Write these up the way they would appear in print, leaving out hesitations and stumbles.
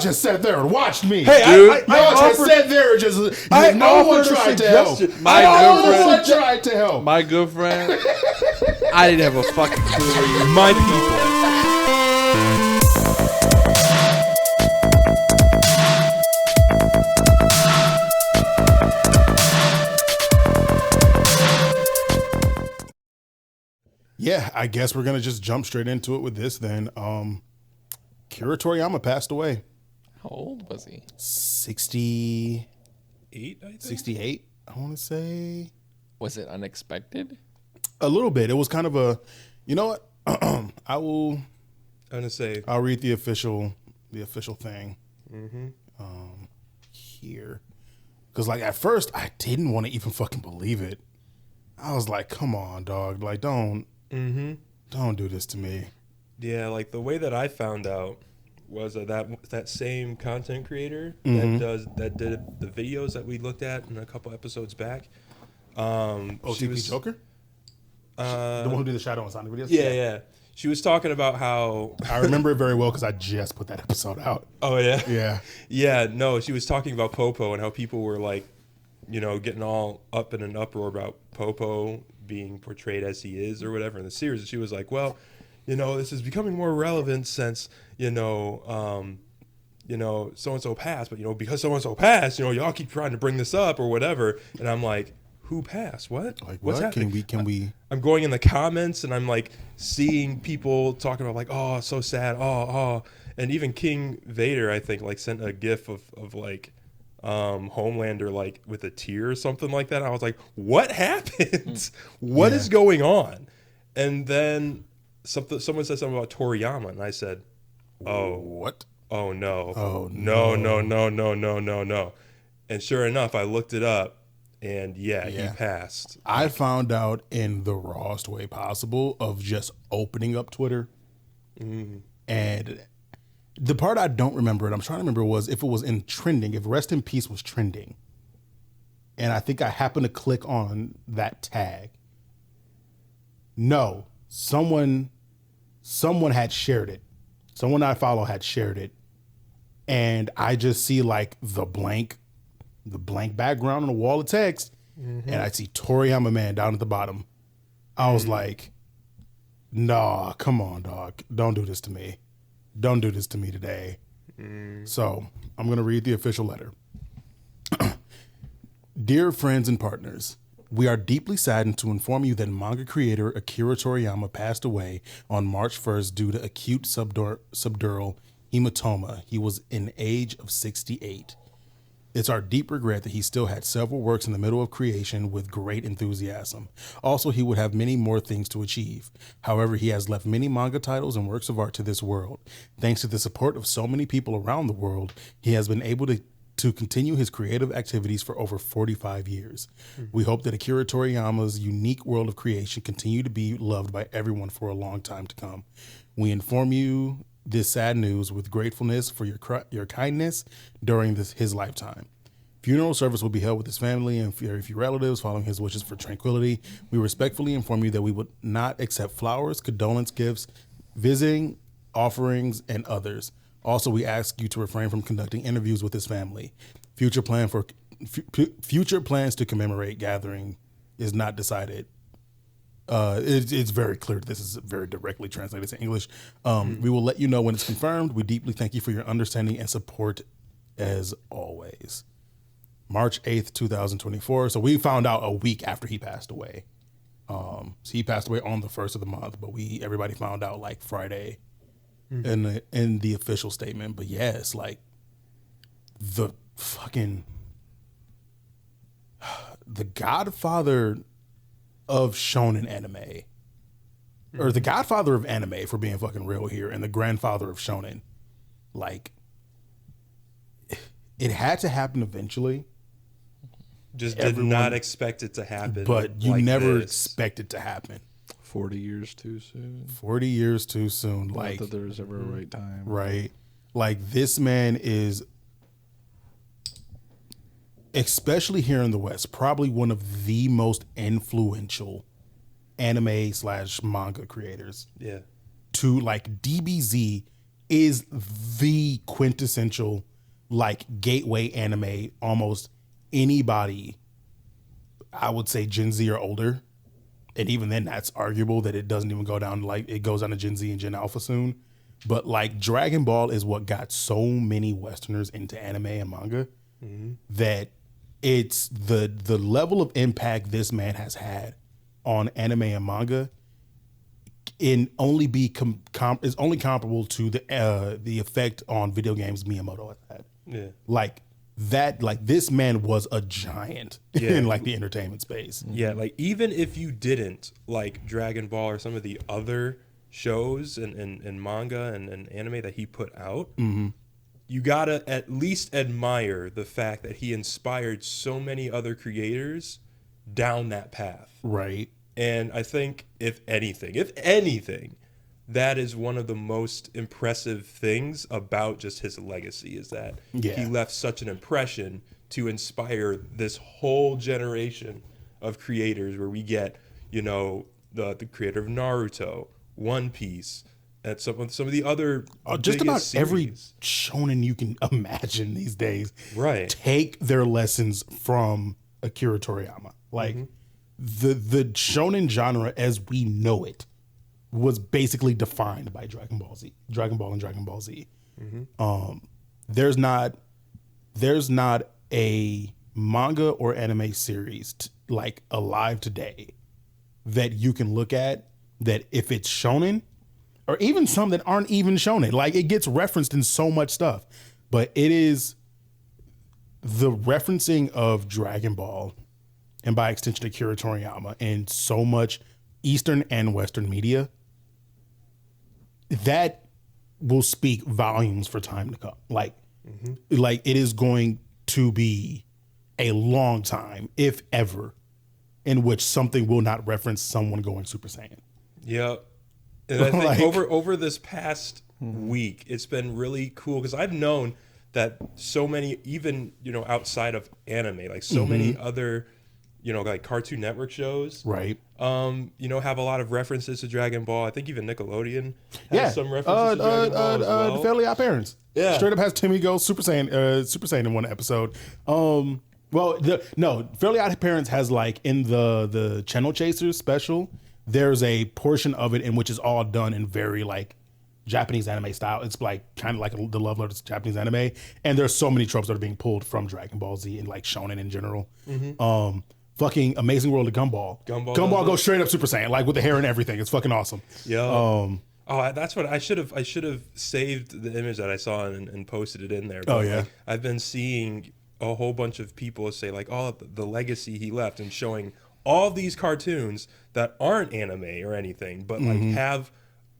y'all just sat there and watched me. Hey, dude, y'all just sat there and just. No one tried to help. No one tried to help. My good friend, I didn't have a fucking clue where you were. My people. Yeah, I guess we're gonna just jump straight into it with this then. Akira Toriyama passed away. How old was he? 68, I think. 68, I want to say. Was it unexpected? A little bit. It was kind of a, you know what? I'll read the official thing here. Because like at first I didn't want to even fucking believe it. I was like, come on, dog. Like, don't do this to me. Yeah, like the way that I found out was that same content creator that did the videos that we looked at in a couple episodes back. OTP Joker? The one who did the Shadow and Sonic videos? Yeah. She was talking about how... I remember it very well because I just put that episode out. Oh, yeah? Yeah. Yeah, no, she was talking about Popo and how people were like, you know, getting all up in an uproar about Popo being portrayed as he is or whatever in the series. And she was like, well, you know, this is becoming more relevant since, so-and-so passed. But, you know, because so-and-so passed, you know, y'all keep trying to bring this up or whatever. And I'm like, who passed? What? Like, what's what? happening? Can we? I'm going in the comments and I'm like seeing people talking about like, oh, so sad. Oh. And even King Vader, I think, like sent a gif of like, Homelander like with a tear or something like that. I was like, what happened? What is going on? And then someone said something about Toriyama and I said, oh, what? Oh no. Oh No. And sure enough, I looked it up and he passed. I found out in the rawest way possible of just opening up Twitter. And the part I don't remember, and I'm trying to remember, was if it was in trending, if Rest in Peace was trending. And I think I happened to click on that tag. No, someone had shared it. Someone I follow had shared it. And I just see like the blank background on the wall of text. And I see Toriyama Man down at the bottom. I was like, nah, come on, dog. Don't do this to me. Don't do this to me today. So I'm going to read the official letter. Dear friends and partners, we are deeply saddened to inform you that manga creator Akira Toriyama passed away on March 1st due to acute subdural hematoma. He was in age of 68. It's our deep regret that he still had several works in the middle of creation with great enthusiasm. Also, he would have many more things to achieve. However, he has left many manga titles and works of art to this world. Thanks to the support of so many people around the world, he has been able to continue his creative activities for over 45 years. We hope that Akira Toriyama's unique world of creation continue to be loved by everyone for a long time to come. We inform you this sad news with gratefulness for your kindness during his lifetime. Funeral service will be held with his family and very few relatives following his wishes for tranquility. We respectfully inform you that we would not accept flowers, condolence gifts, visiting, offerings, and others. Also, we ask you to refrain from conducting interviews with his family. Future plans to commemorate gathering is not decided. It's very clear this is very directly translated to English. We will let you know when it's confirmed. We deeply thank you for your understanding and support as always. March 8th, 2024. So we found out a week after he passed away. So he passed away on the 1st of the month, but everybody found out like Friday in the official statement. But yeah, it's like the Godfather of shonen anime, or the Godfather of anime, if we're being fucking real here, and the grandfather of shonen. Like, it had to happen eventually. Just did not expect it to happen. But you never expect it to happen. 40 years too soon. 40 years too soon. Not Like, that there was ever a right time. Right. Like, this man is, especially here in the West, probably one of the most influential anime / manga creators. Yeah. To like DBZ is the quintessential like gateway anime. Almost anybody, I would say Gen Z or older, and even then that's arguable that it doesn't even go down, like it goes down to Gen Z and Gen Alpha soon. But like Dragon Ball is what got so many Westerners into anime and manga, that it's the level of impact this man has had on anime and manga in only be is only comparable to the effect on video games Miyamoto has had. Yeah. Like that, like this man was a giant in like the entertainment space. Yeah, like even if you didn't like Dragon Ball or some of the other shows and manga and anime that he put out, you gotta at least admire the fact that he inspired so many other creators down that path. Right. And I think if anything, that is one of the most impressive things about just his legacy, is that he left such an impression to inspire this whole generation of creators, where we get, you know, the creator of Naruto, One Piece, and some of the other just about series. every shonen you can imagine these days, right, take their lessons from Akira Toriyama. Like the shonen genre as we know it was basically defined by Dragon Ball and Dragon Ball Z. There's not a manga or anime series like alive today that you can look at that if it's shonen, or even some that aren't even shonen, like it gets referenced in so much stuff, but it is the referencing of Dragon Ball and by extension Akira Toriyama and so much Eastern and Western media that will speak volumes for time to come. Like it is going to be a long time, if ever, in which something will not reference someone going Super Saiyan. Yeah. And I think Like- over this past week, it's been really cool because I've known that so many, even, you know, outside of anime, like so many other, you know, like Cartoon Network shows, Right. you know, have a lot of references to Dragon Ball. I think even Nickelodeon has some references to Dragon Ball as well. The Fairly Odd Parents. Yeah. Straight up has Timmy go Super Saiyan in one episode. Fairly Odd Parents has like in the Channel Chasers special, there's a portion of it in which is all done in very like Japanese anime style. It's like kind of like the love letters to Japanese anime. And there's so many tropes that are being pulled from Dragon Ball Z and like shonen in general. Fucking Amazing World of Gumball. Gumball goes straight up Super Saiyan, like with the hair and everything. It's fucking awesome. Yeah. That's what I should have saved the image that I saw and posted it in there. But yeah. like, I've been seeing a whole bunch of people say like, oh, the legacy he left, and showing all these cartoons that aren't anime or anything, but like have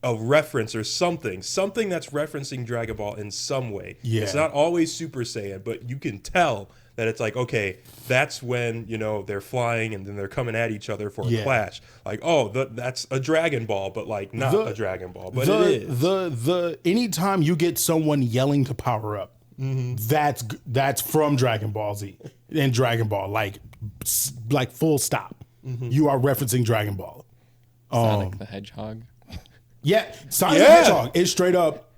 a reference or something that's referencing Dragon Ball in some way. Yeah. It's not always Super Saiyan, but you can tell that it's like, okay, that's when, you know, they're flying and then they're coming at each other for a clash. Like, oh, that's a Dragon Ball, but like not a Dragon Ball, but it is. The anytime you get someone yelling to power up, that's from Dragon Ball Z and Dragon Ball, like full stop. You are referencing Dragon Ball. Sonic the Hedgehog. Yeah, Sonic the Hedgehog is straight up.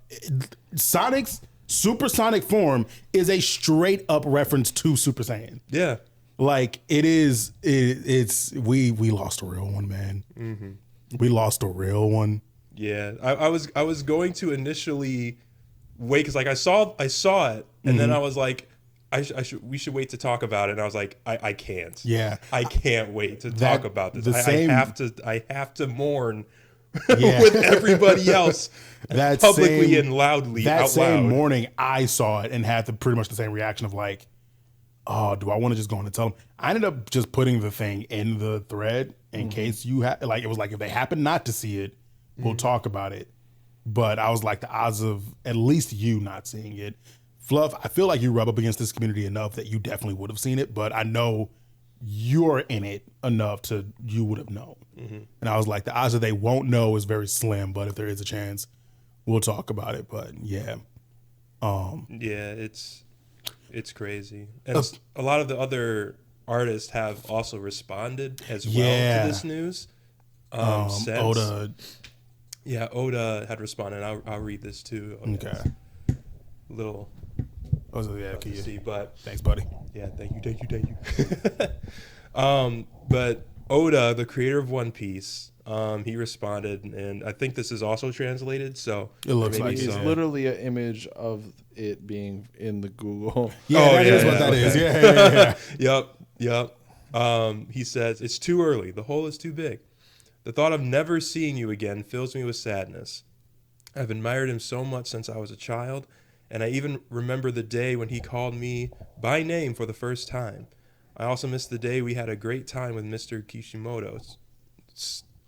Sonic's supersonic form is a straight up reference to Super Saiyan. Yeah. Like it is. We lost a real one, man. We lost a real one. Yeah, I was going to initially wait because like I saw it, and then I was like, we should wait to talk about it. And I was like, I can't. Yeah, I can't wait to talk about this. I have to mourn with everybody else publicly and loudly. That out same loud. morning, I saw it and had pretty much the same reaction of like, oh, do I want to just go on and tell them? I ended up just putting the thing in the thread in case you had like, it was like, if they happen not to see it, we'll talk about it. But I was like, the odds of at least you not seeing it. Fluff, I feel like you rub up against this community enough that you definitely would have seen it, but I know you're in it enough to you would have known. And I was like, the odds that they won't know is very slim, but if there is a chance, we'll talk about it. But yeah. Yeah, it's crazy. And a lot of the other artists have also responded as well to this news. Oda, Yeah, Oda had responded. I'll read this too. Okay. Little. Oh, so yeah, To see, but thanks, buddy. yeah, thank you. But Oda, the creator of One Piece, he responded, and I think this is also translated. So It looks maybe like It's so. literally an image of it being in the Google. Yeah, that is what that is. Yeah. Yep. He says, "It's too early. The hole is too big. The thought of never seeing you again fills me with sadness. I've admired him so much since I was a child, and I even remember the day when he called me by name for the first time. I also miss the day we had a great time with Mr. Kishimoto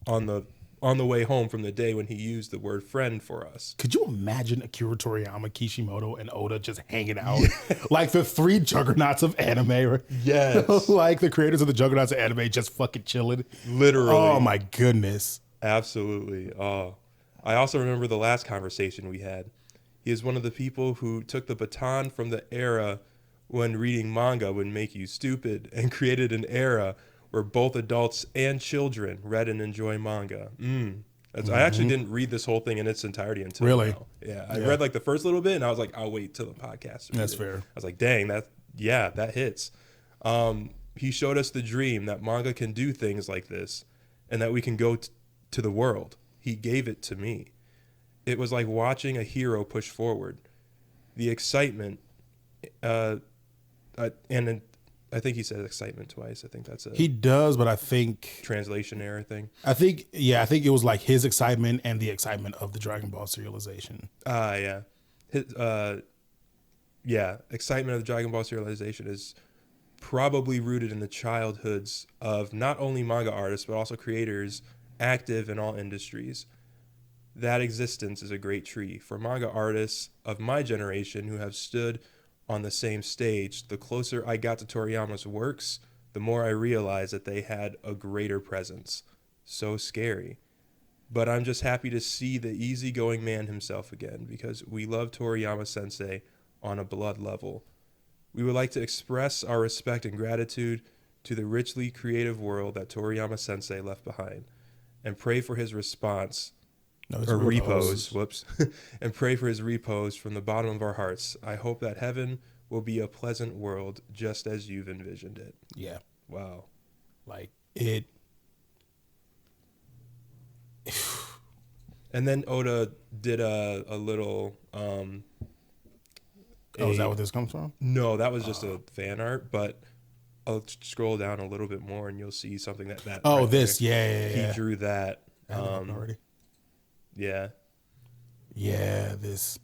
on the way home from the day when he used the word friend for us." Could you imagine Akira Toriyama, Kishimoto, and Oda just hanging out? Like the three juggernauts of anime. Yes. Like the creators of the juggernauts of anime just fucking chilling. Literally. Oh my goodness. Absolutely. Oh, I also remember the last conversation we had. He is one of the people who took the baton from the era when reading manga would make you stupid and created an era where both adults and children read and enjoy manga. I actually didn't read this whole thing in its entirety until now. Yeah, I read like the first little bit and I was like, I'll wait till the podcast. That's fair. I was like, dang, that hits. He showed us the dream that manga can do things like this and that we can go to the world. He gave it to me. It was like watching a hero push forward. The excitement, and I think he said excitement twice. I think that's He does, but I think translation error thing. I think it was like his excitement and the excitement of the Dragon Ball serialization. Yeah. Excitement of the Dragon Ball serialization is probably rooted in the childhoods of not only manga artists, but also creators active in all industries. That existence is a great tree. For manga artists of my generation who have stood on the same stage, the closer I got to Toriyama's works, the more I realized that they had a greater presence. So scary. But I'm just happy to see the easygoing man himself again, because we love Toriyama Sensei on a blood level. We would like to express our respect and gratitude to the richly creative world that Toriyama Sensei left behind, and pray for his repose. And pray for his repose from the bottom of our hearts. I hope that heaven will be a pleasant world just as you've envisioned it. Yeah. Wow. Like it. And then Oda did a little. Is that what this comes from? No, that was just a fan art, but I'll scroll down a little bit more and you'll see something that. Oh, right this. there. Yeah. He drew that. Already. Yeah. Yeah, this.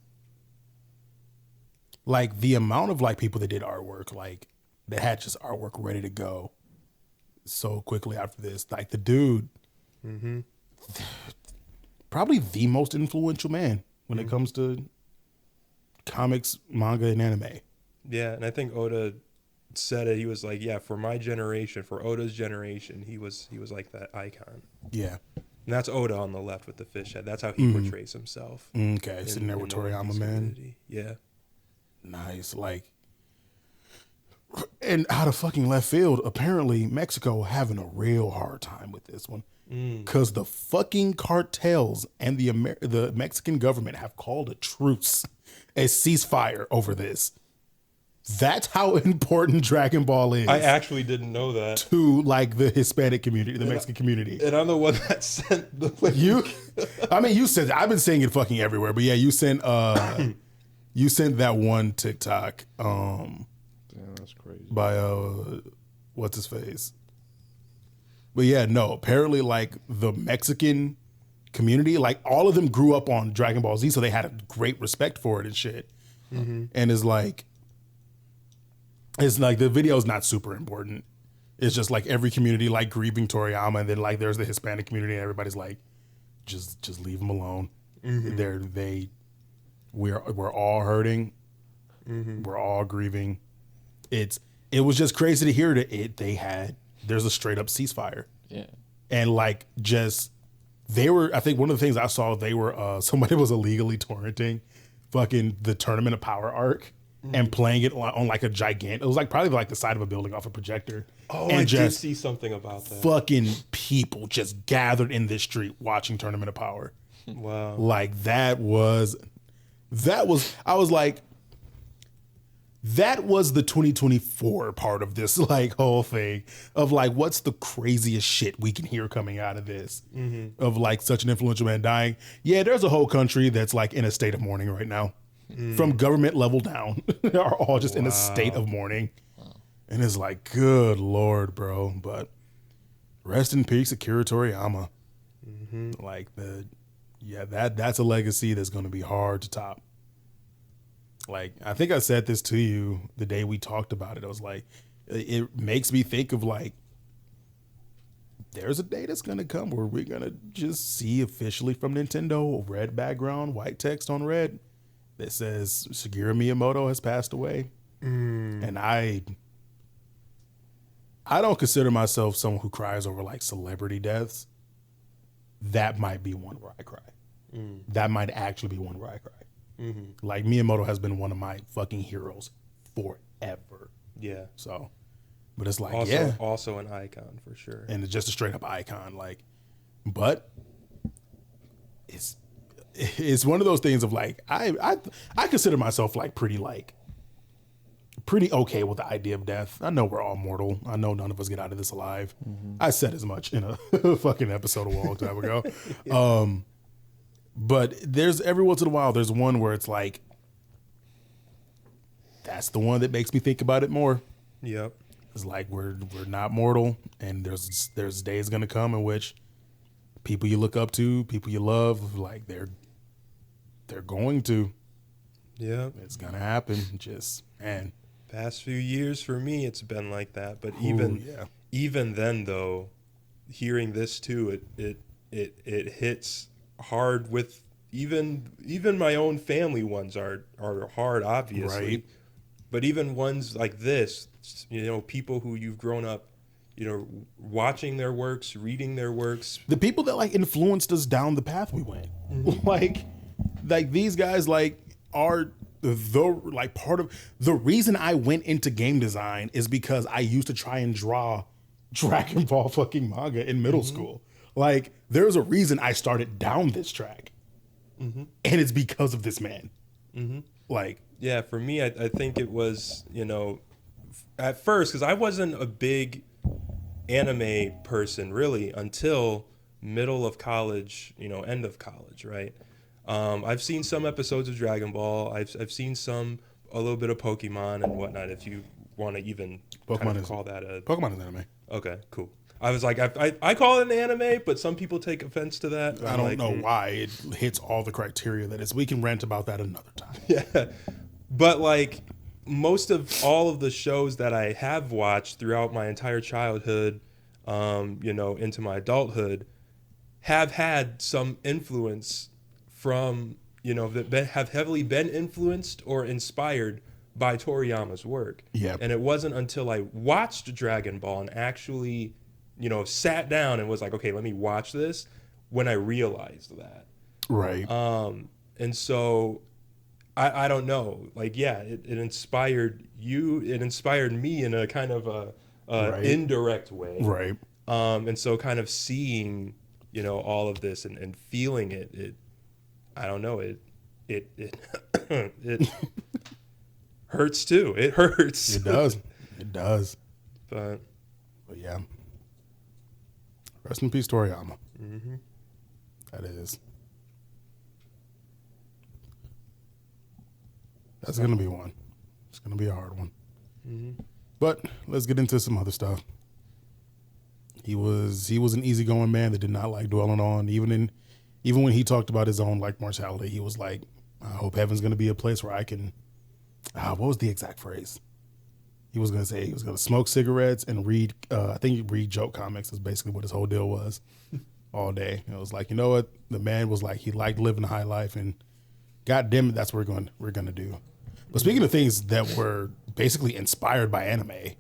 Like the amount of like people that did artwork, like that had just artwork ready to go so quickly after this. Like the dude, probably the most influential man when it comes to comics, manga, and anime. Yeah, and I think Oda said it. He was like, "Yeah, for my generation, for Oda's generation, he was like that icon." Yeah. And that's Oda on the left with the fish head. That's how he portrays himself. Okay, sitting there with Toriyama, man. Yeah. Nice. Like, and out of fucking left field, apparently Mexico having a real hard time with this one. Because the fucking cartels and the Mexican government have called a truce, a ceasefire over this. That's how important Dragon Ball is. I actually didn't know that. To like the Hispanic community, the Mexican community. And I'm the one that sent the link. You said, I've been seeing it fucking everywhere, but yeah, you sent that one TikTok Damn, that's crazy. by what's his face? But yeah, no, apparently like the Mexican community, like all of them grew up on Dragon Ball Z, so they had a great respect for it and shit. And it's like the video is not super important. It's just like every community like grieving Toriyama, and then like there's the Hispanic community, and everybody's like, just leave them alone. We're all hurting. We're all grieving. It was just crazy to hear that there's a straight up ceasefire. Yeah. And like I think one of the things I saw, somebody was illegally torrenting fucking the Tournament of Power arc and playing it on like a gigantic, it was like probably like the side of a building off a projector. Oh, and I did see something about that. Fucking people just gathered in this street watching Tournament of Power. Wow. Like that was I was like, that was the 2024 part of this like whole thing of like, what's the craziest shit we can hear coming out of this of like such an influential man dying. Yeah, there's a whole country that's like in a state of mourning right now, from government level down, are all just in a state of mourning. And it's like, good Lord, bro. But rest in peace, Akira Toriyama. Like that's a legacy that's going to be hard to top. Like, I think I said this to you the day we talked about it. I was like, it makes me think of like, there's a day that's going to come where we're going to just see officially from Nintendo, red background, white text on red that says Shigeru Miyamoto has passed away. And I don't consider myself someone who cries over like celebrity deaths. That might be one where I cry. That might actually be one where I cry. Like Miyamoto has been one of my fucking heroes forever. Yeah. So, but it's like, also an icon for sure. And it's just a straight up icon. Like, but it's one of those things of like, I consider myself like pretty okay with the idea of death. I know we're all mortal. I know none of us get out of this alive. I said as much in a fucking episode a long time ago. But there's every once in a while, there's one where it's like, that's the one that makes me think about it more. Yep. It's like we're not mortal, and there's days gonna come in which people you look up to, people you love, like they're going to. Yeah. It's gonna happen. Just, man. Past few years for me, it's been like that. But even then though, hearing this too, it hits hard with even my own family ones are hard, obviously. Right. But even ones like this, people who you've grown up, watching their works, reading their works. The people that like influenced us down the path we went. Like these guys like are the part of the reason I went into game design is because I used to try and draw Dragon Ball fucking manga in middle school. Like, there's a reason I started down this track. And it's because of this man. Like, yeah, for me, I think it was, at first, because I wasn't a big anime person really until middle of college, end of college, right? I've seen some episodes of Dragon Ball. I've seen a little bit of Pokemon and whatnot, if you want to even call that a... Pokemon is anime. Okay, cool. I was like, I call it an anime, but some people take offense to that. I don't know why it hits all the criteria that is. We can rant about that another time. Yeah. But like most of all of the shows that I have watched throughout my entire childhood, into my adulthood, have had some influence from, that have heavily been influenced or inspired by Toriyama's work. Yeah. And it wasn't until I watched Dragon Ball and actually, sat down and was like, okay, let me watch this, when I realized that. Right. And so I don't know, like, yeah, it inspired you. It inspired me in a kind of a indirect way. Right. And so kind of seeing, all of this and feeling it, I don't know, it hurts too. It hurts. It does. It does. But yeah. Rest in peace, Toriyama. That is. That's going to be one. It's going to be a hard one. But let's get into some other stuff. He was an easygoing man that did not like dwelling on. Even when he talked about his own like mortality, he was like, I hope heaven's going to be a place where I can... what was the exact phrase? He was going to say he was going to smoke cigarettes and read, I think read joke comics is basically what his whole deal was all day. It was like, you know what? The man was like, he liked living a high life, and God damn it, that's what we're going to do. But speaking of things that were basically inspired by anime,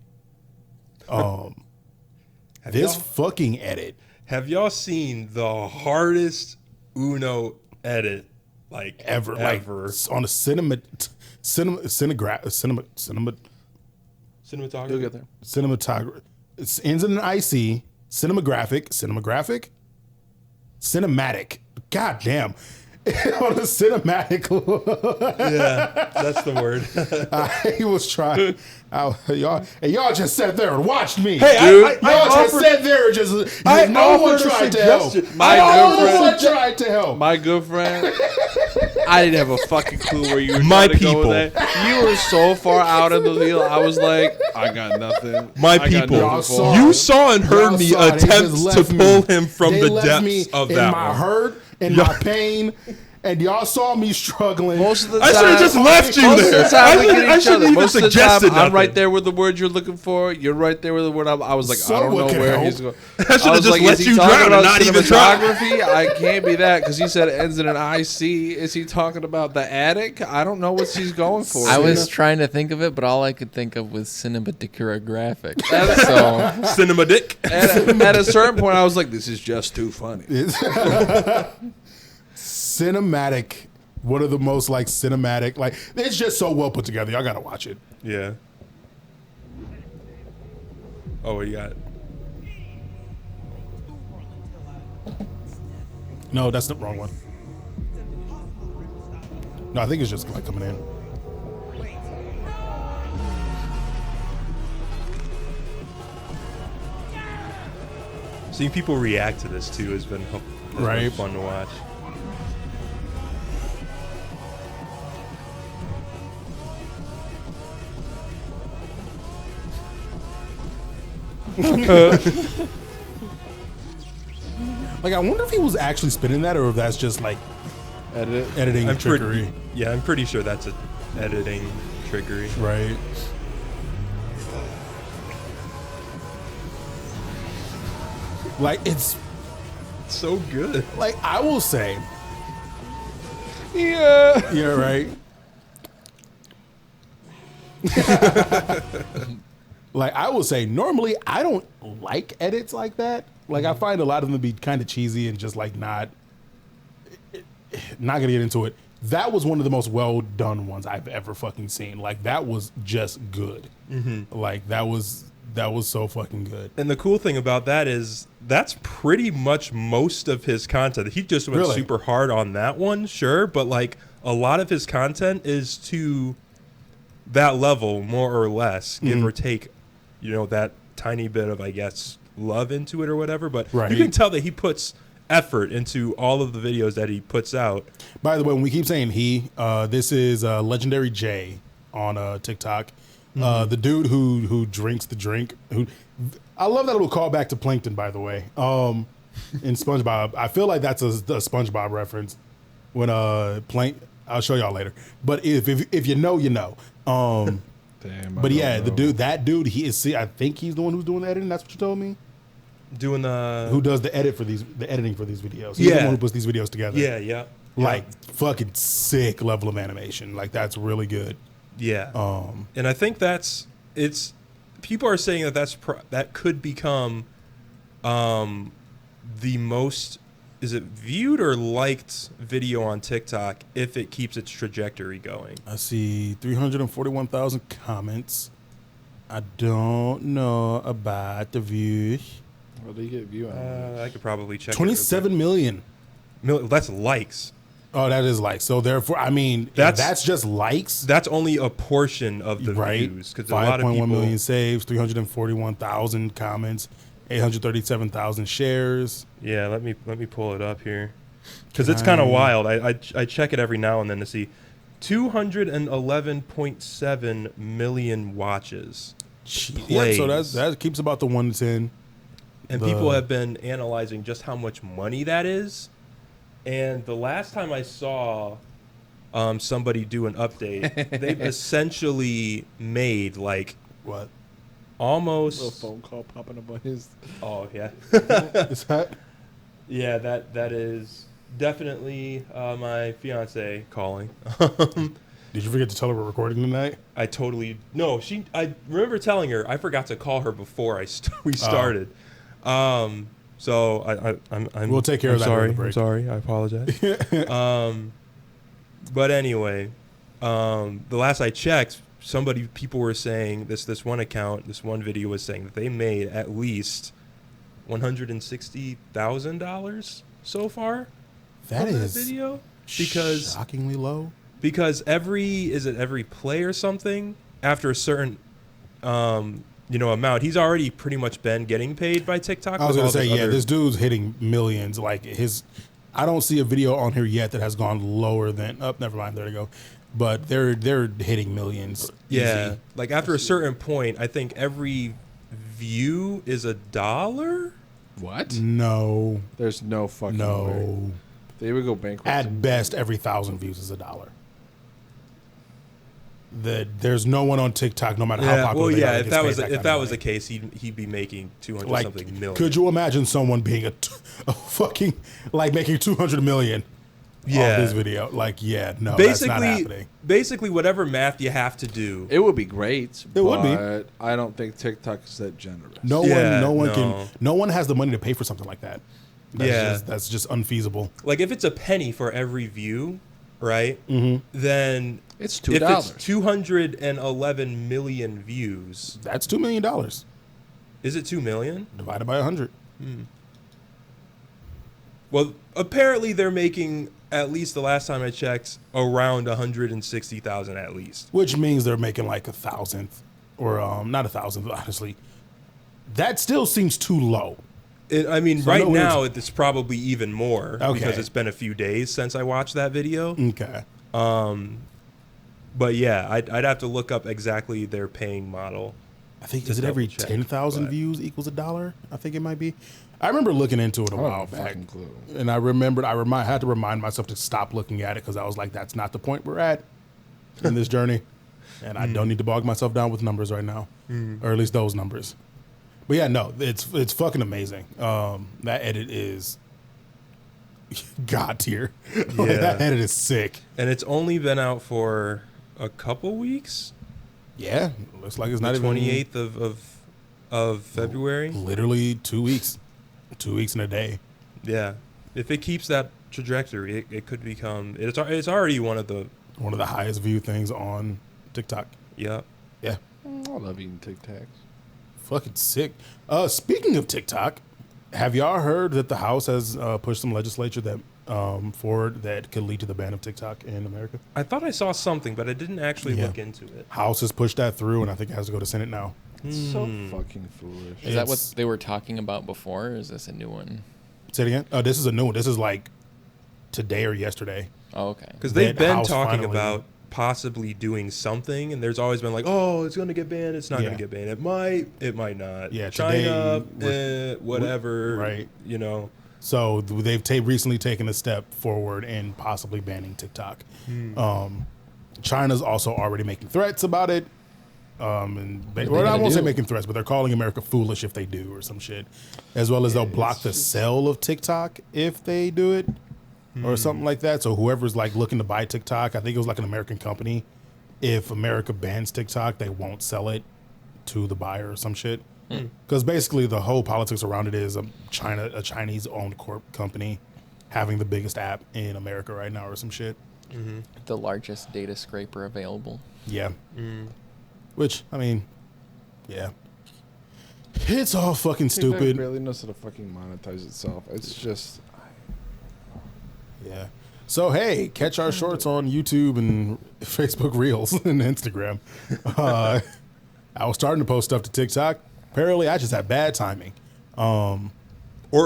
this fucking edit. Have y'all seen the hardest Uno edit ever? Like on a cinematography. You'll get there. Cinematography. It ends in an IC. Cinematic. God damn. On the cinematic. Yeah, that's the word. He was trying. Y'all just sat there and watched me. Hey, dude, y'all just sat there and just. No one tried to help. No one tried to help. My good friend. I didn't have a fucking clue where you were My trying to people. go with that. You were so far out of the deal. I was like, I got nothing. My I got people, nothing for you him. saw and heard Y'all me saw it. They attempt just to left pull me. him from They the left me depths of in that my one. hurt and my pain, and y'all saw me struggling. Most of the I time, should have just left you most of there. the time we I get each shouldn't other. even Most of the time, suggested I'm nothing. right there with the word you're looking for. You're right there with the word. I was like, I don't Someone know could where help. he's going. I should have was just like, let is he you talking drown about and not even try. cinematography? I can't be that because he said it ends in an IC. Is he talking about the attic? I don't know what he's going for. I was trying to think of it, but all I could think of was cinematographic graphic. So Cinema dick. at a certain point, I was like, this is just too funny. Cinematic. One of the most like cinematic. Like it's just so well put together. Y'all gotta watch it. Yeah. Oh, what you got? No, that's the wrong one. No, I think it's just like coming in. Seeing people react to this too has been Right. fun to watch. Like I wonder if he was actually spinning that or if that's just like editing trickery. I'm pretty sure that's a editing trickery. Right. Like it's So good. like I will say, Yeah. yeah, right. Like I will say, normally I don't like edits like that. Like I find a lot of them to be kind of cheesy and just like not gonna get into it. That was one of the most well done ones I've ever fucking seen. Like that was just good. Like that was so fucking good. And the cool thing about that is that's pretty much most of his content. He just went Really? super hard on that one, sure, but like a lot of his content is to that level, more or less, give or take, you know, that tiny bit of, I guess, love into it or whatever. But Right. you can tell that he puts effort into all of the videos that he puts out. By the way, when we keep saying this is Legendary J on TikTok. The dude who drinks the drink. I love that little callback to Plankton, by the way. In SpongeBob, I feel like that's a SpongeBob reference. When I'll show y'all later. But if you know, you know. Damn, But yeah, that dude, he is. See, I think he's the one who's doing the editing. That's what you told me. Doing the Who does the editing for these videos? He's the one who puts these videos together. Yeah. Like fucking sick level of animation. Like that's really good. Yeah. And I think it's people are saying that could become the most, is it viewed or liked video on TikTok if it keeps its trajectory going. I see 341,000 comments. I don't know about the views. What do you get view on? I could probably check. 27 million. That's likes. Oh, that is likes. So therefore, I mean, that's just likes. That's only a portion of the views because a lot of people. 5.1 million saves, 341,000 comments, 837,000 shares. Yeah, let me pull it up here because it's kind of wild. I check it every now and then to see 211.7 million watches. Yeah, so that keeps about the 1 to 10. And people have been analyzing just how much money that is. And the last time I saw somebody do an update, they've essentially made like What? almost A little phone call popping up on his. Oh yeah. Is that? Yeah, that is definitely my fiance calling. Did you forget to tell her we're recording tonight? I remember telling her I forgot to call her before we started. So I'm We'll take care of that sorry. during the break. I'm sorry. I apologize. But anyway, the last I checked, people were saying this one account, this one video was saying that they made at least $160,000 so far That from is that video because shockingly low. Because every play or something after a certain amount, he's already pretty much been getting paid by TikTok. I was gonna say, other... this dude's hitting millions. Like I don't see a video on here yet that has gone lower than. Oh, never mind. There you go. But they're hitting millions. Yeah, easy. like after a certain point, I think every view is $1. What? No, There's no fucking way. They would go bankrupt. At best, every 1,000 views is $1. There's no one on TikTok, no matter how popular they are. If that was the case, he'd be making 200 something million. Could you imagine someone being a fucking making 200 million? Off this video? No, that's not happening. Basically, whatever math you have to do. It would be great. It would be. But I don't think TikTok is that generous. No one has the money to pay for something like that. That's just unfeasible. Like if it's a penny for every view, right? Mm-hmm. Then it's $2. If it's 211 million views, that's $2 million. Is it 2 million divided by 100? Well, apparently they're making, at least the last time I checked, around 160,000 at least. Which means they're making like 1,000th, or not 1,000th, honestly. That still seems too low. Right now it's probably even more because it's been a few days since I watched that video. Okay. But yeah, I'd have to look up exactly their paying model. I think is it every 10,000 views equals $1? I think it might be. I remember looking into it a while back, and I remembered I had to remind myself to stop looking at it because I was like, that's not the point we're at in this journey, and I don't need to bog myself down with numbers right now, or at least those numbers. But yeah, no, it's fucking amazing. That edit is god tier. That edit is sick, and it's only been out for a couple weeks. Yeah, looks like it's not the even 28th of February. Literally 2 weeks. 2 weeks and a day. Yeah, if it keeps that trajectory, it could become. It's already one of the highest viewed things on TikTok. Yeah. Yeah. I love eating Tic Tacs. Fucking sick. Speaking of TikTok, have y'all heard that the House has pushed some legislature that forward that could lead to the ban of TikTok in America? I thought I saw something, but I didn't actually look into it. House has pushed that through, and I think it has to go to Senate now. It's so fucking foolish. Is that what they were talking about before, or is this a new one? Say it again? Oh, this is a new one. This is like today or yesterday. Oh, okay. Because they've been talking about possibly doing something, and there's always been like, oh, it's going to get banned. It's not going to get banned. It might not. Yeah, China, whatever. Right. You know. So they've recently taken a step forward in possibly banning TikTok. China's also already making threats about it. I won't say making threats, but they're calling America foolish if they do or some shit. As well as they'll block the sale of TikTok if they do it or something like that. So whoever's looking to buy TikTok, I think it was an American company. If America bans TikTok, they won't sell it to the buyer or some shit. Because basically the whole politics around it is a Chinese-owned company having the biggest app in America right now or some shit. The largest data scraper available. Yeah. Which, yeah. It's all fucking stupid. It barely knows how to fucking monetize itself. It's just... Yeah. So, hey, catch our shorts on YouTube and Facebook Reels and Instagram. I was starting to post stuff to TikTok. Apparently, I just had bad timing. Or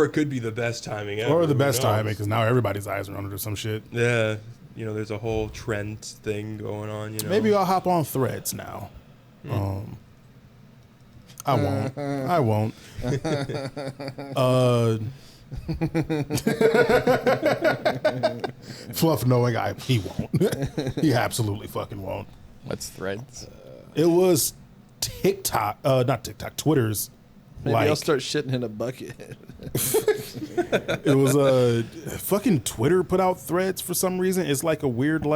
it could be the best timing ever. Or the best timing, because now everybody's eyes are on it or some shit. Yeah. There's a whole trend thing going on, Maybe I'll hop on Threads now. I won't. I won't. Fluff knowing he won't. He absolutely fucking won't. What's Threads? It was TikTok, not TikTok, Twitter's. Maybe I'll start shitting in a bucket. It was fucking Twitter put out Threads for some reason. It's a weird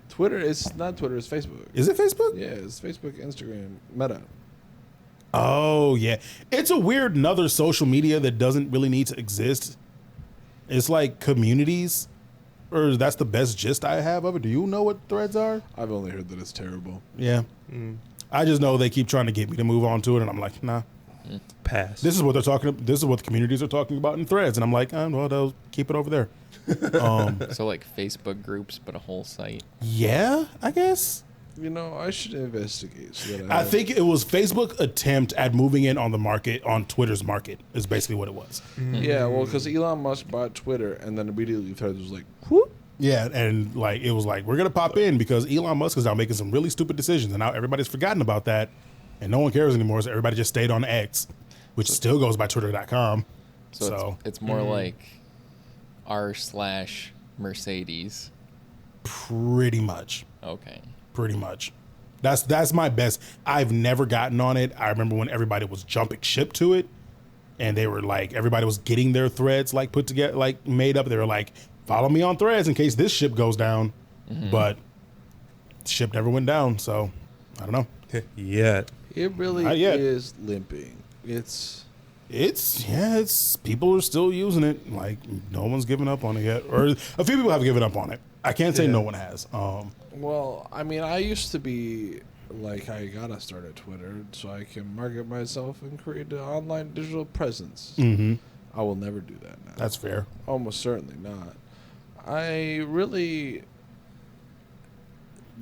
Twitter, it's not Twitter, it's Facebook. Is it Facebook? Yeah, it's Facebook, Instagram, Meta. Oh, yeah. It's a weird another social media that doesn't really need to exist. It's like communities, or that's the best gist I have of it. Do you know what Threads are? I've only heard that it's terrible. Yeah. I just know they keep trying to get me to move on to it, and I'm like, nah. Pass. This is what they're talking. This is what the communities are talking about in threads, and I'm like, well, they'll keep it over there. So like Facebook groups, but a whole site. Yeah, I guess. You know, I should investigate. So that I think it was Facebook attempt at moving in on the market, on Twitter's market, is basically what it was. Yeah, well, because Elon Musk bought Twitter, and then immediately Threads was like, whoop. Yeah, and like it was like, we're gonna pop in because Elon Musk is now making some really stupid decisions, and now everybody's forgotten about that, and no one cares anymore. So everybody just stayed on X, which still goes by Twitter.com. So it's more like r/Mercedes. Pretty much. Okay. Pretty much. That's my best. I've never gotten on it. I remember when everybody was jumping ship to it, and they were like, everybody was getting their threads like put together, like made up. They were like, follow me on threads in case this ship goes down. But the ship never went down, so I don't know. Yet. It really Not yet. is limping. It's People are still using it. Like no one's given up on it yet, or a few people have given up on it. I can't say no one has. well, I mean, I used to be like, I gotta start a Twitter so I can market myself and create an online digital presence. I will never do that now. That's fair. Almost certainly not. I really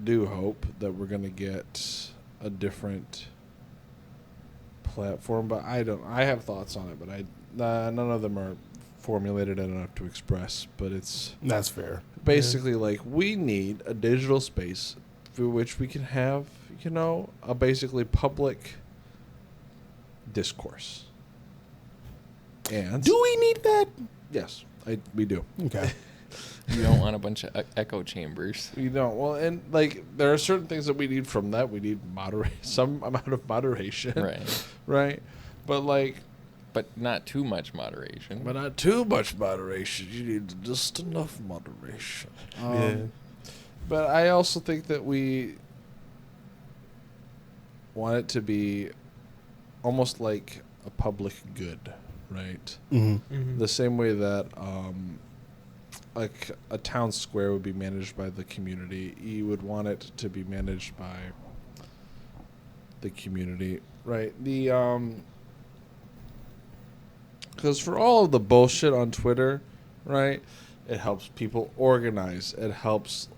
do hope that we're gonna get a different platform, but I have thoughts on it, but none of them are formulated enough to express. But That's fair. basically like, we need a digital space through which we can have, a basically public discourse. And Do we need that? yes, we do. Okay. You don't want a bunch of echo chambers. We don't. Well, and like, there are certain things that we need from that. We need some amount of moderation, Right. right? But like, But not too much moderation. but not too much moderation. You need just enough moderation. But I also think that we want it to be almost like a public good, right? The same way that like a town square would be managed by the community, you would want it to be managed by the community, right? Because for all of the bullshit on Twitter, right, it helps people organize. It helps,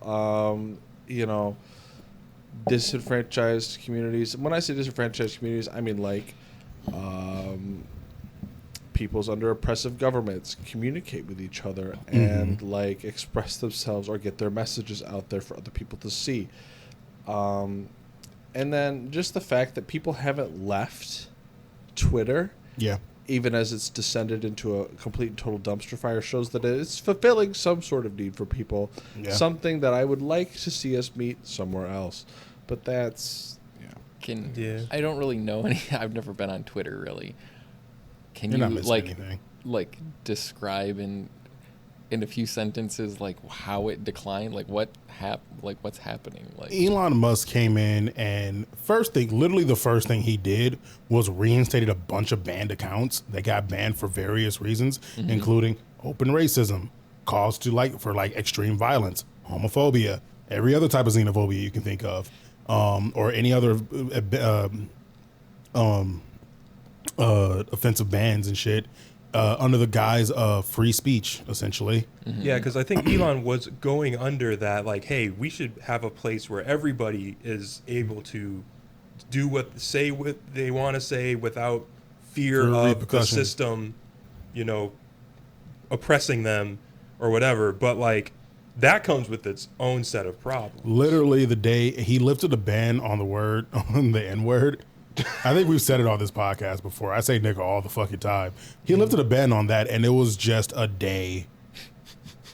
disenfranchised communities. When I say disenfranchised communities, I mean like peoples under oppressive governments communicate with each other and like express themselves or get their messages out there for other people to see. And then just the fact that people haven't left Twitter, Yeah. even as it's descended into a complete and total dumpster fire, shows that it's fulfilling some sort of need for people. Yeah. Something that I would like to see us meet somewhere else. But that's, I don't really know any. I've never been on Twitter really. Can You're you not missing anything. like describe in a few sentences like how it declined, like what's happening? Like Elon Musk came in and literally the first thing he did was reinstated a bunch of banned accounts that got banned for various reasons, including open racism, cause to for extreme violence, homophobia, every other type of xenophobia you can think of, or any other offensive bans and shit, under the guise of free speech, essentially. Yeah, because I think Elon was going under that, like, hey, we should have a place where everybody is able to say what they want to say without fear For of the repercussion. system, oppressing them or whatever. But like, that comes with its own set of problems. Literally the day he lifted a ban on the N-word. I think we've said it on this podcast before. I say nigga all the fucking time. He lifted a ban on that, and it was just a day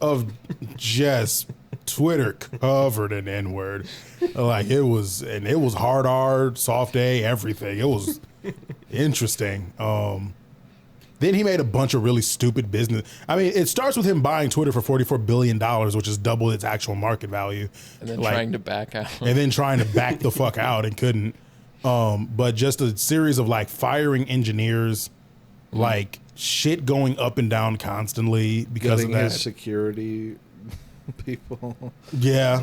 of just Twitter covered in N-word. Like it was hard R, soft A, everything. It was interesting. Then he made a bunch of really stupid business. I mean, it starts with him buying Twitter for $44 billion, which is double its actual market value. and then trying to back out. And then trying to back the fuck out and couldn't. But just a series of firing engineers, shit going up and down constantly because getting of that. his security people. Yeah.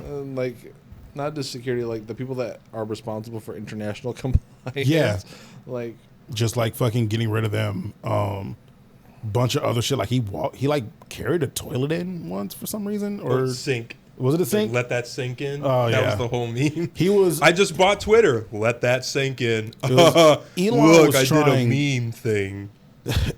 Not just security, like the people that are responsible for international compliance. Yeah. just like fucking getting rid of them. Bunch of other shit. Like he like carried a toilet in once for some reason, or sink. Was it a sink? Like, let that sink in. Oh, that yeah. was the whole meme. He was. I just bought Twitter. Let that sink in. Elon Look, was I trying, did a meme thing.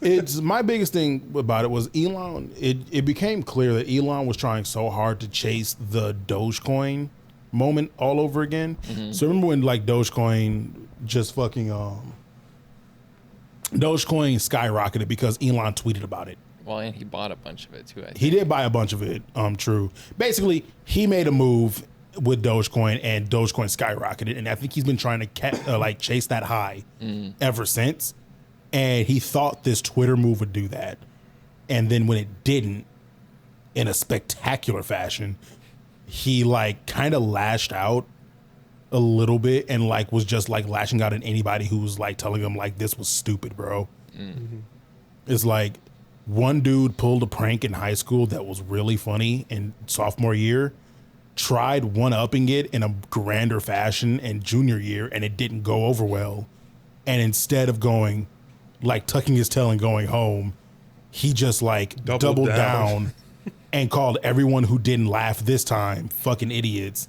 It's my biggest thing about it was Elon. It became clear that Elon was trying so hard to chase the Dogecoin moment all over again. Mm-hmm. So remember when like Dogecoin just fucking Dogecoin skyrocketed because Elon tweeted about it. Well, and he bought a bunch of it too. I think. He did buy a bunch of it. True. Basically, he made a move with Dogecoin, and Dogecoin skyrocketed, and I think he's been trying to like chase that high ever since. And he thought this Twitter move would do that, and then when it didn't, in a spectacular fashion, he like kind of lashed out a little bit and like was just like lashing out at anybody who was like telling him like this was stupid, bro. Mm-hmm. It's like one dude pulled a prank in high school that was really funny in sophomore year, tried one-upping it in a grander fashion in junior year, and it didn't go over well. And instead of going like tucking his tail and going home, he just like doubled down and called everyone who didn't laugh this time fucking idiots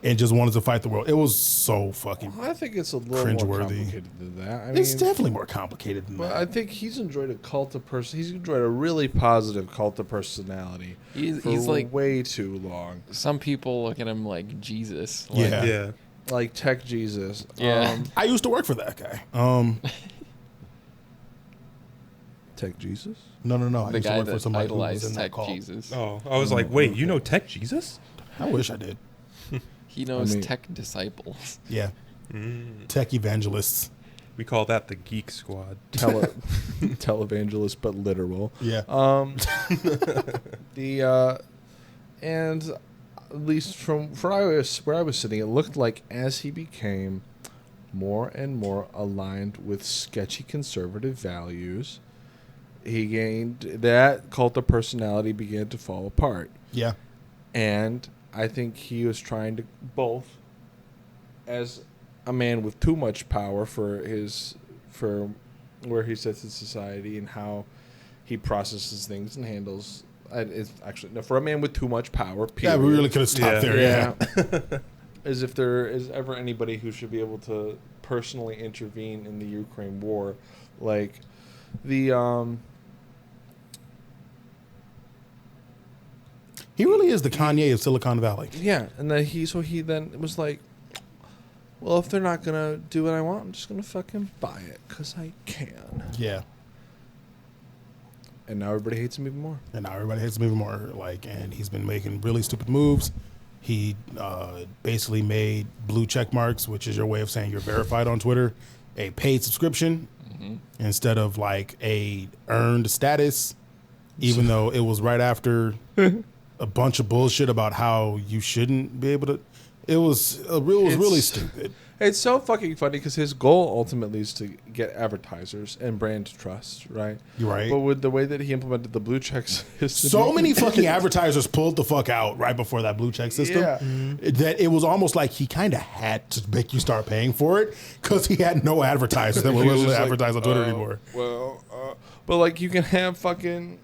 and just wanted to fight the world. It was so fucking I think it's a little more complicated than that. It's definitely more complicated than that. I think he's enjoyed a cult of He's enjoyed a really positive cult of personality he's like way too long. Some people look at him like Jesus. Like, Yeah. Like Tech Jesus. Yeah. I used to work for that guy. Tech Jesus? No. I The used to guy work for that somebody who was idolized in that Tech cult. Jesus. Oh, I was like, wait, you know Tech Jesus? I wish I did. He knows tech disciples. Yeah. Tech evangelists. We call that the Geek Squad. Televangelist, but literal. Yeah. And at least from where I was sitting, it looked like as he became more and more aligned with sketchy conservative values, he gained that cult of personality began to fall apart. Yeah. And I think he was trying to both as a man with too much power for where he sits in society and how he processes things and handles. It's actually no, for a man with too much power. Period. Yeah, we really could have stopped there. Yeah. As if there is ever anybody who should be able to personally intervene in the Ukraine war, like the He really is the Kanye of Silicon Valley. Yeah, and then he then was like, well, if they're not gonna do what I want, I'm just gonna fucking buy it because I can. Yeah. And now everybody hates him even more. And he's been making really stupid moves. He basically made blue check marks, which is your way of saying you're verified on Twitter, a paid subscription instead of like a earned status, even though it was right after a bunch of bullshit about how you shouldn't be able to. It was really stupid. It's so fucking funny because his goal ultimately is to get advertisers and brand trust, right? You're right. But with the way that he implemented the blue check system, so many fucking advertisers pulled the fuck out right before that blue check system that it was almost like he kind of had to make you start paying for it because he had no advertisers that were willing to advertise on Twitter anymore. Well, but like you can have fucking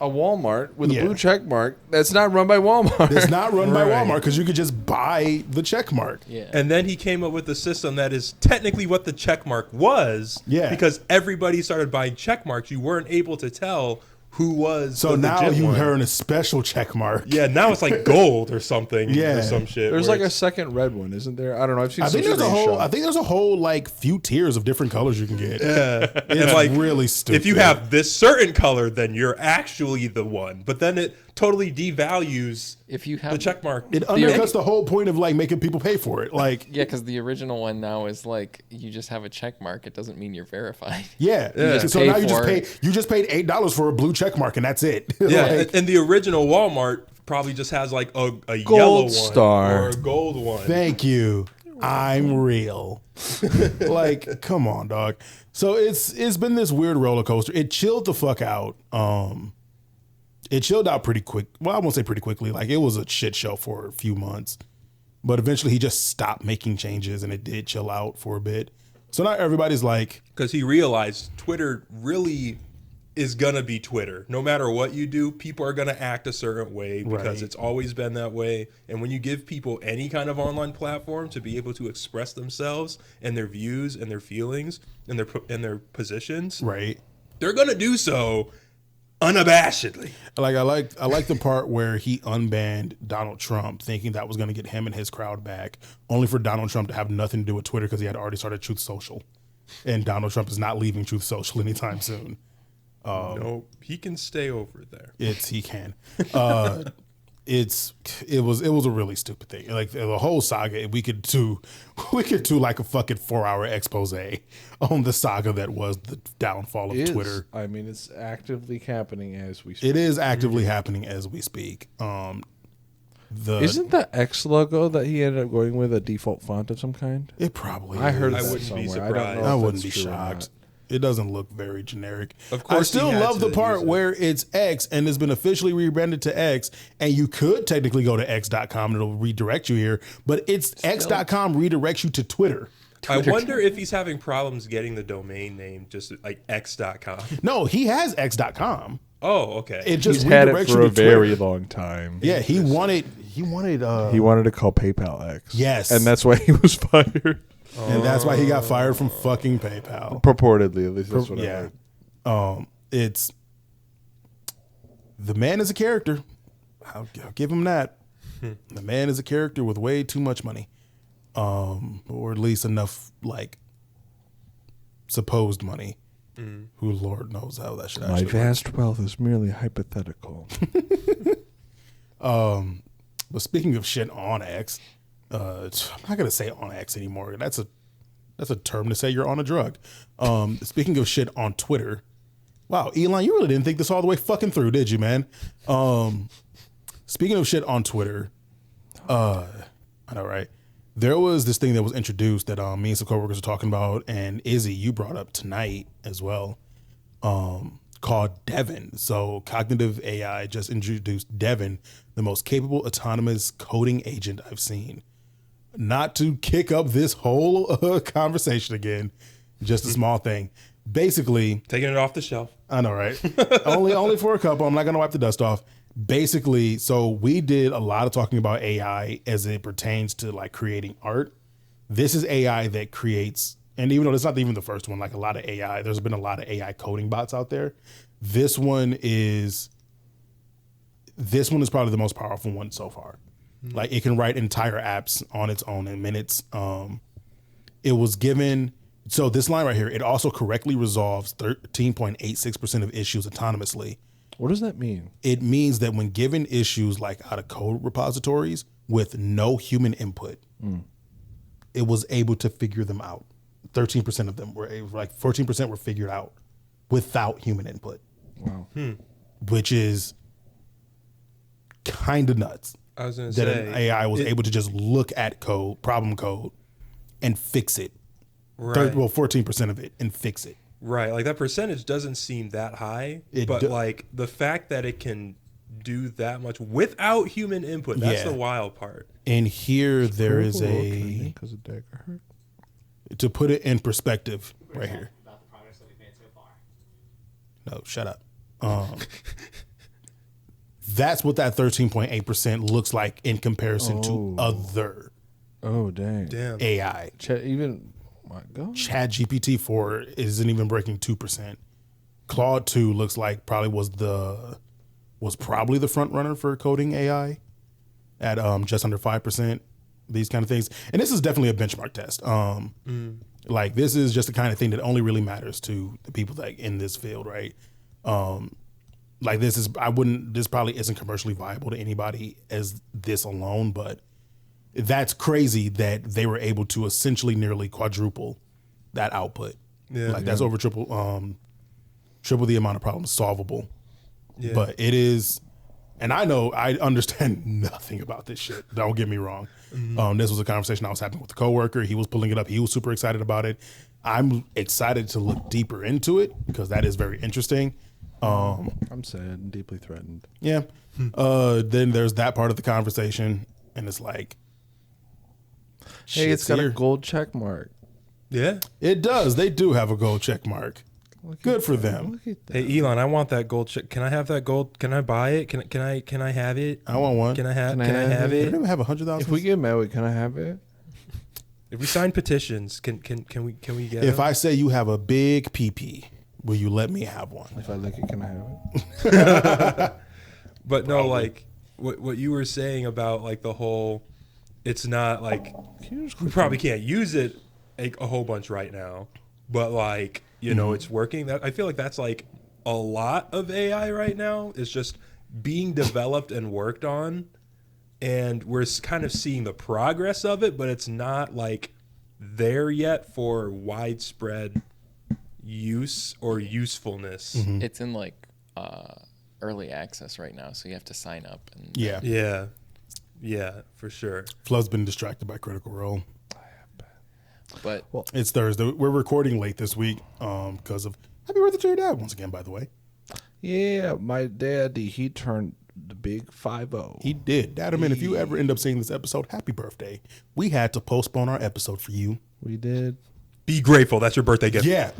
a Walmart with a blue check mark that's not run by Walmart. It's not run by Walmart because you could just buy the check mark. Yeah. And then he came up with a system that is technically what the check mark was. Yeah. Because everybody started buying check marks. You weren't able to tell who was So the now legit you one. earn a special check mark. Yeah, now it's like gold or something. Yeah. Or some shit. There's where like a it's- second red one, isn't there? I don't know. I've seen. I think there's a whole like few tiers of different colors you can get. Yeah. It's and like really stupid. if you have this certain color, then you're actually the one. But then it totally devalues If you have the check mark. it undercuts the whole point of like making people pay for it. Like Yeah, because the original one now is like you just have a check mark. It doesn't mean you're verified. yeah. just So pay now you for just paid $8 for a blue check mark and that's it. Yeah, Like, and the original Walmart probably just has like a Gold yellow one star. or a gold one. thank you. I'm real. Like, come on, dog. So it's been this weird roller coaster. It chilled the fuck out. It chilled out pretty quick. Well, I won't say pretty quickly. Like, it was a shit show for a few months. But eventually he just stopped making changes and it did chill out for a bit. So now everybody's like, because he realized Twitter really is gonna be Twitter. No matter what you do, people are gonna act a certain way because it's always been that way. And when you give people any kind of online platform to be able to express themselves and their views and their feelings and their positions, right, they're gonna do so unabashedly. Like I like the part where he unbanned Donald Trump, thinking that was going to get him and his crowd back, only for Donald Trump to have nothing to do with Twitter because he had already started Truth Social, and Donald Trump is not leaving Truth Social anytime soon. No, he can stay over there. He can. It was a really stupid thing. Like the whole saga, we could do like a fucking 4-hour expose on the saga that was the downfall of Twitter. I mean, it's actively happening as we speak. It is actively happening as we speak. Isn't the X logo that he ended up going with a default font of some kind? It probably I heard is. that I wouldn't be somewhere. surprised. I wouldn't be shocked. It doesn't look very generic. Of course, I still he had love the to part use it. where it's X and it's been officially rebranded to X, and you could technically go to x.com and it'll redirect you here, but it's x.com redirects you to Twitter. I wonder if he's having problems getting the domain name, just like x.com. No, he has x.com. Oh, okay. It just He's had redirects it you for to a very Twitter. long time. Yeah, he wanted He wanted to call PayPal X. Yes. And that's why he was fired. and that's why he got fired from fucking PayPal. Purportedly, at least that's what I Yeah. heard. It's the man is a character. I'll give him that. The man is a character with way too much money, or at least enough like supposed money. Who Lord knows how that should My actually vast wealth is merely hypothetical. But speaking of shit on X, I'm not gonna say on X anymore. That's a term to say you're on a drug. Speaking of shit on Twitter, wow, Elon, you really didn't think this all the way fucking through, did you, man? Speaking of shit on Twitter, I know, right? There was this thing that was introduced that me and some coworkers were talking about, and Izzy, you brought up tonight as well, called Devin. So Cognitive AI just introduced Devin, the most capable autonomous coding agent I've seen. Not to kick up this whole conversation again, just a small thing. Basically, Taking it off the shelf. I know, right? only for a couple. I'm not gonna wipe the dust off. Basically, so we did a lot of talking about AI as it pertains to like creating art. This is AI that creates, and even though it's not even the first one, like a lot of AI, there's been a lot of AI coding bots out there. This one is probably the most powerful one so far. Like it can write entire apps on its own in minutes. It was given, so this line right here, it also correctly resolves 13.86% of issues autonomously. What does that mean? It means that when given issues like out of code repositories with no human input, it was able to figure them out. 13% of them were like 14% were figured out without human input. Wow. Which is kind of nuts. I was going to That say. an AI was able to just look at problem code and fix it. Right. 14% of it and fix it. Right, like that percentage doesn't seem that high, but like the fact that it can do that much without human input, that's the wild part. And here there is Because of dagger hurt. to put it in perspective right here. About the progress that we've made so far. No, shut up. That's what that 13.8% looks like in comparison to other Oh, dang. Damn. AI. My God. Chat GPT 4 isn't even breaking 2%. Claude 2 looks like was probably the front runner for coding AI at just under 5%. These kind of things, and this is definitely a benchmark test. Like this is just the kind of thing that only really matters to the people that in this field, right? Like this probably isn't commercially viable to anybody as this alone, but that's crazy that they were able to essentially nearly quadruple that output. Yeah. Like that's over triple the amount of problems solvable. Yeah. But it is, and I know I understand nothing about this shit. Don't get me wrong. This was a conversation I was having with a coworker. He was pulling it up. He was super excited about it. I'm excited to look deeper into it because that is very interesting. I'm sad and deeply threatened. Yeah. Then there's that part of the conversation, and it's like, Hey, it's got a here. gold check mark. Yeah. It does. They do have a gold check mark. Good for them. Look at that. Hey Elon, I want that gold check. Can I have that gold? Can I buy it? Can I have it? I want one. Can I have Can I have have They it? don't even have 100,000. If we get married, can I have it? If we sign petitions, can we get If them? I say you have a big PP, will you let me have one? If I lick it, can I have it? But no, like what you were saying about like the whole, it's not like we probably can't use it a whole bunch right now, but like it's working. That I feel like that's like a lot of AI right now is just being developed and worked on, and we're kind of seeing the progress of it, but it's not like there yet for widespread use or usefulness. It's in like early access right now, so you have to sign up. And Yeah. For sure. Fluff's been distracted by Critical Role. But It's Thursday. We're recording late this week because of happy birthday to your dad once again, by the way. Yeah, my daddy, he turned the big 50. He did. Dadderman, if you ever end up seeing this episode, happy birthday. We had to postpone our episode for you. We did. Be grateful. That's your birthday gift. Yeah.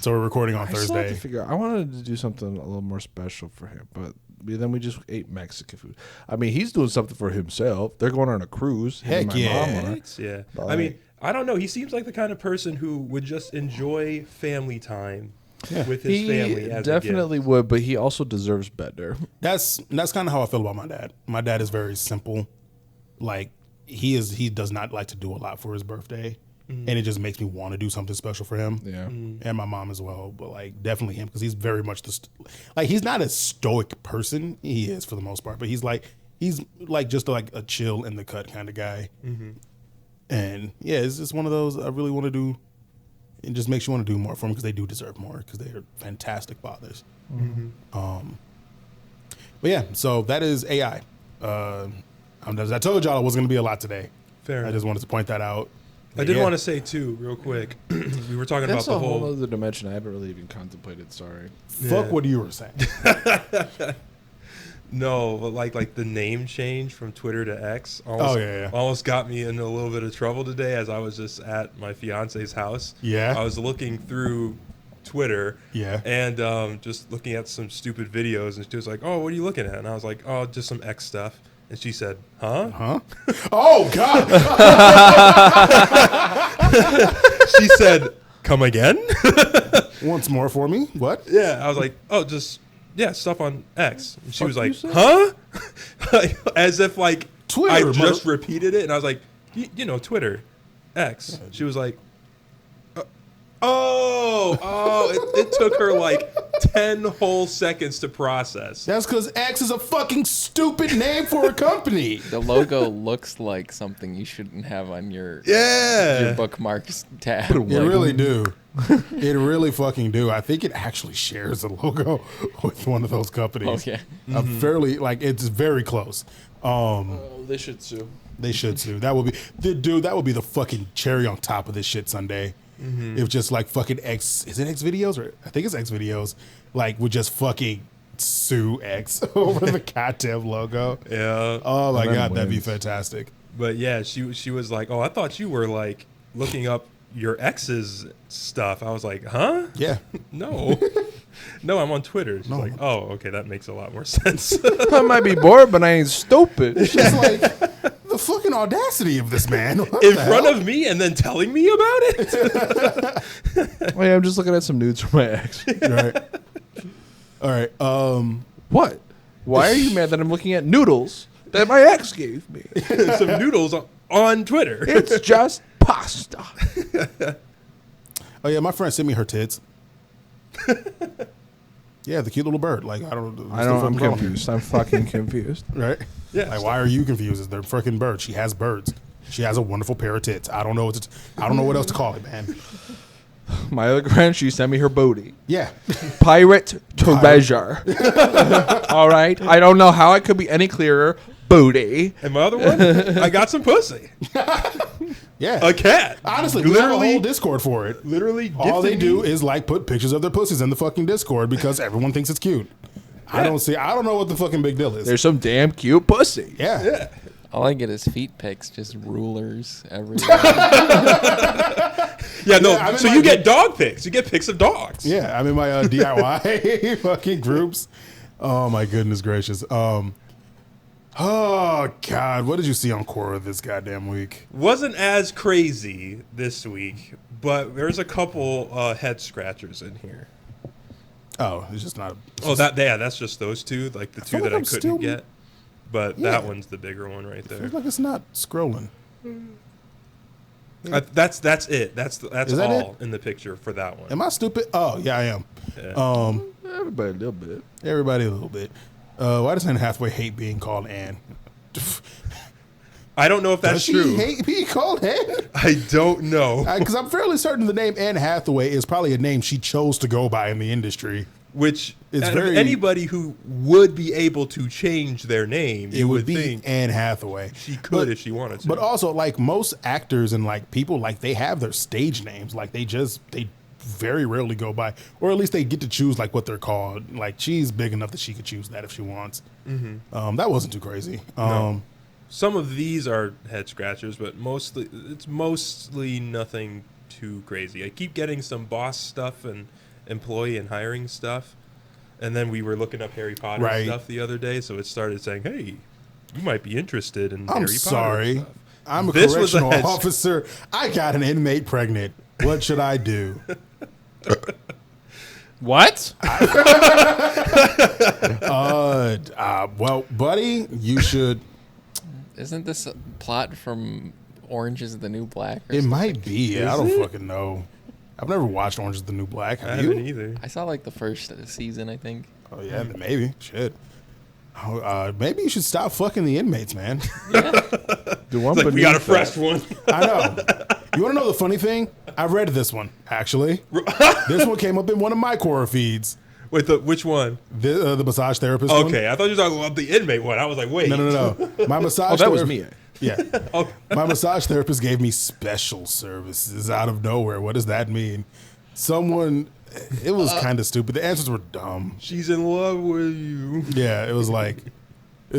So we're recording on I still have to Thursday. figure out. I wanted to do something a little more special for him, but then we just ate Mexican food. I mean, he's doing something for himself. They're going on a cruise. him and Heck my yeah. mama. Yeah. But I mean, I don't know. He seems like the kind of person who would just enjoy family time with his He family as definitely would, but he also deserves better. That's kind of how I feel about my dad. My dad is very simple. Like he does not like to do a lot for his birthday. And it just makes me want to do something special for him. Yeah. And my mom as well. But like definitely him because he's very much he's not a stoic person. He is for the most part, but he's just like a chill in the cut kind of guy. And yeah, it's just one of those I really want to do. It just makes you want to do more for them because they do deserve more because they are fantastic fathers. But yeah, so that is AI. As I told y'all, it was going to be a lot today. Fair I enough. just wanted to point that out. I did want to say too, real quick. We were talking That's about a the whole whole. other dimension I haven't really even contemplated. Sorry. Fuck what you were saying. No, but like the name change from Twitter to X. Almost got me in a little bit of trouble today as I was just at my fiance's house. Yeah. I was looking through Twitter. Yeah. And just looking at some stupid videos, and she was like, "Oh, what are you looking at?" And I was like, "Oh, just some X stuff." And she said, "Huh?" Huh? Oh, God. She said, "Come again?" Once more for me. What? Yeah. I was like, "Oh, just stuff on X." And she was you like, said? "Huh?" As if like Twitter, I just repeated it, and I was like, "You know, Twitter, X." She was like, it took her like 10 whole seconds to process. That's because X is a fucking stupid name for a company. the logo looks like something you shouldn't have on your bookmarks tab. It really do. It really fucking do. I think it actually shares a logo with one of those companies. Okay. It's very close. They should sue. They should sue. That would be the fucking cherry on top of this shit Sunday. If just like fucking X, is it X videos or I think it's X videos, like would just fucking sue X over the goddamn logo. Yeah. Oh my And then God, that'd be wins. fantastic. But yeah, she was like, "Oh, I thought you were like looking up your ex's stuff." I was like, "Huh? Yeah. No." No, I'm on Twitter. She's like, "Oh, okay, that makes a lot more sense." I might be bored, but I ain't stupid. It's just like the fucking audacity of this man. What In the front hell? of me and then telling me about it? Oh, yeah, I'm just looking at some nudes from my ex. Right. All right. What? Why are you mad that I'm looking at noodles that my ex gave me? Some noodles on Twitter. It's just pasta. Oh yeah, my friend sent me her tits. Yeah, the cute little bird. Like I'm confused. I'm fucking confused. Right? Yeah. Like, why are you confused? They're freaking birds. She has birds. She has a wonderful pair of tits. I don't know what else to call it, man. My other friend, she sent me her booty. Yeah. Pirate treasure. All right. I don't know how I could be any clearer. Booty. And my other one, I got some pussy. Yeah. A cat. Honestly, we have a whole Discord for it. Literally, All they gifted do me. is like put pictures of their pussies in the fucking Discord because everyone thinks it's cute. I don't know what the fucking big deal is. There's some damn cute pussy. Yeah. Yeah. All I get is feet pics, just rulers everywhere. Yeah, no. I'm in So my you get dog pics. You get pics of dogs. Yeah, I'm in my DIY fucking groups. Oh my goodness gracious. Oh God, what did you see on Quora this goddamn week? Wasn't as crazy this week, but there's a couple head scratchers in here. Oh, it's just not. That's just those two, like the two feel that like I I'm couldn't still- get. But Yeah. that one's the bigger one right there. Feels like it's not scrolling. That's it. That's Is that all in the picture for that one. Am I stupid? Oh yeah, I am. Yeah. Everybody a little bit. Everybody a little bit. Why does Anne Hathaway hate being called Anne? I don't know if that's Does she true. hate being called Anne? I don't know. Because I'm fairly certain the name Anne Hathaway is probably a name she chose to go by in the industry. Which It's out of very- anybody who would be able to change their name, It you would would be think Anne Hathaway. she could if she wanted to. But also, like most actors and like people, like they have their stage names. Like they very rarely go by, or at least they get to choose like what they're called. Like she's big enough that she could choose that if she wants. That wasn't too crazy. No. Some of these are head scratchers, but it's mostly nothing too crazy. I keep getting some boss stuff and employee and hiring stuff, and then we were looking up Harry Potter Right. stuff the other day, so it started saying, "Hey, you might be interested in I'm Harry sorry. Potter stuff." I'm a This was a correctional head- officer. I got an inmate pregnant. What should I do? What? Well, buddy, you should. Isn't this a plot from Orange is the New Black? Or It something? might be. I Is don't it? fucking know. I've never watched Orange is the New Black. I Have you? haven't either. I saw like the first season, I think. Oh yeah, maybe. Shit. Maybe you should stop fucking the inmates, man. The one It's like we got a beneath fresh one. I know. You want to know the funny thing? I read this one actually. This one came up in one of my Quora feeds. Wait, which one? The massage therapist. one. Okay, I thought you were talking about the inmate one. I was like, wait. No. My massage. Oh, that was therapist- me. Yeah. Okay. My massage therapist gave me special services out of nowhere. What does that mean? It was kind of stupid. The answers were dumb. She's in love with you. Yeah, it was like,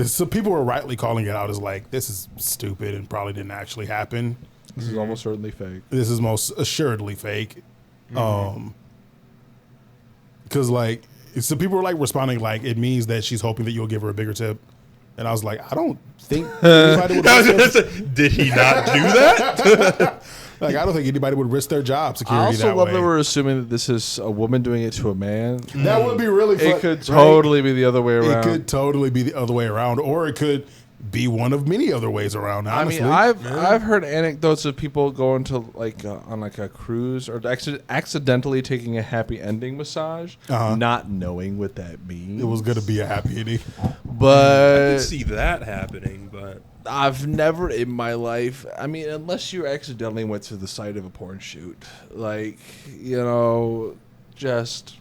some people were rightly calling it out as like, this is stupid and probably didn't actually happen. This is almost certainly fake. This is most assuredly fake. Because like, some people were like responding like, it means that she's hoping that you'll give her a bigger tip. And I was like, I don't think anybody would risk their, Did he not do that? like, I don't think anybody would risk their job I security also that love way. that we're assuming that this is a woman doing it to a man. That would be really fun. It could right? totally be the other way around. It could totally be the other way around, or it could be one of many other ways around. Honestly, I mean, I've heard anecdotes of people going to like on like a cruise or accidentally taking a happy ending massage, not knowing what that means. it was going to be a happy ending. I but could see that happening, but I've never in my life. I mean, unless you accidentally went to the site of a porn shoot, like just.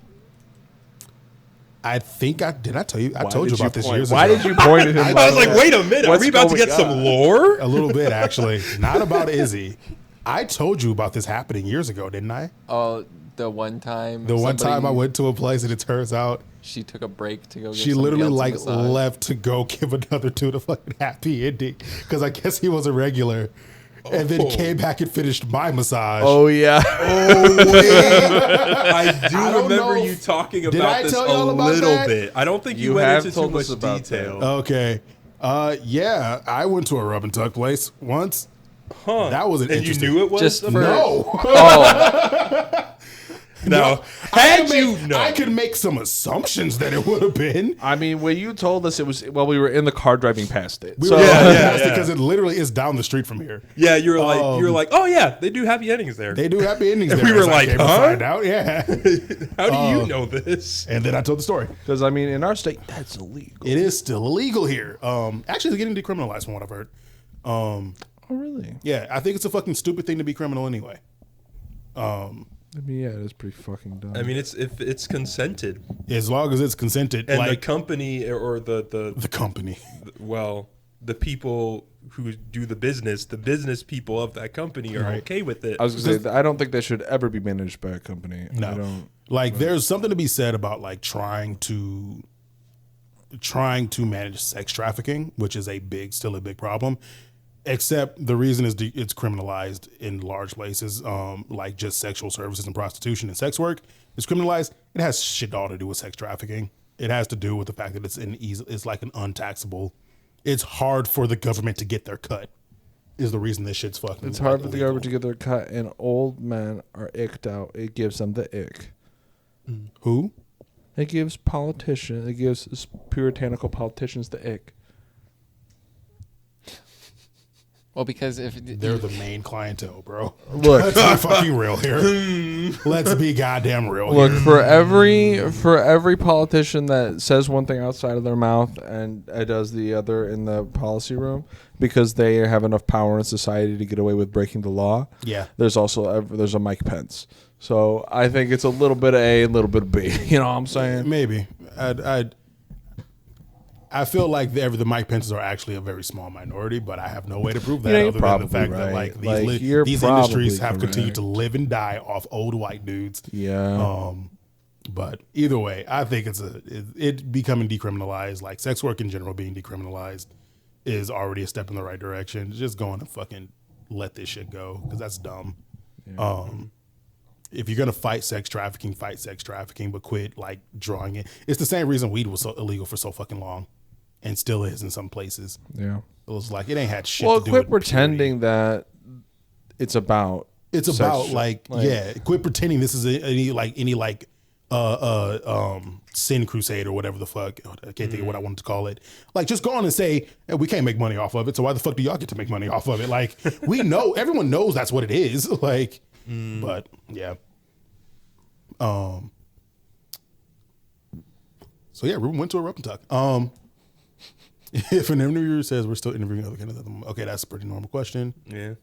I think I tell you. I Why told you did about this point- years Why ago. did you point at him? I was like, wait a minute. Are What's we about to going get some on? lore? A little bit, actually. Not about Izzy. I told you about this happening years ago, didn't I? Oh, the one time. The one time I somebody- went to a place and it turns out She took a break to go. Get she somebody literally else a like massage. left to go give another dude a fucking happy ending because I guess he was a regular, and then Oh. came back and finished my massage. Oh yeah. I do don't remember know you if- talking Did about I this tell a y'all about little that? bit. I don't think you You went have into too told much us about detail. Okay. Yeah, I went to a rub and tuck place once. Huh. That was an and interesting. you knew it was Just the for- No. Oh, No. I Had could you make- known. I could make some assumptions that it would have been. I mean, when you told us it was while we were in the car driving past it. We So were Yeah. because it literally is down the street from here. Yeah, you were like, oh yeah, they do happy endings there. They do happy endings. And there, we were as I like, came to huh? find out. Yeah. How do you know this? And then I told the story. because I mean, in our state, that's illegal. It is still illegal here. Actually, it's getting decriminalized from what I've heard. Oh really? Yeah, I think it's a fucking stupid thing to be criminal anyway. I mean, yeah, it's pretty fucking dumb. I mean, if it's consented, As long as it's consented, and the like company or the company. the people who do the business people of that company are Right. okay with it. I was gonna say, I don't think they should ever be managed by a company. I No, don't. like there's something to be said about like trying to manage sex trafficking, which is still a big problem. Except the reason is it's criminalized in large places, like just sexual services and prostitution and sex work. It's criminalized. It has shit all to do with sex trafficking. It has to do with the fact that it's like an untaxable. It's hard for the government to get their cut. Is the reason this shit's fucking. It's hard for the government to get their cut, and old men are icked out. It gives them the ick. Who? It gives puritanical politicians the ick. Well, because if They're the main clientele, bro. Look, Let's be fucking real here. Let's be goddamn real look here. for every politician that says one thing outside of their mouth and does the other in the policy room because they have enough power in society to get away with breaking the law. Yeah. There's a Mike Pence. So I think it's a little bit of A, a little bit of B. You know what I'm saying? Maybe. I feel like the Mike Pences are actually a very small minority, but I have no way to prove that other than the fact that like these industries have continued to live and die off old white dudes. Yeah. But either way, I think it becoming decriminalized, like sex work in general being decriminalized, is already a step in the right direction. Just going to fucking let this shit go because that's dumb. Yeah. If you're gonna fight sex trafficking, but quit like drawing it. It's the same reason weed was so illegal for so fucking long, and still is in some places. Yeah, it was like it ain't had shit. Well, to do quit with pretending that it's about. It's about quit pretending this is any sin crusade or whatever the fuck. I can't think of what I wanted to call it. Like, just go on and say, hey, we can't make money off of it. So why the fuck do y'all get to make money off of it? Like, we know, everyone knows that's what it is. Like. But yeah. So yeah, Ruben went to a Rup and Tuck. If an interviewer says we're still interviewing other candidates, okay, that's a pretty normal question. Yeah.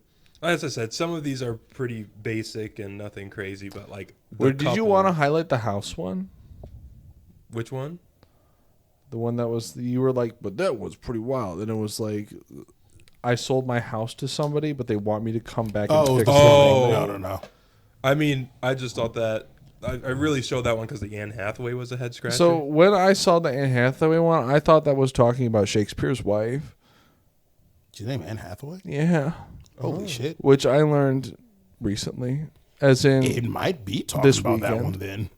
As I said, some of these are pretty basic and nothing crazy, but like. Did you want to highlight the house one? Which one? The one that was you were like, but that was pretty wild, and it was like. I sold my house to somebody, but they want me to come back and fix something. No. I mean, I just thought that I really showed that one because the Anne Hathaway was a head scratcher. So when I saw the Anne Hathaway one, I thought that was talking about Shakespeare's wife. Is your name Anne Hathaway? Yeah. Holy shit. Which I learned recently. As in it might be talking about that one then.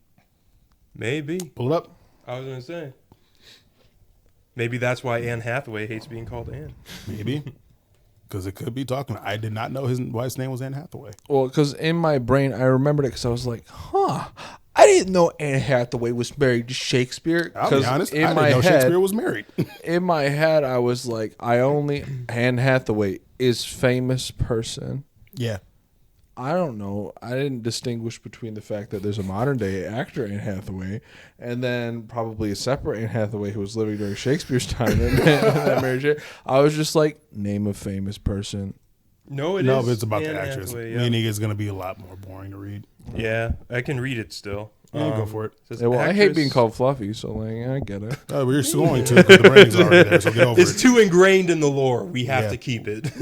Maybe. Pull it up. I was going to say. Maybe that's why Anne Hathaway hates being called Anne. Maybe. Because it could be talking. I did not know his wife's name was Anne Hathaway. Well, because in my brain, I remembered it because I was like, I didn't know Anne Hathaway was married to Shakespeare. I'll be honest, I didn't know Shakespeare was married. In my head, I was like, Anne Hathaway is famous person. Yeah. I don't know. I didn't distinguish between the fact that there's a modern day actor Anne Hathaway and then probably a separate Anne Hathaway who was living during Shakespeare's time and that marriage. I was just like, name a famous person. No, but it's about Anne the actress. Hathaway, I think it's going to be a lot more boring to read. Yeah, I can read it still. Yeah, go for it. I hate being called Fluffy, so like I get it. We're still going to because the branding's already there, so get over it. It's too ingrained in the lore. We have to keep it.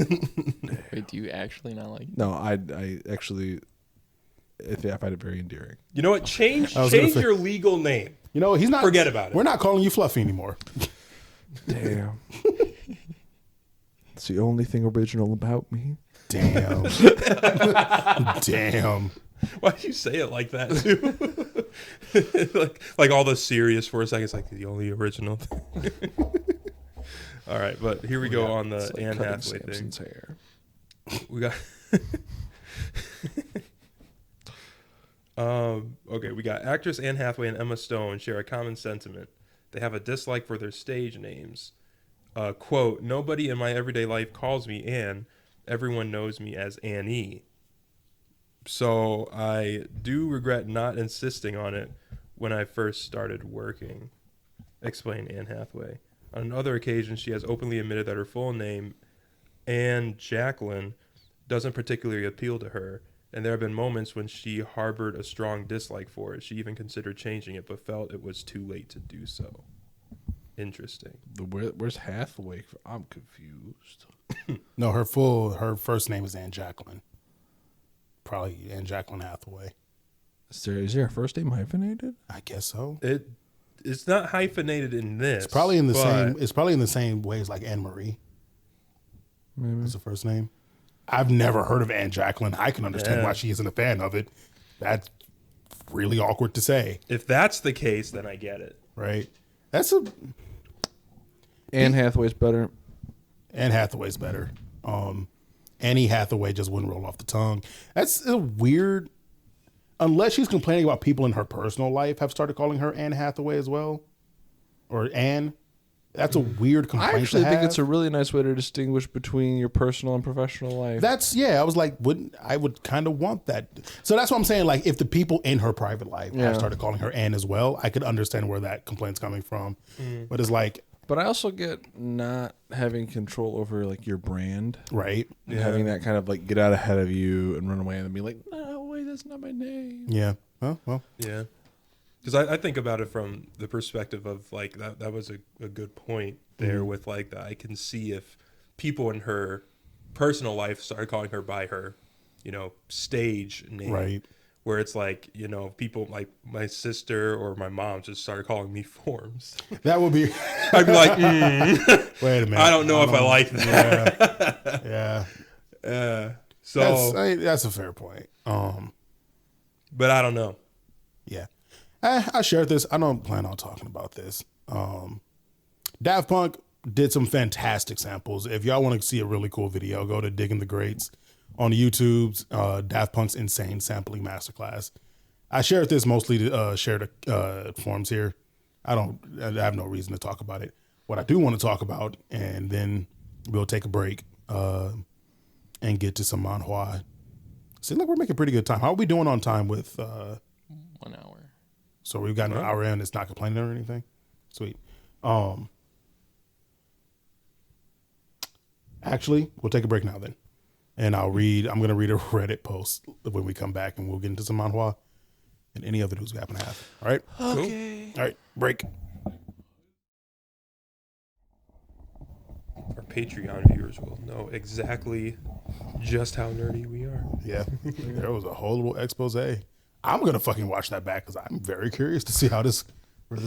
Wait, do you actually not like it? No, I actually I find it very endearing. You know what? Change your legal name. You know, he's not. Forget about it. We're not calling you Fluffy anymore. Damn. It's the only thing original about me. Damn. Damn. Why do you say it like that too? like all the serious for a second. It's like the only original thing. All right, but here we go on the Anne Hathaway thing. Hair. We got. Okay, we got actress Anne Hathaway and Emma Stone share a common sentiment. They have a dislike for their stage names. Quote, nobody in my everyday life calls me Anne. Everyone knows me as Annie. So I do regret not insisting on it when I first started working, explained Anne Hathaway. On other occasions, she has openly admitted that her full name, Anne Jacqueline, doesn't particularly appeal to her, and there have been moments when she harbored a strong dislike for it. She even considered changing it, but felt it was too late to do so. Interesting. Where's Hathaway? I'm confused. No, her first name is Anne Jacqueline. Probably Anne Jacqueline Hathaway. Is there a first name hyphenated? I guess so. It's not hyphenated in this. It's probably in the same. It's probably in the same ways like Anne Marie. maybe. What's the first name? I've never heard of Anne Jacqueline. I can understand why she isn't a fan of it. That's really awkward to say. If that's the case, then I get it. Right? That's a... Anne Hathaway's better. Anne Hathaway's better. Annie Hathaway just wouldn't roll off the tongue. That's a weird... Unless she's complaining about people in her personal life have started calling her Anne Hathaway as well. Or Anne. That's a weird complaint I actually to think have. it's a really nice way to distinguish between your personal and professional life. I was like, I would kind of want that. So that's what I'm saying. Like, if the people in her private life have started calling her Anne as well, I could understand where that complaint's coming from. But it's like... But I also get not having control over like your brand. Right. Yeah. Having that kind of like get out ahead of you and run away and be like, no, wait, that's not my name. Yeah. Oh, well. Yeah. Because I think about it from the perspective of like that was a good point there with like that I can see if people in her personal life started calling her by her, stage name. Right. Where it's like, people like my sister or my mom just started calling me Forms. That would be... I'd be like, wait a minute. I don't know if I like that. Yeah. So that's a fair point. But I don't know. Yeah. I shared this. I don't plan on talking about this. Daft Punk did some fantastic samples. If y'all want to see a really cool video, go to Digging the Greats on YouTube's Daft Punk's Insane Sampling Masterclass. I shared this mostly to share the forums here. I have no reason to talk about it. What I do want to talk about, and then we'll take a break and get to some Manhwa. Seems like we're making pretty good time. How are we doing on time with... 1 hour. So we've got an hour in. It's not complaining or anything. Sweet. Actually, we'll take a break now then. And I'm going to read a Reddit post when we come back, and we'll get into some manhwa and any other news we happen to have. All right? Okay. Cool. All right, break. Our Patreon viewers will know exactly just how nerdy we are. Yeah. There was a whole little expose. I'm going to fucking watch that back because I'm very curious to see where this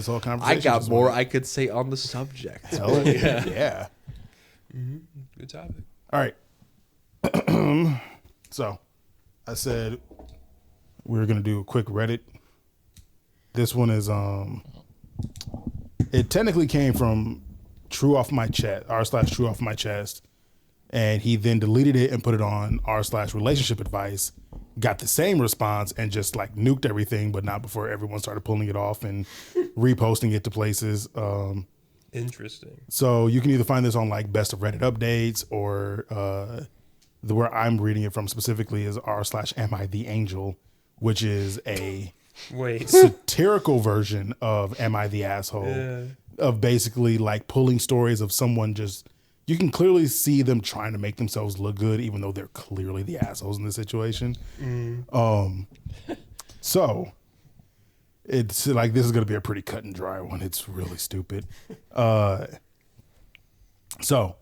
whole conversation I got is more going. I could say on the subject. Hell yeah. Good topic. All right. So I said we were going to do a quick Reddit. This one is, it technically came from TrueOffMyChest, r/TrueOffMyChest. And he then deleted it and put it on r/RelationshipAdvice. Got the same response and just like nuked everything, but not before everyone started pulling it off and reposting it to places. Interesting. So you can either find this on like Best of Reddit updates or where I'm reading it from specifically is r/AmITheAngel, which is a satirical version of Am I the Asshole? Of basically like pulling stories of someone just, you can clearly see them trying to make themselves look good, even though they're clearly the assholes in this situation. So it's like, this is going to be a pretty cut and dry one. It's really stupid. So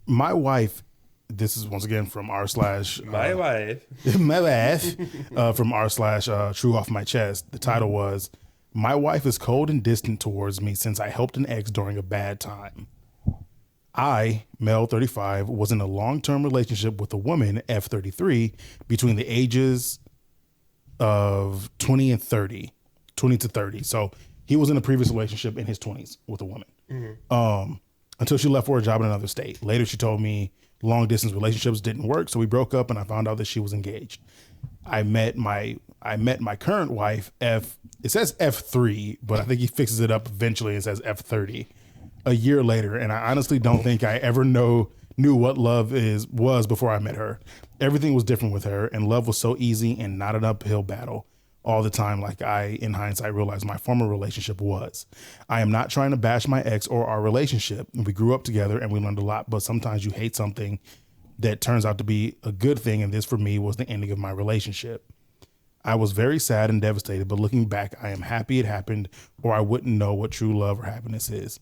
my wife, this is once again from r/. My wife. My wife from r/TrueOffMyChest. The title was, "My wife is cold and distant towards me since I helped an ex during a bad time. I, male 35, was in a long-term relationship with a woman, F33, between the ages of 20 to 30. So he was in a previous relationship in his 20s with a woman. Until she left for a job in another state. Later, she told me long distance relationships didn't work, so we broke up and I found out that she was engaged. I met my current wife, it says F3, but I think he fixes it up eventually and says F30 a year later. And I honestly don't think I ever knew what love was before I met her. Everything was different with her, and love was so easy and not an uphill battle all the time, like I, in hindsight, realized my former relationship was. I am not trying to bash my ex or our relationship. We grew up together and we learned a lot, but sometimes you hate something that turns out to be a good thing, and this for me was the ending of my relationship. I was very sad and devastated, but looking back, I am happy it happened, or I wouldn't know what true love or happiness is.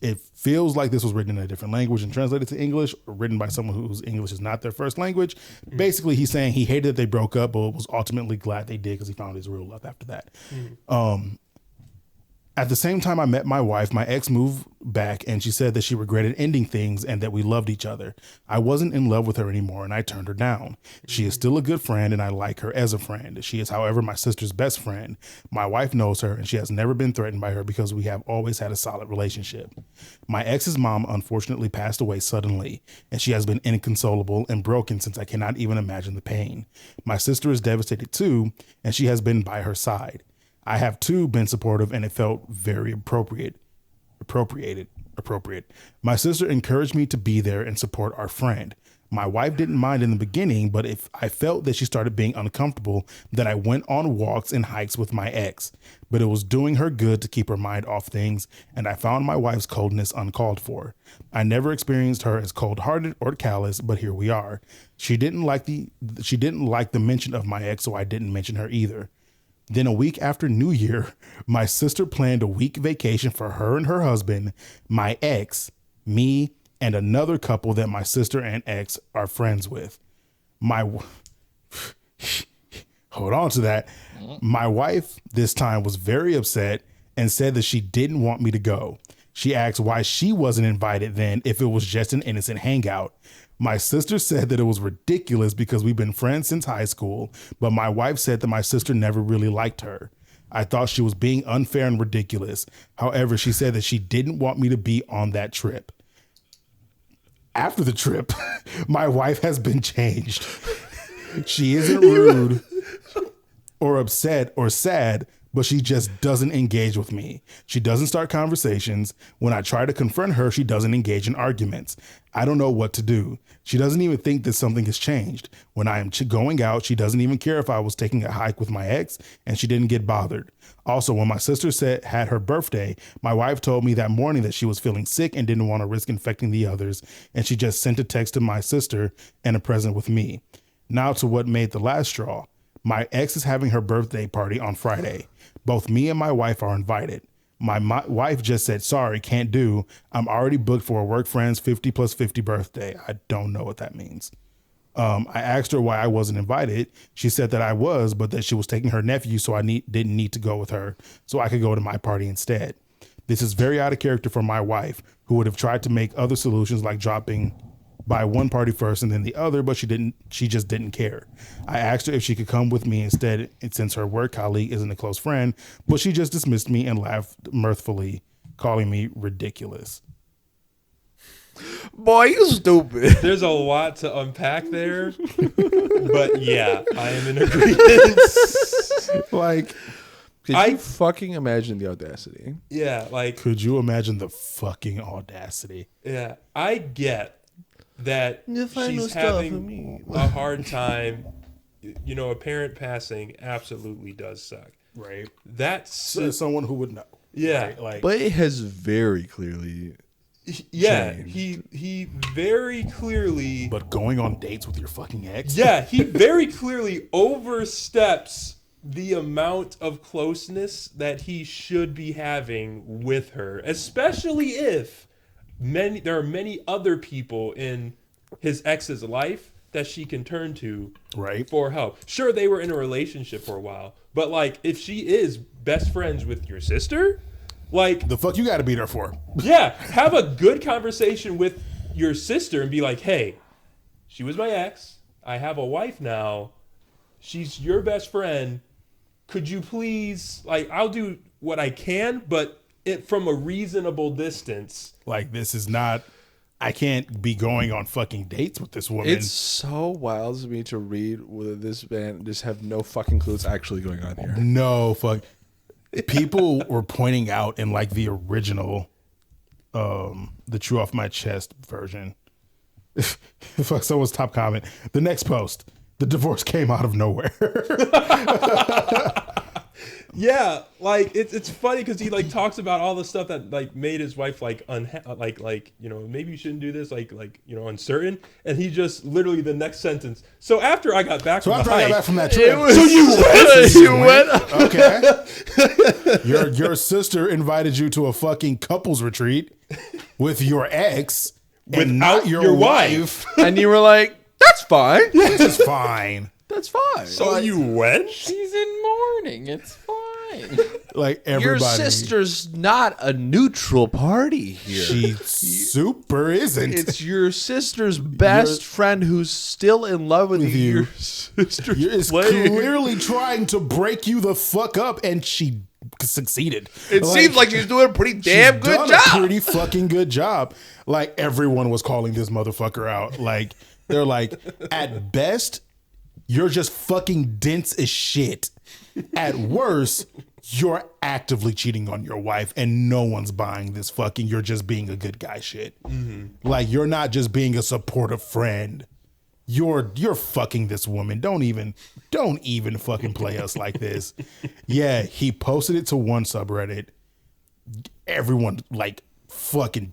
It feels like this was written in a different language and translated to English, or written by someone whose English is not their first language. Basically, he's saying he hated that they broke up, but was ultimately glad they did because he found his real love after that. At the same time I met my wife, my ex moved back and she said that she regretted ending things and that we loved each other. I wasn't in love with her anymore and I turned her down. She is still a good friend and I like her as a friend. She is, however, my sister's best friend. My wife knows her and she has never been threatened by her because we have always had a solid relationship. My ex's mom unfortunately passed away suddenly and she has been inconsolable and broken since I cannot even imagine the pain. My sister is devastated too and she has been by her side. I have too been supportive and it felt very appropriate. My sister encouraged me to be there and support our friend. My wife didn't mind in the beginning, but if I felt that she started being uncomfortable, then I went on walks and hikes with my ex. But it was doing her good to keep her mind off things, and I found my wife's coldness uncalled for. I never experienced her as cold-hearted or callous, but here we are. She didn't like the mention of my ex, so I didn't mention her either. Then a week after New Year, my sister planned a week vacation for her and her husband, my ex, me, and another couple that my sister and ex are friends with. Hold on to that. My wife this time was very upset and said that she didn't want me to go. She asked why she wasn't invited then if it was just an innocent hangout. My sister said that it was ridiculous because we've been friends since high school, but my wife said that my sister never really liked her. I thought she was being unfair and ridiculous. However, she said that she didn't want me to be on that trip. After the trip, my wife has been changed. She isn't rude or upset or sad, but she just doesn't engage with me. She doesn't start conversations. When I try to confront her, she doesn't engage in arguments. I don't know what to do. She doesn't even think that something has changed. When I am going out, she doesn't even care if I was taking a hike with my ex, and she didn't get bothered. Also, when my sister had her birthday, my wife told me that morning that she was feeling sick and didn't want to risk infecting the others, and she just sent a text to my sister and a present with me. Now to what made the last straw. My ex is having her birthday party on Friday. Both me and my wife are invited. My wife just said, sorry, can't do. I'm already booked for a work friend's 50 plus 50 birthday. I don't know what that means. I asked her why I wasn't invited. She said that I was, but that she was taking her nephew, so I didn't need to go with her, so I could go to my party instead. This is very out of character for my wife, who would have tried to make other solutions like dropping by one party first and then the other, but she just didn't care. I asked her if she could come with me instead, since her work colleague isn't a close friend, but she just dismissed me and laughed mirthfully, calling me ridiculous. Boy, you stupid. There's a lot to unpack there, but yeah, I am in agreement. Like, could you fucking imagine the audacity? Yeah, like, could you imagine the fucking audacity? Yeah, I get that she's having a hard time. You know, a parent passing absolutely does suck. Right. That's someone who would know. Yeah. Right? Like, but it has very clearly changed. He very clearly. But going on dates with your fucking ex? Yeah, he very clearly oversteps the amount of closeness that he should be having with her, especially if there are many other people in his ex's life that she can turn to for help. Sure, they were in a relationship for a while, but like, if she is best friends with your sister, like, the fuck you got to be there for? Yeah, have a good conversation with your sister and be like, hey, she was my ex. I have a wife now. She's your best friend. Could you please, like, I'll do what I can, but from a reasonable distance. Like, this is not, I can't be going on fucking dates with this woman. It's so wild to me to read whether this man just have no fucking clue what's actually going on here. No fuck. People were pointing out in like the original, the True Off My Chest version. Fuck, someone's top comment. The next post, the divorce came out of nowhere. Yeah, like it's funny because he like talks about all the stuff that like made his wife like like you know, maybe you shouldn't do this, like you know, uncertain, and he just literally the next sentence. So after I got back from the hike, that trip, so you went. Okay. Your sister invited you to a fucking couples retreat with your ex and not your wife, and you were like, "That's fine. This is fine. That's fine." So you went? She's in mourning. It's fine. Right. Like everybody. Your sister's not a neutral party here. She super isn't. It's your sister's best friend who's still in love with you. Your sister's Is clearly trying to break you the fuck up, and she succeeded. It seems like she's doing a pretty damn she's good done job. A pretty fucking good job. Like everyone was calling this motherfucker out. Like they're like, at best, you're just fucking dense as shit. At worst, you're actively cheating on your wife, and no one's buying this fucking you're just being a good guy shit. Mm-hmm. Like you're not just being a supportive friend. You're fucking this woman. Don't even fucking play us like this. Yeah, he posted it to one subreddit. Everyone like fucking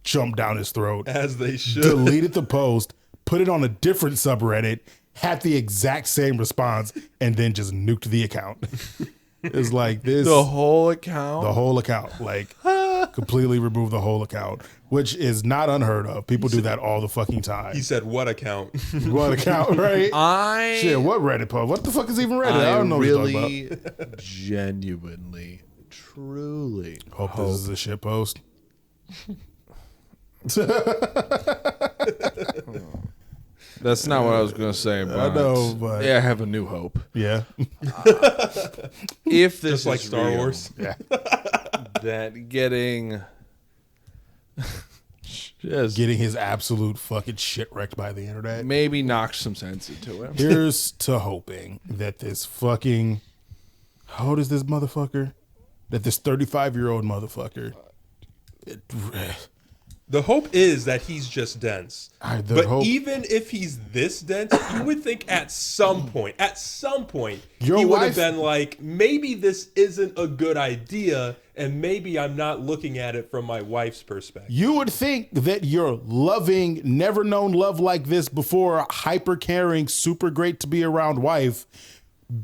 jumped down his throat. As they should. Deleted the post, put it on a different subreddit, had the exact same response, and then just nuked the account. It's like this. The whole account? Like completely remove the whole account, which is not unheard of. People do that all the fucking time. He said, what account? What account, right? Shit, what Reddit post? What the fuck is even Reddit? I don't know really, what you're talking about. Genuinely, truly Hope this is a shit post. That's not what I was going to say, but I know, but yeah, I have a new hope. Yeah. If this Just like is Star real, Wars. Yeah. that getting His absolute fucking shit wrecked by the internet. maybe knocks some sense into him. Here's to hoping that this fucking, how old is this motherfucker? That this 35-year-old motherfucker. The hope is that he's just dense. Even if he's this dense, you would think at some point, he would have been like, maybe this isn't a good idea, and maybe I'm not looking at it from my wife's perspective. You would think that your loving, never known love like this before, hyper caring, super great to be around wife,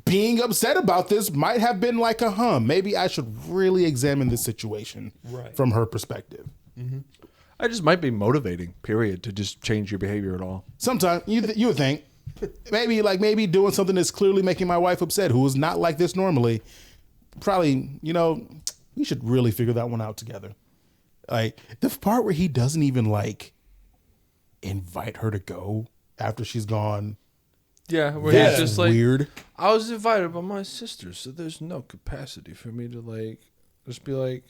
being upset about this might have been like maybe I should really examine this situation from her perspective. Mm-hmm. I just might be motivating, period, to just change your behavior at all. Sometimes you would think maybe doing something that's clearly making my wife upset, who is not like this normally. Probably, we should really figure that one out together. Like the part where he doesn't even like invite her to go after she's gone. Yeah, where That's he's just like, weird. I was invited by my sister, so there's no capacity for me to like just be like,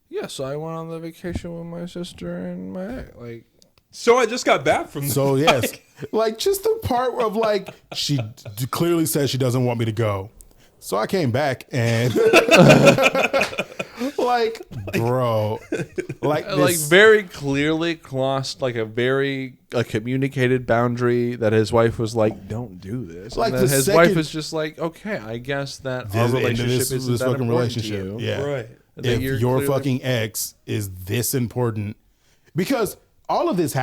yeah, so I went on the vacation with my sister and my ex. Like, so I just got back from. So yes, like just the part of like she clearly says she doesn't want me to go, so I came back and like, bro, like very clearly crossed like a communicated boundary that his wife was like, don't do this. Like and then his wife was just like, okay, I guess that our relationship is that fucking important relationship. to you. Yeah, right. If your fucking ex is this important, because all of this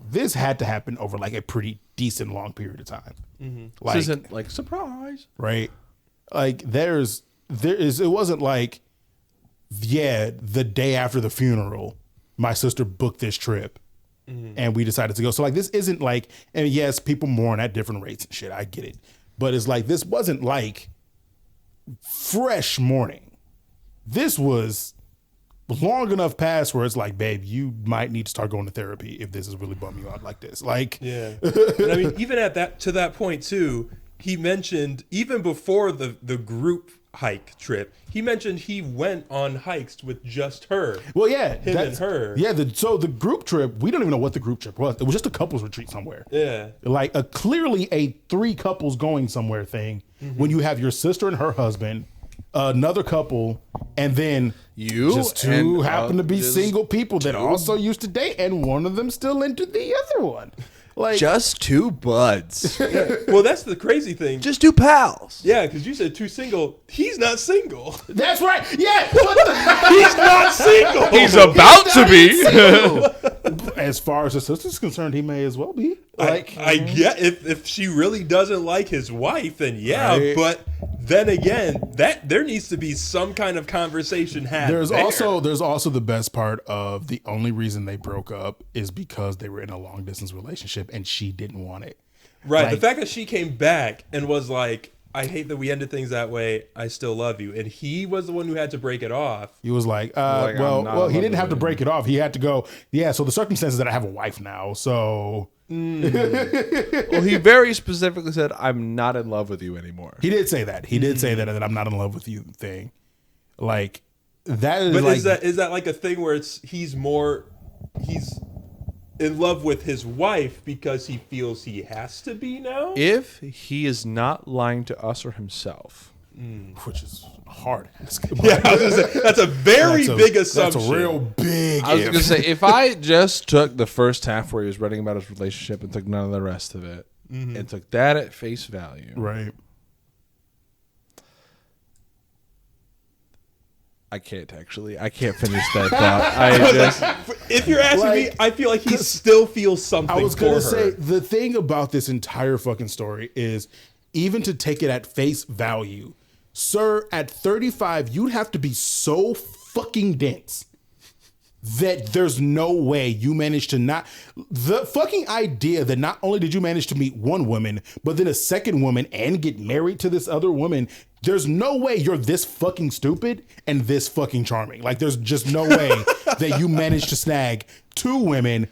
this had to happen over like a pretty decent long period of time. Mm-hmm. Like, this isn't like surprise, right? Like it wasn't like, yeah, the day after the funeral, my sister booked this trip and we decided to go. So like this isn't like, and yes, people mourn at different rates and shit. I get it, but it's like this wasn't like fresh mourning. This was long enough past where it's like, babe, you might need to start going to therapy if this is really bumming you out like this. Like, yeah. And I mean, even to that point too, he mentioned even before the group hike trip, he mentioned he went on hikes with just her. Well, yeah, him and her. Yeah, so the group trip, we don't even know what the group trip was. It was just a couples retreat somewhere. Yeah, like clearly a 3 couples going somewhere thing. Mm-hmm. When you have your sister and her husband, another couple, and then you just two happen to be single people that also used to date, and one of them still into the other one. Like just 2 buds. Yeah. Well, that's the crazy thing. Just 2 pals. Yeah, because you said 2 single. He's not single. That's right. Yeah, he's not single. He's about to be. As far as his sister's concerned, he may as well be. Like I get if she really doesn't like his wife, then yeah. Right. But then again, that there needs to be some kind of conversation had. There's also the best part of the only reason they broke up is because they were in a long distance relationship and she didn't want it. Right. Like, the fact that she came back and was like, I hate that we ended things that way. I still love you. And he was the one who had to break it off. He was like, Like, well, he didn't have to break it off. He had to go, yeah, so the circumstances that I have a wife now, so. Well, he very specifically said, I'm not in love with you anymore. He did say that. He did say that I'm not in love with you thing. Like, that is But like. is that like a thing where he's in love with his wife because he feels he has to be now? If he is not lying to us or himself. Which is hard ask. Yeah, I was gonna say, that's a very big assumption. That's a real big. I was going to say, if I just took the first half where he was writing about his relationship and took none of the rest of it, and took that at face value, right. I can't finish that thought. If you're asking me, I feel like he still feels something. I was going to for her. say, the thing about this entire fucking story is, even to take it at face value, sir, at 35, you'd have to be so fucking dense that there's no way you managed to not. The fucking idea that not only did you manage to meet one woman, but then a second woman and get married to this other woman. There's no way you're this fucking stupid and this fucking charming. Like, there's just no way that you managed to snag two women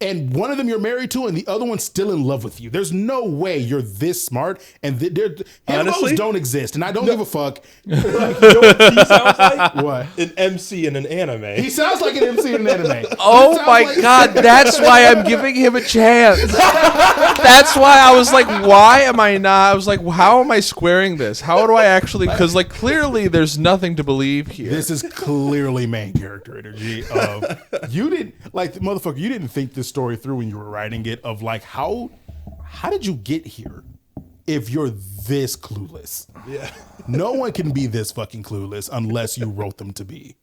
and one of them you're married to and the other one's still in love with you. There's no way you're this smart, and honestly don't exist, and I don't give a fuck. Like, you know what he sounds like? What? An MC in an anime. He sounds like an MC in an anime. Oh my God, that's why I'm giving him a chance. That's why I was like, why am I not? I was like, how am I squaring this? How do I actually, because like clearly there's nothing to believe here. This is clearly main character energy of, you didn't, like, motherfucker, you didn't think this story through when you were writing it, of like, how did you get here if you're this clueless? Yeah. No one can be this fucking clueless unless you wrote them to be.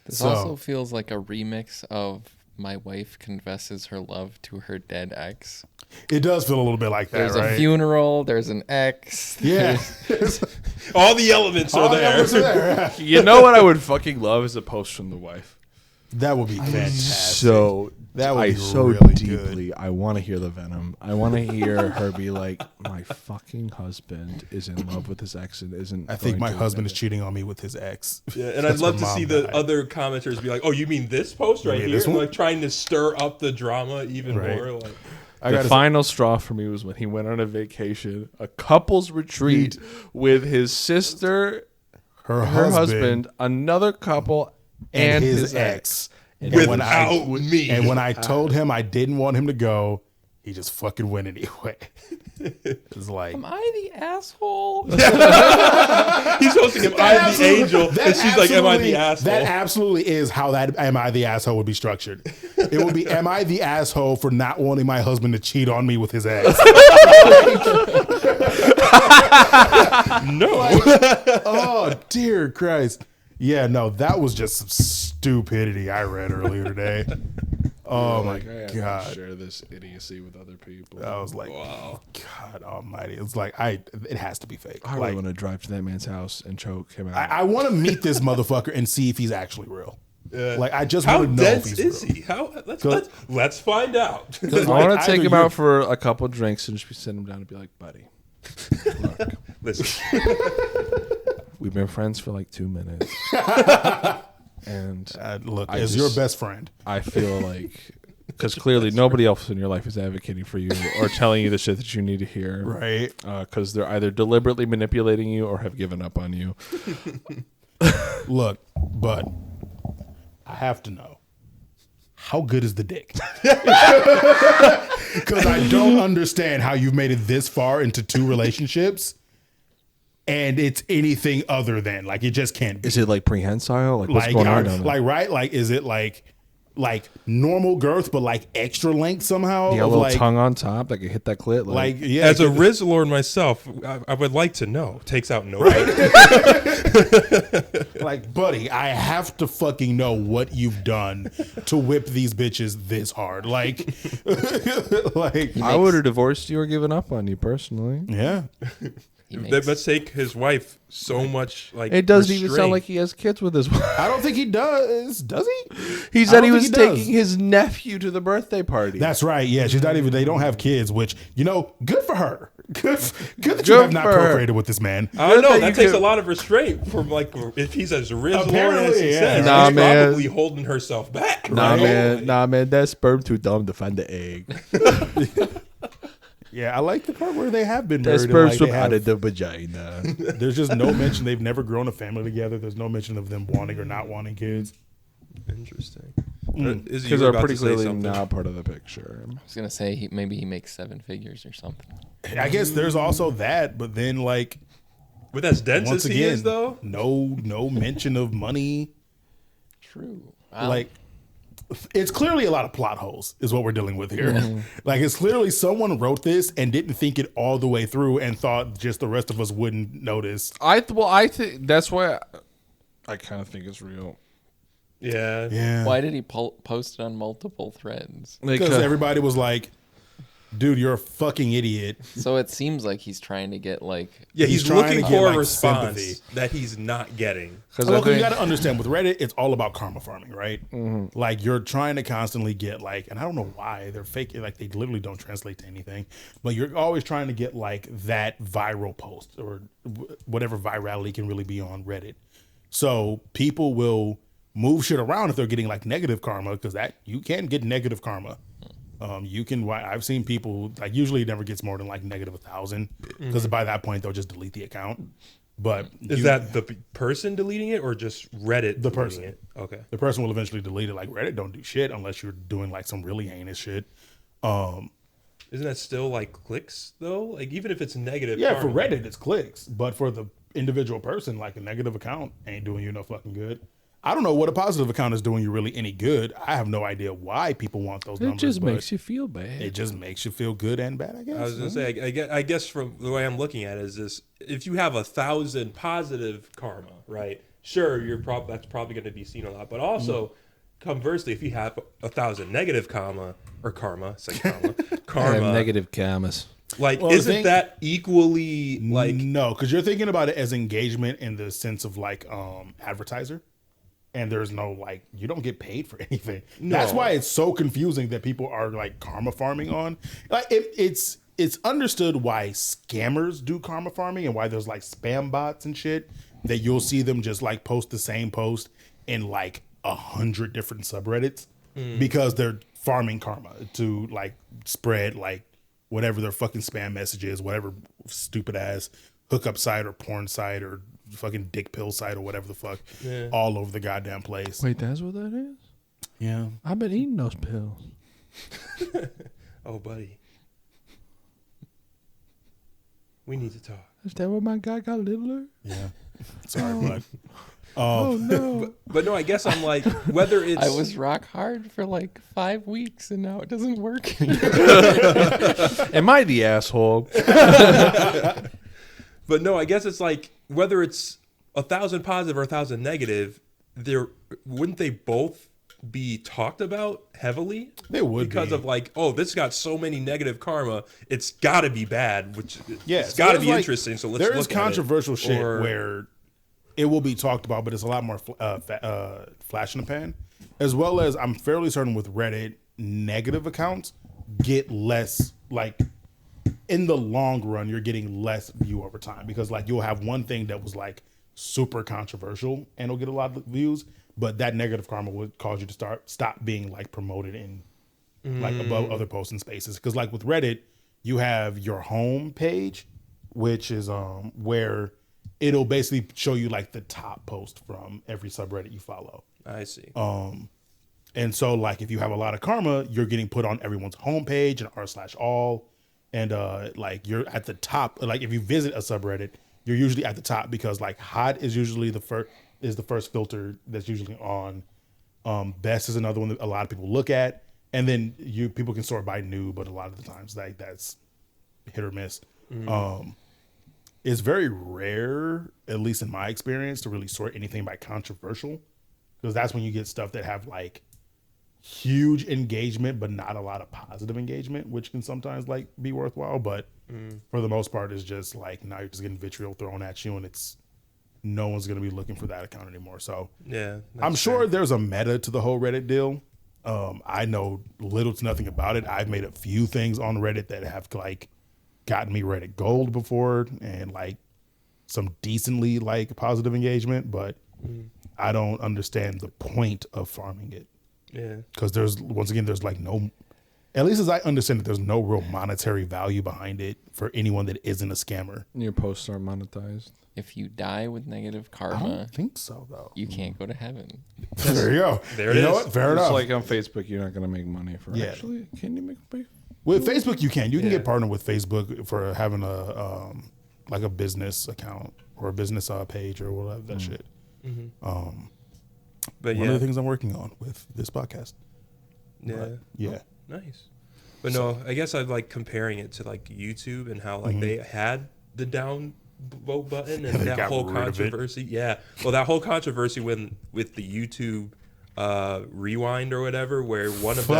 This also feels like a remix of My Wife Confesses Her Love to Her Dead Ex. It does feel a little bit like that, There's right? a funeral, there's an ex. Yeah. All the elements are there. You know what I would fucking love is a post from the wife. That would be fantastic. So that would be so really deeply. good. I want to hear the venom. I want to hear her be like, "My fucking husband is in love with his ex and isn't." I think my husband is cheating on me with his ex. Yeah, and I'd love to see the other commenters be like, "Oh, you mean this post right here?" This one? Like trying to stir up the drama even more. Like, the final straw for me was when he went on a vacation, a couple's retreat with his sister, her husband, another couple, and his ex. And without me. And when I told him I didn't want him to go, he just fucking went anyway. It's like, Am I the asshole? he's hosting him, I'm the angel, and she's like, am I the asshole? That absolutely is how that Am I the Asshole would be structured. It would be, am I the asshole for not wanting my husband to cheat on me with his ex? No. Oh, dear Christ. Yeah, no, that was just some stupidity I read earlier today. Oh my God! Share this idiocy with other people. I was like, wow, God Almighty! It's like it has to be fake. I really want to drive to that man's house and choke him out. I want to meet this motherfucker and see if he's actually real. Like, I just how want to know if dense he's is real. he? let's find out. I want to take him out for a couple drinks and just sit him down and be like, buddy, look, Listen. We've been friends for like 2 minutes. And look, as your best friend, I feel like, because clearly nobody else in your life is advocating for you or telling you the shit that you need to hear. right? Because they're either deliberately manipulating you or have given up on you. Look, but I have to know, how good is the dick? Because I don't understand how you've made it this far into 2 relationships. And it's anything other than, like, it just can't be. Is it like prehensile? Like, what's going on down there? Like, right? Like, is it like normal girth, but like extra length somehow? You got a little tongue on top that can hit that clit? Like, yeah. As a Riz Lord myself, I would like to know. Takes out no. Right? Like, buddy, I have to fucking know what you've done to whip these bitches this hard. Like, I would have divorced you or given up on you personally. Yeah. Let's take his wife so much like It doesn't even restraint. sound like he has kids with his wife. I don't think he does. Does he? He I said don't he think was he does. taking his nephew to the birthday party. That's right. Yeah, she's not even. They don't have kids, which good for her. Good that you Good have not for her. procreated with this man. I don't know. that That you takes could- a lot of restraint from like if he's as rich as Apparently, he yeah. says. Nah, She's man. probably holding herself back. Nah, right? man, that sperm too dumb to find the egg. Yeah, I like the part where they have been That married. and, sperm like, swim they out have- of the vagina. There's just no mention. They've never grown a family together. There's no mention of them wanting or not wanting kids. Interesting. Mm. Izzy, Because you were they're about pretty to say clearly something. not part of the picture. I was gonna say maybe he makes 7 figures or something. I guess there's also that, but then like With as dense once as he again, is, though. no mention of money. True. Wow. Like it's clearly a lot of plot holes is what we're dealing with here. Like it's clearly someone wrote this and didn't think it all the way through and thought just the rest of us wouldn't notice. I think that's why I kind of think it's real. Yeah. Yeah. Why did he post it on multiple threads? Because everybody was like, dude, you're a fucking idiot. So it seems like he's trying to get like. Yeah, He's he's trying looking to get, for a like, response sympathy. that he's not getting. Look, you got to understand with Reddit, it's all about karma farming, right? Like you're trying to constantly get like, and I don't know why they're fake, like they literally don't translate to anything, but you're always trying to get like that viral post or whatever virality can really be on Reddit. So people will move shit around if they're getting like negative karma because that you can get negative karma. You can. I've seen people like usually it never gets more than like negative 1,000 because by that point they'll just delete the account. But Is that the person deleting it or just Reddit? The deleting person. It? Okay. the person will eventually delete it? Like Reddit don't do shit unless you're doing like some really heinous shit. Isn't that still like clicks though? Like even if it's negative. Yeah, for karma. Reddit it's clicks, but for the individual person, like a negative account ain't doing you no fucking good. I don't know what a positive account is doing you really any good. I have no idea why people want those it numbers. just but makes you feel bad. it just makes you feel good and bad, I guess. I was gonna say, I guess from the way I'm looking at it is this: if you have 1,000 positive karma, right? Sure, that's probably going to be seen a lot, but also conversely, if you have 1,000 negative karma, I have negative commas. like Well, the isn't thing- that equally like? No, because you're thinking about it as engagement in the sense of like advertiser. And there's no like you don't get paid for anything. That's why it's so confusing that people are like karma farming on. Like it's understood why scammers do karma farming and why there's like spam bots and shit that you'll see them just like post the same post in like 100 different subreddits because they're farming karma to like spread like whatever their fucking spam message is, whatever stupid ass hookup site or porn site or fucking dick pill site or whatever the fuck, all over the goddamn place. Wait, that's what that is? Yeah. I've been eating those pills. Oh, buddy, we need to talk. Is that what my guy got littler? Yeah. Sorry, bud. Oh no. But no, I guess I'm like whether it's I was rock hard for like 5 weeks and now it doesn't work. Am I the asshole? But no, I guess it's like whether it's 1,000 positive or 1,000 negative, wouldn't they both be talked about heavily? They would because be. of like, oh, this got so many negative karma, it's got to be bad. Which Yeah, it's so got to there's, be like, interesting. So let's there look is at it. controversial shit Or- where it will be talked about, but it's a lot more flash in the pan. As well as I'm fairly certain with Reddit, negative accounts get less like. In the long run, you're getting less view over time because like you'll have one thing that was like super controversial and it'll get a lot of views, but that negative karma would cause you to stop being like promoted in like above other posts and spaces. Because like with Reddit, you have your home page, which is where it'll basically show you like the top post from every subreddit you follow. I see. And so like if you have a lot of karma, you're getting put on everyone's homepage and r/all. And like you're at the top. Like if you visit a subreddit, you're usually at the top because like hot is usually the first filter that's usually on. Best is another one that a lot of people look at, and then people can sort by new, but a lot of the times like that's hit or miss. It's very rare, at least in my experience, to really sort anything by controversial, because that's when you get stuff that have like huge engagement but not a lot of positive engagement, which can sometimes like be worthwhile. But for the most part, is just like now you're just getting vitriol thrown at you, and it's no one's going to be looking for that account anymore. So Yeah, I'm sure there's a meta to the whole Reddit deal. I know little to nothing about it. I've made a few things on Reddit that have like gotten me Reddit gold before and like some decently like positive engagement, but I don't understand the point of farming it. Yeah. Because there's like no, at least as I understand it, there's no real monetary value behind it for anyone that isn't a scammer. Your posts are monetized. If you die with negative I karma, don't think so though. you can't go to heaven. There you go. There it you know is. what? Fair It's enough. like on Facebook, you're not going to make money for. Yeah. Actually, can you make money? With Facebook, you can Yeah. get partnered with Facebook for having a like a business account or a business page or whatever that shit. But One yeah, of the things I'm working on with this podcast. yeah, But, yeah. nice. But no, I guess I'd like comparing it to like YouTube and how like they had the down vote button and They that got whole rid of it. controversy. Yeah, well, that whole controversy when with the YouTube rewind or whatever, where one of them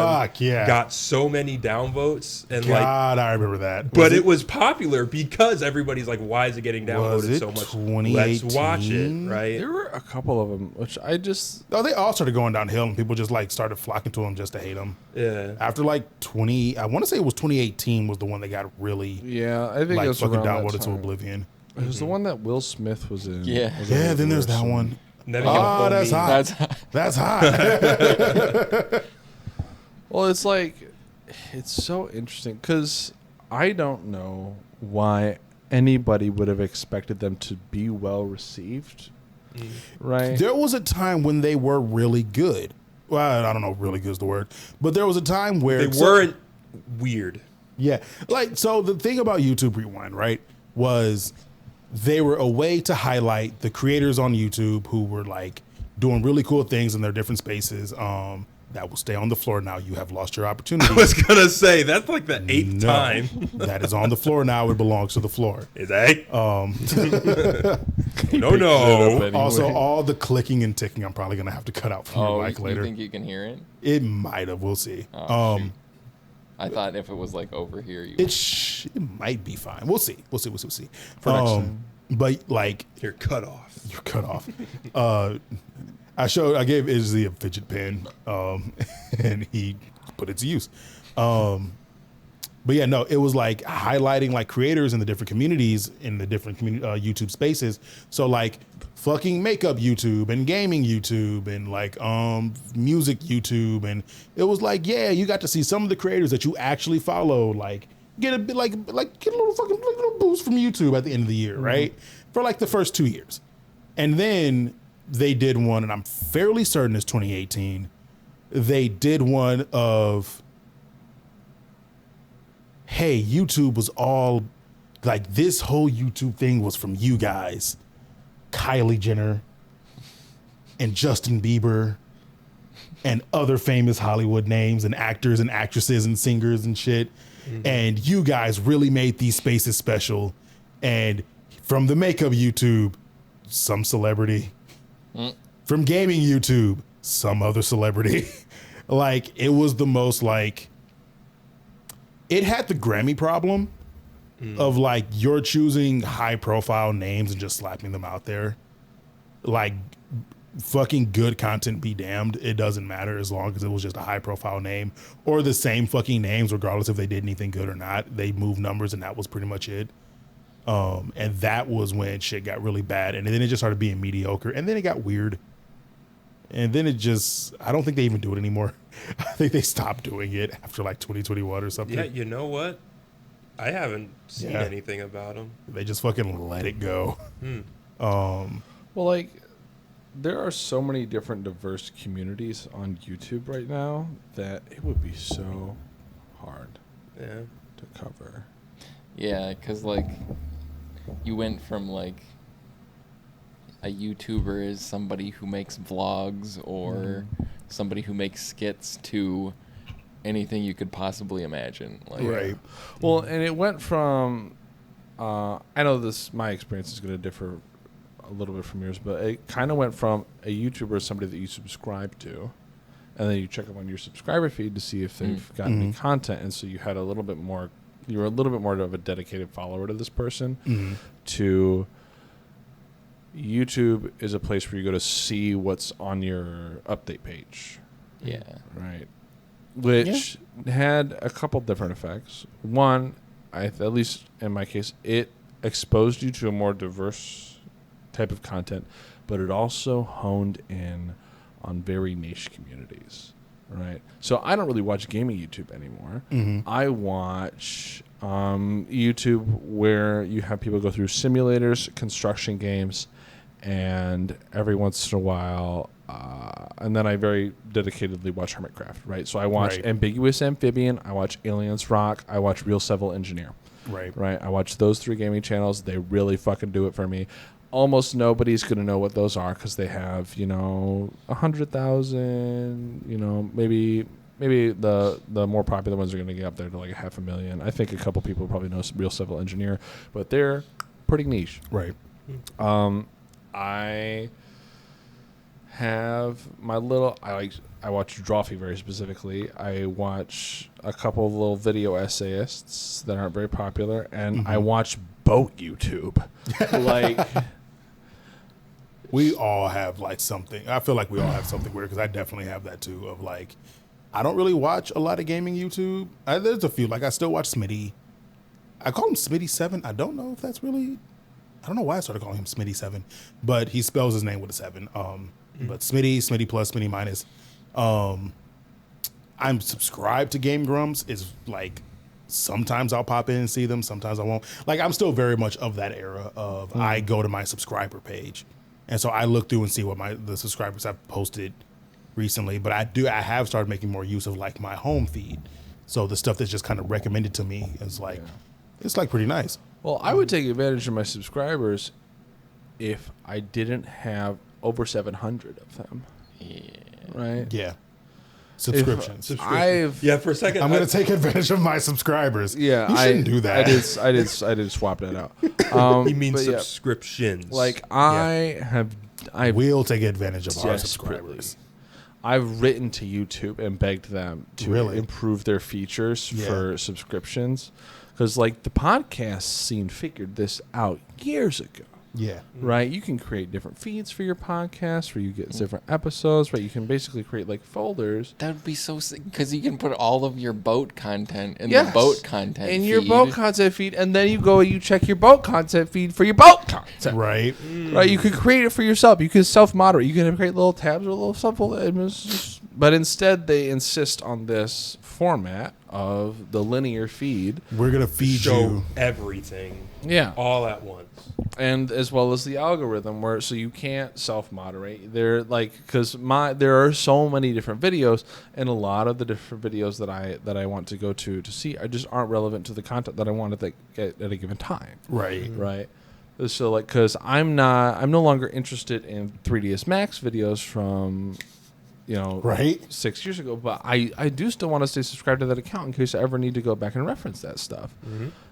got so many downvotes and like. God, I remember that. But it was popular because everybody's like, why is it getting Was downvoted it so much? 2018? Let's watch it, right? There were a couple of them, which I just. Oh, they all started going downhill, and people just like started flocking to them just to hate them. Yeah. After like I want to say it was 2018 was the one that got really Yeah, I think it like was fucking around that downvoted to time. oblivion. It was the one that Will Smith was in. Yeah. Was Yeah, it then there's that Wilson? one. Then it got a Oh, whole that's meme. hot. That's hot. Well, it's like, it's so interesting because I don't know why anybody would have expected them to be well received, right? There was a time when they were really good. Well, I don't know, really good is the word, but there was a time where They weren't weird. Yeah, like so. The thing about YouTube Rewind, right, was they were a way to highlight the creators on YouTube who were like doing really cool things in their different spaces. That will stay on the floor now. You have lost your opportunity. I was gonna say that's like the eighth time. That is on the floor now. It belongs to the floor. Is that? No. Anyway. Also, all the clicking and ticking, I'm probably gonna have to cut out from Oh, your mic you later. think you can hear it? It might have. We'll see. Oh, shoot. I thought if it was like over here, you. It might be fine. We'll see. We'll see. For next time. But like You're cut off. you're cut off. I gave Izzy a fidget pen, and he put it to use. But yeah, no, it was like highlighting like creators in the different communities in the different YouTube spaces. So like fucking makeup YouTube and gaming YouTube and like music YouTube, and it was like, yeah, you got to see some of the creators that you actually follow, like get a bit like get a little fucking little boost from YouTube at the end of the year, right? For like the first 2 years. And then they did one, and I'm fairly certain it's 2018. They did one of, hey, YouTube was all like, this whole YouTube thing was from you guys, Kylie Jenner and Justin Bieber and other famous Hollywood names and actors and actresses and singers and shit. And you guys really made these spaces special. And from the makeup YouTube, some celebrity. From gaming YouTube, some other celebrity. Like, it was the most like, it had the Grammy problem of like, you're choosing high profile names and just slapping them out there. Like, fucking good content be damned. It doesn't matter as long as it was just a high profile name or the same fucking names, regardless if they did anything good or not. They moved numbers and that was pretty much it. And that was when shit got really bad. And then it just started being mediocre. And then it got weird. And then it just, I don't think they even do it anymore. I think they stopped doing it after like 2021 or something. Yeah, you know what? I haven't seen Yeah. anything about them. They just fucking let it go. Well, like, there are so many different diverse communities on YouTube right now that it would be so hard Yeah. to cover. Yeah, because like you went from like a YouTuber is somebody who makes vlogs or somebody who makes skits to anything you could possibly imagine. Like, Right. Well, and it went from, I know my experience is going to differ a little bit from yours, but it kind of went from a YouTuber, somebody that you subscribe to, and then you check up on your subscriber feed to see if they've got any content, and so you had a little bit more you're a little bit more of a dedicated follower to this person, to YouTube is a place where you go to see what's on your update page. Yeah. Right. Which had a couple different effects. One, at least in my case, it exposed you to a more diverse type of content, but it also honed in on very niche communities. Right. So I don't really watch gaming YouTube anymore. I watch YouTube where you have people go through simulators, construction games, and every once in a while, and then I very dedicatedly watch Hermitcraft, right? So I watch Ambiguous Amphibian, I watch Aliens Rock, I watch Real Civil Engineer. Right. I watch those 3 gaming channels. They really fucking do it for me. Almost nobody's going to know what those are because they have, 100,000, maybe the more popular ones are going to get up there to like 500,000. I think a couple people probably know Real Civil Engineer, but they're pretty niche. Right. I have my little. I watch Drawfee very specifically. I watch a couple of little video essayists that aren't very popular, and I watch boat YouTube. Like, we all have like something. I feel like we all have something weird because I definitely have that too. Of like, I don't really watch a lot of gaming YouTube. There's a few. Like, I still watch Smitty. I call him Smitty7. I don't know if that's really. I don't know why I started calling him Smitty7, but he spells his name with a 7. But Smitty plus, Smitty minus. I'm subscribed to Game Grumps. Is like sometimes I'll pop in and see them, sometimes I won't. Like, I'm still very much of that era of I go to my subscriber page, and so I look through and see what the subscribers have posted recently. But I have started making more use of like my home feed, so the stuff that's just kind of recommended to me is like it's like pretty nice. Well, I would take advantage of my subscribers if I didn't have over 700 of them. Yeah. Right? Yeah. Subscriptions. For a second. I'm going to take advantage of my subscribers. Yeah. You shouldn't do that. I did swap that out. You mean subscriptions. Yeah. Like, I will take advantage of our desperately. subscribers. I've written to YouTube and begged them to improve their features for subscriptions. Because, like, the podcast scene figured this out years ago. Yeah. Right? You can create different feeds for your podcast where you get different episodes, right? You can basically create, like, folders. That would be so sick because you can put all of your boat content in the boat content in feed. your boat content feed, and then you check your boat content feed for your boat content. Right. Right? You could create it for yourself. You can self-moderate. You can create little tabs or little simple. But instead, they insist on this format of the linear feed. We're going to feed you everything. Yeah. All at once. And as well as the algorithm so you can't self-moderate. They're like, because there are so many different videos, and a lot of the different videos that I want to go to see just aren't relevant to the content that I want at a given time. Right. Right. So like, because I'm no longer interested in 3ds Max videos from 6 years ago, but I do still want to stay subscribed to that account in case I ever need to go back and reference that stuff.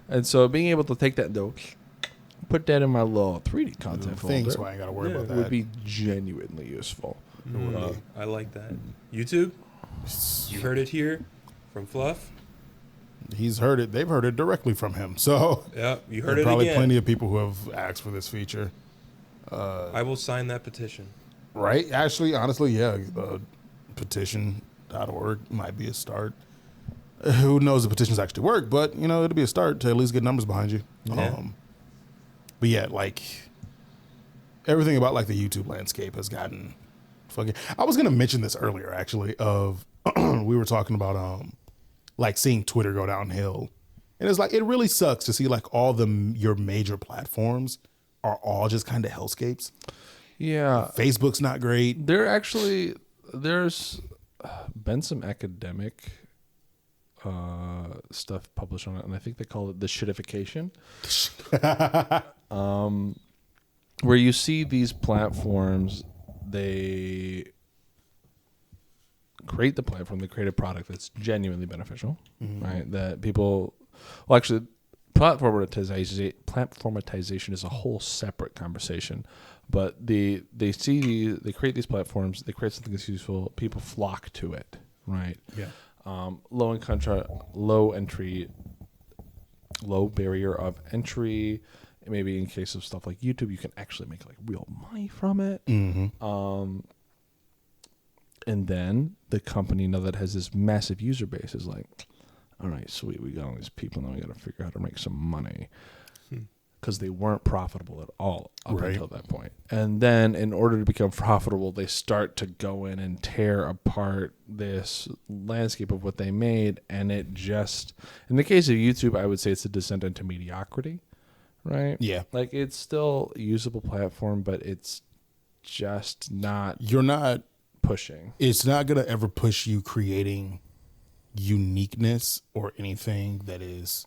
And so being able to take that though, put that in my little 3D content folder, so I ain't got to worry about that. Would be genuinely useful. I like that. YouTube, you heard it here from Fluff. He's heard it. They've heard it directly from him. So yeah, you heard it probably again. Plenty of people who have asked for this feature. I will sign that petition. Right? Actually, honestly, yeah. Petition.org might be a start. Who knows if petitions actually work, but, it'll be a start to at least get numbers behind you. Yeah. But yeah, like, everything about, like, the YouTube landscape has gotten fucking... I was going to mention this earlier, actually, of... we were talking about, like, seeing Twitter go downhill. And it's like, it really sucks to see, like, all your major platforms are all just kind of hellscapes. Yeah. Facebook's not great. There's been some academic stuff published on it, and I think they call it the shitification. Where you see these platforms, they create the platform, they create a product that's genuinely beneficial, right? That people, well, actually, platformatization is a whole separate conversation. But they create these platforms, they create something that's useful, people flock to it, right? Yeah. Low entry low barrier of entry. Maybe in case of stuff like YouTube, you can actually make like real money from it. Mm-hmm. And then the company, now that has this massive user base, is like, all right, sweet, we got all these people, now we got to figure out how to make some money. Because they weren't profitable at all up until that point. And then in order to become profitable, they start to go in and tear apart this landscape of what they made. And it just, in the case of YouTube, I would say it's a descent into mediocrity, right? Yeah. Like it's still a usable platform, but it's just not. You're not pushing. It's not going to ever push you creating uniqueness or anything that is.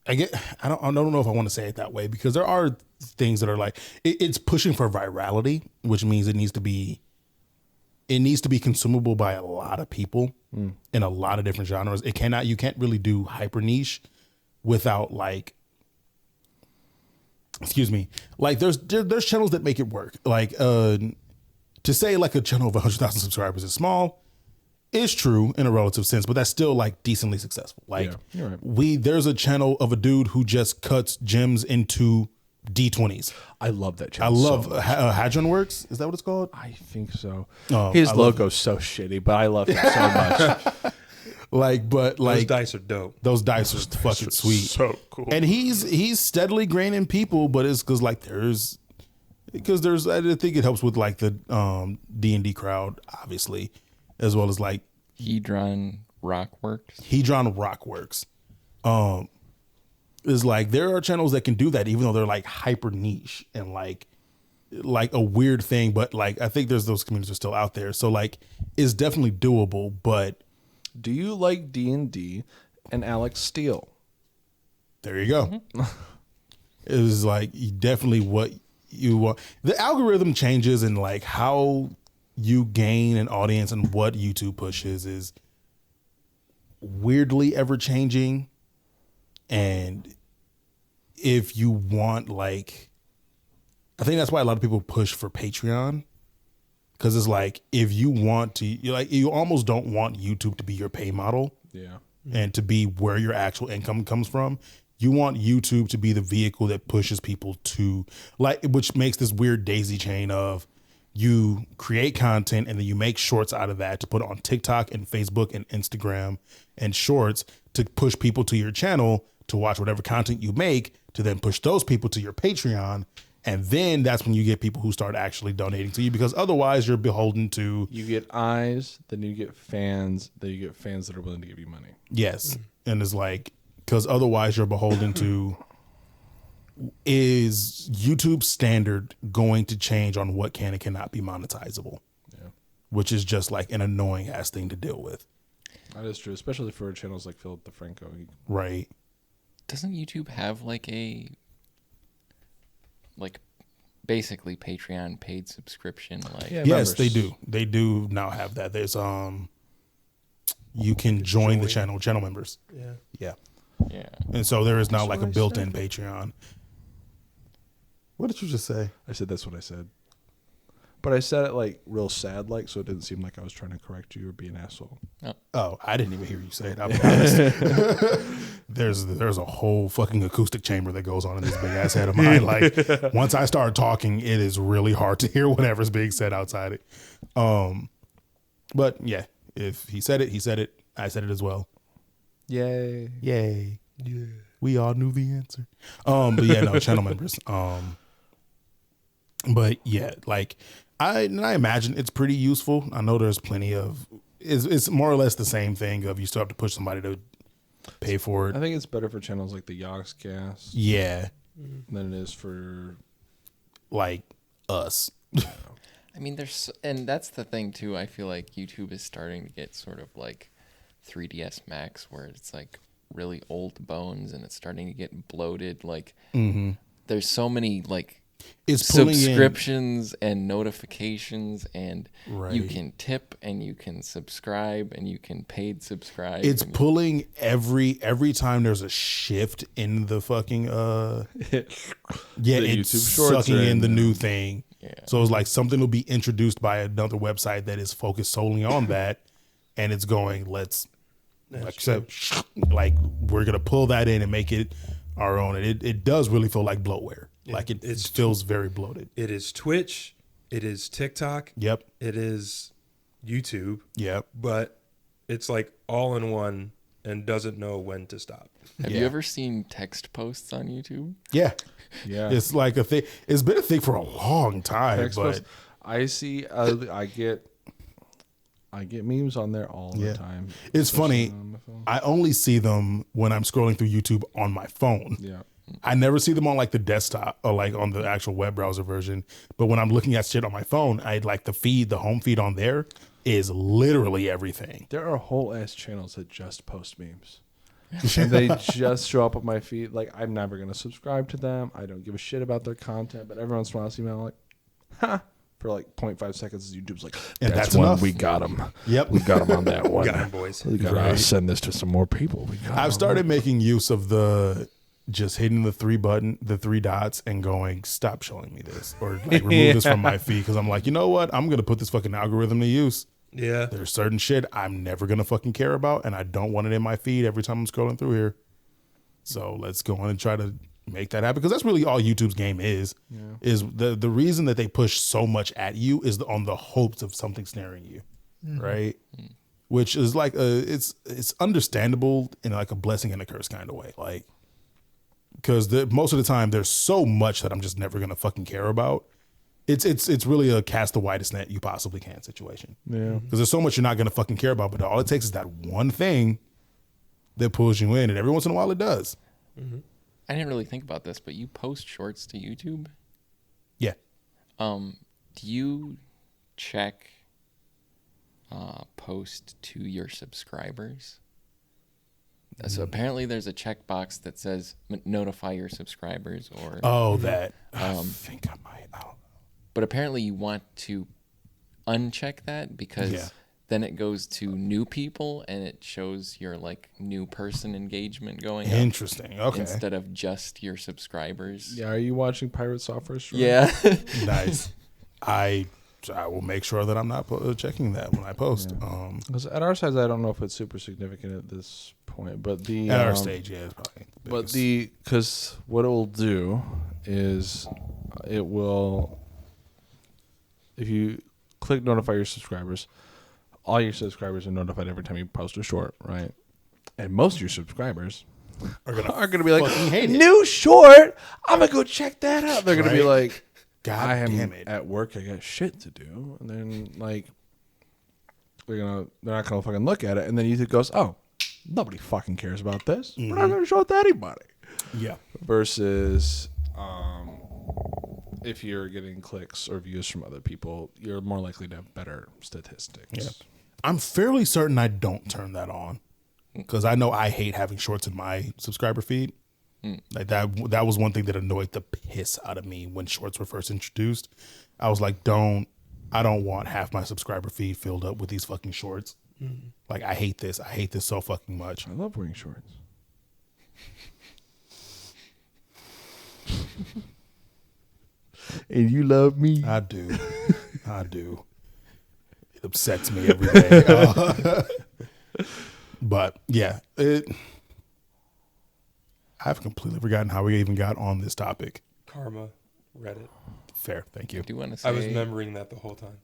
I don't know if I want to say it that way, because there are things that are like it's pushing for virality, which means it needs to be consumable by a lot of people in a lot of different genres. You can't really do hyper niche without like, excuse me, like there's channels that make it work. Like to say like a channel of 100,000 subscribers is small is true in a relative sense, but that's still like decently successful. Like you're right. There's a channel of a dude who just cuts gems into D20s. I love that channel. I love Hadron Works. Is that what it's called? I think so. Oh, his logo's so shitty, but I love him so much. Those dice are dope. Those dice are fucking sweet. So cool. And he's steadily gaining people, but it's because I think it helps with like the D&D crowd, obviously, as well as like Hedron Rockworks. Is like there are channels that can do that, even though they're like hyper niche and like a weird thing, but like I think there's those communities are still out there, so like it's definitely doable. But do you like D&D and Alex Steele? There you go. It was like definitely what you want. The algorithm changes and like how you gain an audience and what YouTube pushes is weirdly ever changing. And if you want, like, I think that's why a lot of people push for Patreon, because it's like if you want to, you almost don't want YouTube to be your pay model, and to be where your actual income comes from. You want YouTube to be the vehicle that pushes people to, like, which makes this weird daisy chain of you create content and then you make shorts out of that to put on TikTok and Facebook and Instagram and shorts to push people to your channel to watch whatever content you make, to then push those people to your Patreon. And then that's when you get people who start actually donating to you, because otherwise you're beholden to. You get eyes, then you get fans, then you get fans that are willing to give you money. Yes. And it's like, because otherwise you're beholden to, is YouTube standard going to change on what can and cannot be monetizable? Yeah. Which is just like an annoying ass thing to deal with. That is true, especially for channels like Philip DeFranco. Right. Doesn't YouTube have like basically Patreon paid subscription? Like, yeah, yes, members. they do. They do now have that. There's you can join the channel members. Yeah. yeah. And so there is now like a what I built-in said. Patreon. What did you just say? I said that's what I said. But I said it like real sad, like, so it didn't seem like I was trying to correct you or be an asshole. Oh, I didn't even hear you say it. I'll be honest. There's a whole fucking acoustic chamber that goes on in this big ass head of mine. Like, once I start talking, it is really hard to hear whatever's being said outside it. But yeah, if he said it, he said it. I said it as well. Yay. Yay. Yeah. We all knew the answer. But yeah, no, channel members. But yeah, like I imagine it's pretty useful. I know there's plenty of, it's more or less the same thing of you still have to push somebody to pay for it. I think it's better for channels like the Yogscast Yeah. than it is for Like us. I mean, and that's the thing too. I feel like YouTube is starting to get sort of like 3DS Max, where it's like really old bones and it's starting to get bloated. Like, there's so many like It's pulling subscriptions and notifications, and Right. you can tip and you can subscribe and you can paid subscribe. It's and pulling every time there's a shift in the fucking the it's YouTube Shorts sucking are in the in new thing. Yeah. So it's like something will be introduced by another website that is focused solely on that, and it's going, let's, like we're going to pull that in and make it our own. And it does really feel like bloatware. Like it feels very bloated. It is Twitch. It is TikTok. Yep. It is YouTube. Yep. But it's like all in one and doesn't know when to stop. Have you ever seen text posts on YouTube? Yeah. Yeah. It's like a thing. It's been a thing for a long time. Text but post. I see. I get memes on there all the time. It's funny. I only see them when I'm scrolling through YouTube on my phone. Yeah. I never see them on like the desktop or like on the actual web browser version. But when I'm looking at shit on my phone, I like the home feed on there is literally everything. There are whole ass channels that just post memes. And they just show up on my feed. Like, I'm never going to subscribe to them. I don't give a shit about their content. But every once in a while, I see them like, ha. For like 0.5 seconds, YouTube's like, that's one. Enough. We got them. Yep. We got them on that one. Got 'em, boys. We got to send this to some more people. I've started making use of the just hitting the three dots and going, stop showing me this, or like remove this from my feed, because I'm like, you know what? I'm gonna put this fucking algorithm to use. Yeah. There's certain shit I'm never gonna fucking care about, and I don't want it in my feed every time I'm scrolling through here. So let's go on and try to make that happen, because that's really all YouTube's game is. Yeah. Is the reason that they push so much at you is on the hopes of something snaring you, right? Which is like it's understandable in like a blessing and a curse kind of way, like. Because most of the time there's so much that I'm just never gonna fucking care about. It's really a cast the widest net you possibly can situation. Yeah. Because there's so much you're not gonna fucking care about, but all it takes is that one thing that pulls you in, and every once in a while it does. Mm-hmm. I didn't really think about this, but you post shorts to YouTube? Yeah. Do you check post to your subscribers? So apparently there's a checkbox that says notify your subscribers, or that I think I might. I don't know. But apparently you want to uncheck that, because then it goes to new people and it shows your like new person engagement going up. Interesting. Okay. Instead of just your subscribers. Yeah. Are you watching Pirate Software Stream? Yeah. Nice. I will make sure that I'm not checking that when I post. Yeah. At our size, I don't know if it's super significant at this point, but at our stage, yeah, it's probably the biggest. But because what it will do is it will, if you click notify your subscribers, all your subscribers are notified every time you post a short, right? And most of your subscribers are gonna be like, new short, I'm gonna go check that out. They're gonna be like, God damn it! At work, I got shit to do, and then like they're not gonna fucking look at it, and then YouTube goes, "Oh, nobody fucking cares about this. Mm-hmm. We're not gonna show it to anybody." Yeah. Versus, if you're getting clicks or views from other people, you're more likely to have better statistics. Yeah. I'm fairly certain I don't turn that on, because I know I hate having shorts in my subscriber feed. Like that was one thing that annoyed the piss out of me when shorts were first introduced. I was like, I don't want half my subscriber feed filled up with these fucking shorts. Like, I hate this. I hate this so fucking much. I love wearing shorts. And you love me? I do. I do. It upsets me every day. But yeah, I've completely forgotten how we even got on this topic. Karma, Reddit. Fair, thank you. I do want to say I was remembering that the whole time.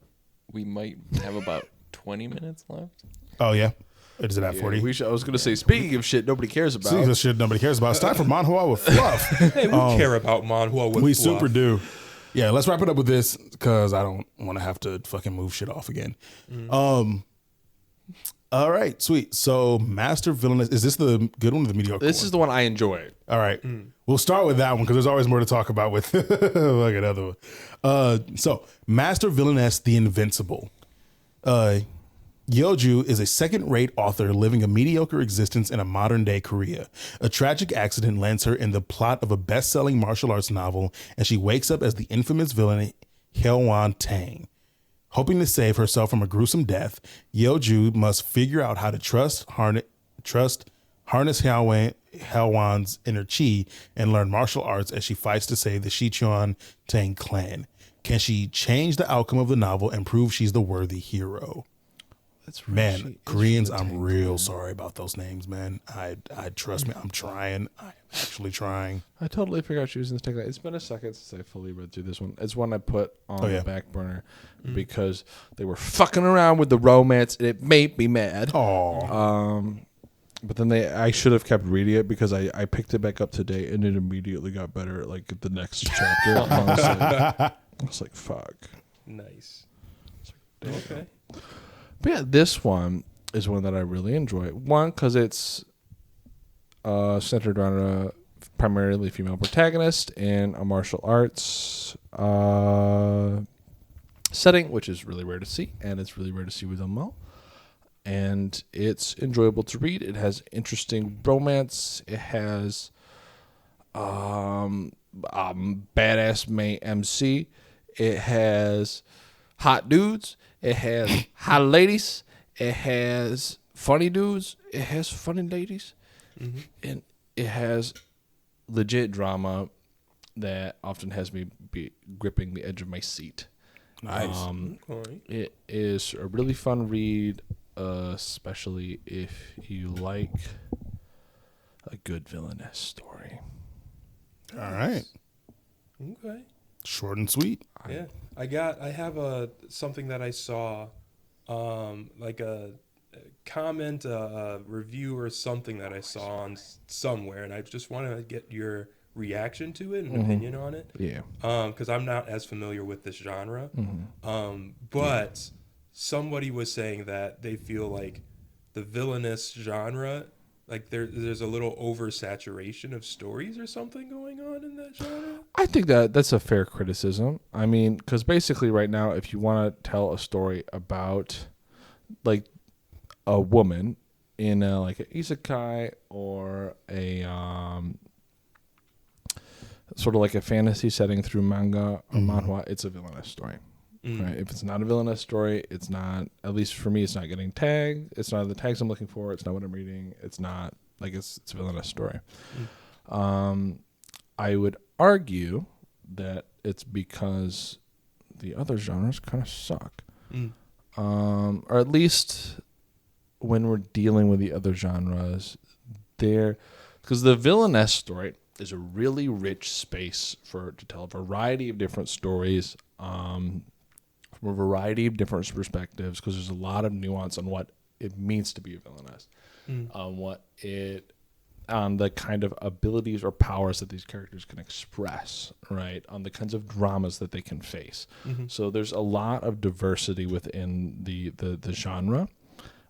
We might have about 20 minutes left. Oh yeah, is it at 40? I was going to say, speaking of shit nobody cares about. Speaking of shit nobody cares about, it's time for Manhwa with Fluff. Hey, we care about Manhwa with Fluff. We super do. Yeah, let's wrap it up with this, because I don't want to have to fucking move shit off again. All right, sweet. So, Master Villainess, is this the good one or the mediocre This is the one I enjoy. All right. We'll start with that one, because there's always more to talk about with like another one. So, Master Villainess, the Invincible. Yeoju is a second-rate author living a mediocre existence in a modern-day Korea. A tragic accident lands her in the plot of a best-selling martial arts novel, and she wakes up as the infamous villain Hyeowan Tang. Hoping to save herself from a gruesome death, Yeoju must figure out how to harness Hyeowan's inner chi and learn martial arts as she fights to save the Shicheon Tang clan. Can she change the outcome of the novel and prove she's the worthy hero? That's Man, Koreans, I'm real sorry about those names, man. I trust me, I'm trying. I'm actually trying. I totally forgot she was in the tagline. It's been a second since I fully read through this one. It's one I put on the back burner because they were fucking around with the romance and it made me mad. Oh. But then I should have kept reading it because I picked it back up today and it immediately got better like the next chapter. I was like, fuck. Nice. Okay. But yeah, this one is one that I really enjoy. One, because it's centered on a primarily female protagonist in a martial arts setting, which is really rare to see, and it's really rare to see with them all. And it's enjoyable to read. It has interesting romance. It has badass main MC. It has hot dudes. It has hot ladies. It has funny dudes. It has funny ladies. Mm-hmm. And it has legit drama that often has me be gripping the edge of my seat. Nice. It is a really fun read, especially if you like a good villainess story. All right. Okay. Short and sweet. Yeah. I have something that I saw, like a comment, a review or something that I saw on somewhere, and I just want to get your reaction to it and opinion on it. Yeah. Because I'm not as familiar with this genre. But somebody was saying that they feel like the villainous genre, like there's a little oversaturation of stories or something going on in that genre. I think that's a fair criticism. I mean, because basically right now, if you want to tell a story about like a woman in like an isekai or a sort of like a fantasy setting through manga or manhwa, it's a villainous story. Right? If it's not a villainous story, it's not, at least for me, it's not getting tagged. It's not the tags I'm looking for. It's not what I'm reading. It's not like it's a villainous story. I would argue that it's because the other genres kind of suck. Or at least when we're dealing with the other genres, because the villainess story is a really rich space to tell a variety of different stories, from a variety of different perspectives, because there's a lot of nuance on what it means to be a villainess, on the kind of abilities or powers that these characters can express, right? On the kinds of dramas that they can face. So there's a lot of diversity within the genre.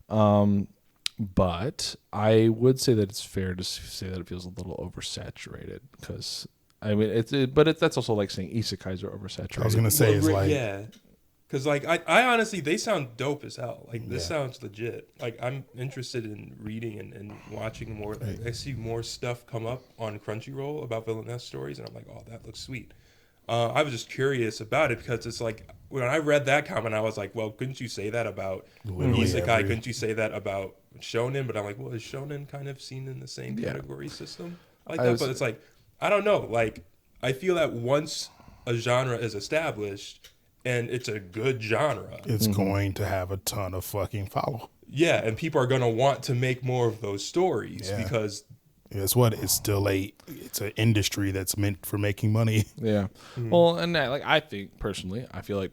But I would say that it's fair to say that it feels a little oversaturated, because I mean that's also like saying isekais are oversaturated. I was gonna say yeah, because like I honestly, they sound dope as hell. Like this sounds legit. Like I'm interested in reading and watching more. Like, I see more stuff come up on Crunchyroll about villainess stories, and I'm like, oh, that looks sweet. I was just curious about it because it's like when I read that comment, I was like, well, couldn't you say that about isekai? Couldn't you say that about shonen? But I'm like, well, is shonen kind of seen in the same category system like that? But it's like, I don't know. Like, I feel that once a genre is established and it's a good genre, it's going to have a ton of fucking follow. Yeah, and people are going to want to make more of those stories because... Guess what? It's still it's an industry that's meant for making money. Yeah. Well, and I think personally, I feel like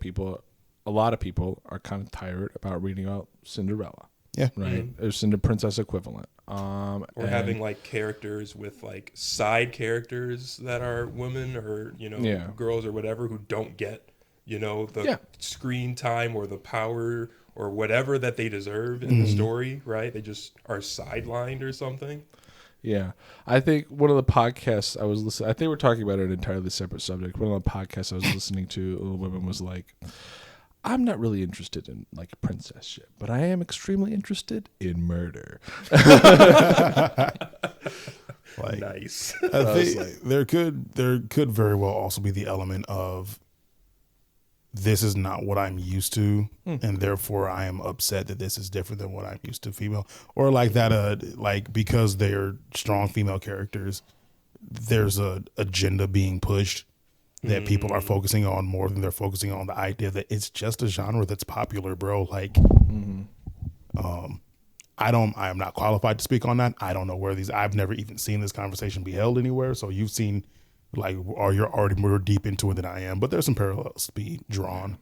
a lot of people are kind of tired about reading about Cinderella. Yeah. Right. Or Cinder Princess equivalent. Or having like characters with like side characters that are women or, girls or whatever who don't get, the screen time or the power or whatever that they deserve in the story, right? They just are sidelined or something. Yeah. I think one of the podcasts I was listening, I think we're talking about an entirely separate subject. One of the podcasts I was listening to, a woman was like, I'm not really interested in like princess shit, but I am extremely interested in murder. Like, nice. I think there could very well also be the element of this is not what I'm used to, and therefore I am upset that this is different than what I'm used to female. Or like that, like because they're strong female characters, there's a agenda being pushed that people are focusing on more than they're focusing on the idea that it's just a genre that's popular, bro. Like, I am not qualified to speak on that. I don't know where I've never even seen this conversation be held anywhere. So you've seen, or you're already more deep into it than I am, but there's some parallels to be drawn.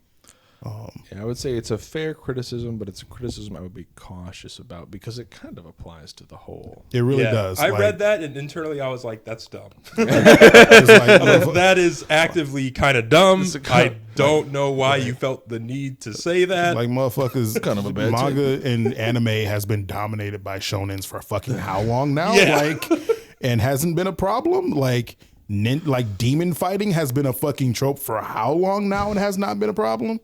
I would say it's a fair criticism, but it's a criticism I would be cautious about because it kind of applies to the whole. It really does. I read that and internally I was like, that's dumb. It's that is actively kind of dumb. I don't know why you felt the need to say that. Like motherfuckers, kind of a bad manga and anime has been dominated by shonens for fucking how long now? Yeah. And hasn't been a problem. Like demon fighting has been a fucking trope for how long now and has not been a problem.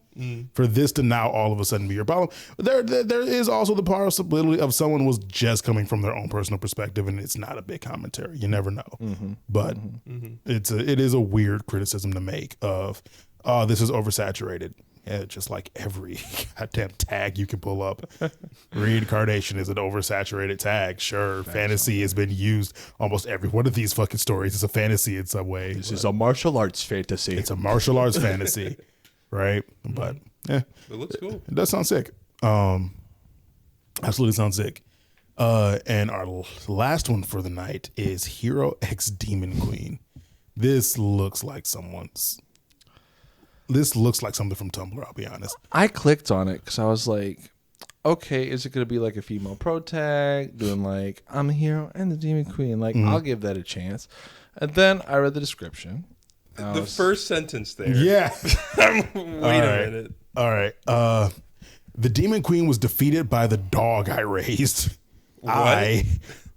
For this to now all of a sudden be your problem. There is also the possibility of someone was just coming from their own personal perspective and it's not a big commentary. You never know. But it is a weird criticism to make of, oh, this is oversaturated. Yeah, just like every goddamn tag you can pull up. Reincarnation is an oversaturated tag. Sure, fantasy has been used. Almost every one of these fucking stories is a fantasy in some way. This is a martial arts fantasy. It's a martial arts fantasy, right? But it looks cool. It does sound sick. Absolutely sounds sick. And our last one for the night is Hero X Demon Queen. This looks like something from Tumblr, I'll be honest. I clicked on it because I was like, okay, is it going to be like a female pro tag doing like, I'm the hero and the demon queen? Like, I'll give that a chance. And then I read the description. The first sentence there. Yeah. Wait a minute. All right. The demon queen was defeated by the dog I raised. What?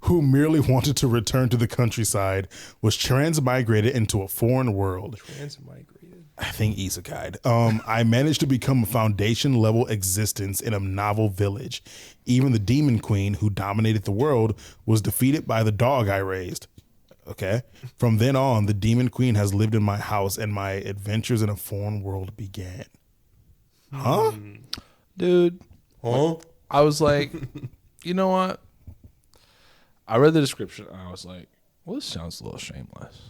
Who merely wanted to return to the countryside, was transmigrated into a foreign world. Transmigrated. I think isekai. I managed to become a foundation level existence in a novel village. Even the demon queen who dominated the world was defeated by the dog I raised. Okay. From then on, the demon queen has lived in my house and my adventures in a foreign world began. Huh? Dude. Huh? I was like, you know what? I read the description and I was like, well, this sounds a little shameless.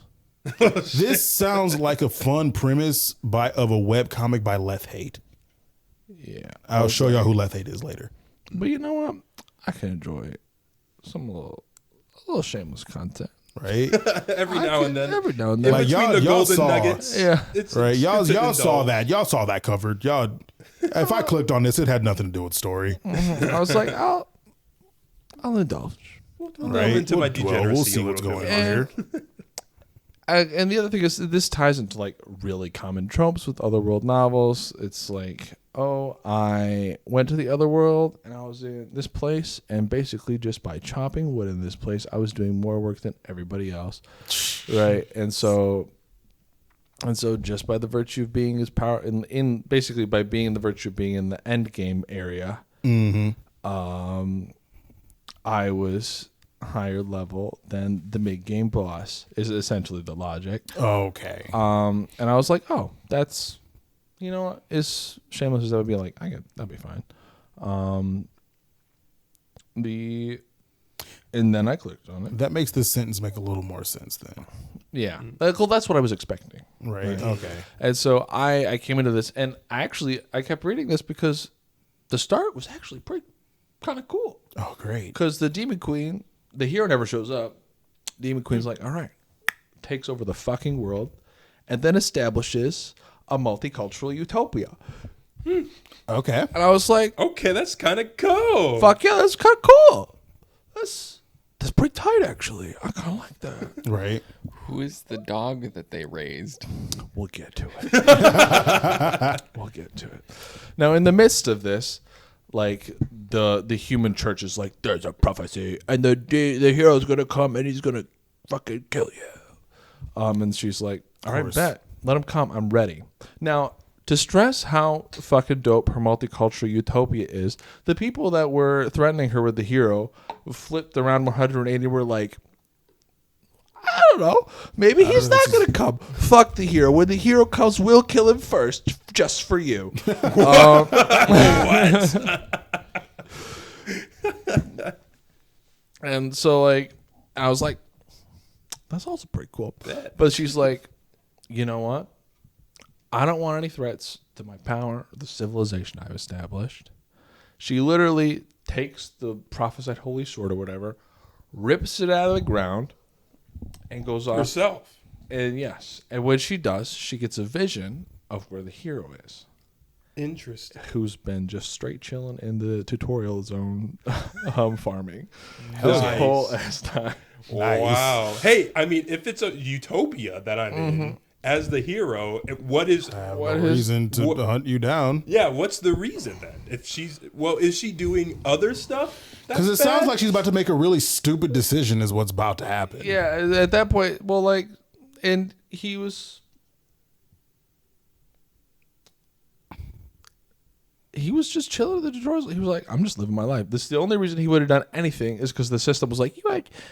This sounds like a fun premise of a webcomic by Leth Hate. Yeah. I'll show y'all who Leth Hate is later. But you know what? I can enjoy some a little shameless content. Right? Every now and then. Every now and In then. Like, between y'all the golden saw- nuggets. Yeah. Right. Y'all it's saw indulge. that. Y'all saw that covered. Y'all, if I clicked on this, it had nothing to do with the story. I was like, I'll indulge. We'll delve Right? into my We'll degeneracy see a what's little going bit. on here. And the other thing is, this ties into like really common tropes with otherworld novels. It's like, oh, I went to the other world and I was in this place, and basically just by chopping wood in this place, I was doing more work than everybody else, right? And so just by the virtue of being his power in basically by being the virtue of being in the end game area, I was higher level than the mid game boss is essentially the logic. Okay. And I was like, oh, that's, you know what, as shameless as that would be, like, that'd be fine. And then I clicked on it. That makes this sentence make a little more sense then. Yeah. Like, well, that's what I was expecting. Right. Okay. And so I came into this, and I kept reading this because the start was actually pretty kind of cool. Oh, great. Because the Demon Queen, the hero never shows up. Demon Queen's like, all right, takes over the fucking world, and then establishes a multicultural utopia. Okay. And I was like, Okay, that's kind of cool. fuck yeah, that's kind of cool. That's pretty tight, actually. I kind of like that. Right. Who is the dog that they raised? We'll get to it. We'll get to it. Now, in the midst of this, like, the human church is like, there's a prophecy, and the hero's gonna come, and he's gonna fucking kill you. And she's like, all right, bet. Let him come. I'm ready. Now, to stress how fucking dope her multicultural utopia is, the people that were threatening her with the hero flipped around 180 and were like, I don't know. Maybe he's not going to come. Fuck the hero. When the hero comes, we'll kill him first, just for you. And so, like, I was like, that's also pretty cool. But she's like, you know what? I don't want any threats to my power or the civilization I've established. She literally takes the prophesied holy sword or whatever, rips it out of the ground, and goes off. Herself. And yes, and when she does, she gets a vision of where the hero is. Interesting. Who's been just straight chilling in the tutorial zone, farming Nice. this whole ass time. Nice. Wow. Hey, I mean, if it's a utopia that I'm in as the hero, what is What reason to hunt you down? Yeah, what's the reason then? If she's is she doing other stuff? Because it sounds like she's about to make a really stupid decision. Is what's about to happen. Yeah, at that point, well, like, and he was just chilling at the tutorials. He was like, I'm just living my life. This is the only reason he would have done anything is because the system was like,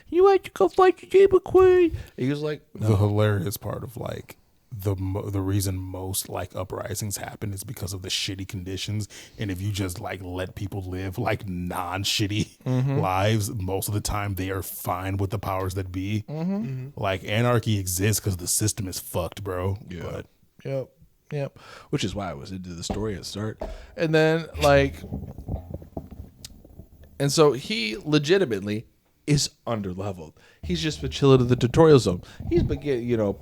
you had to go fight your Game Queen. He was like, no. The hilarious part of like the reason most like uprisings happen is because of the shitty conditions, and if you just like let people live like non-shitty lives, most of the time they are fine with the powers that be. Like anarchy exists because the system is fucked, bro. Yeah. But, Yep. Which is why I was into the story at the start. And then, like, and so he legitimately is underleveled. He's just been chilling in the tutorial zone. He's been getting,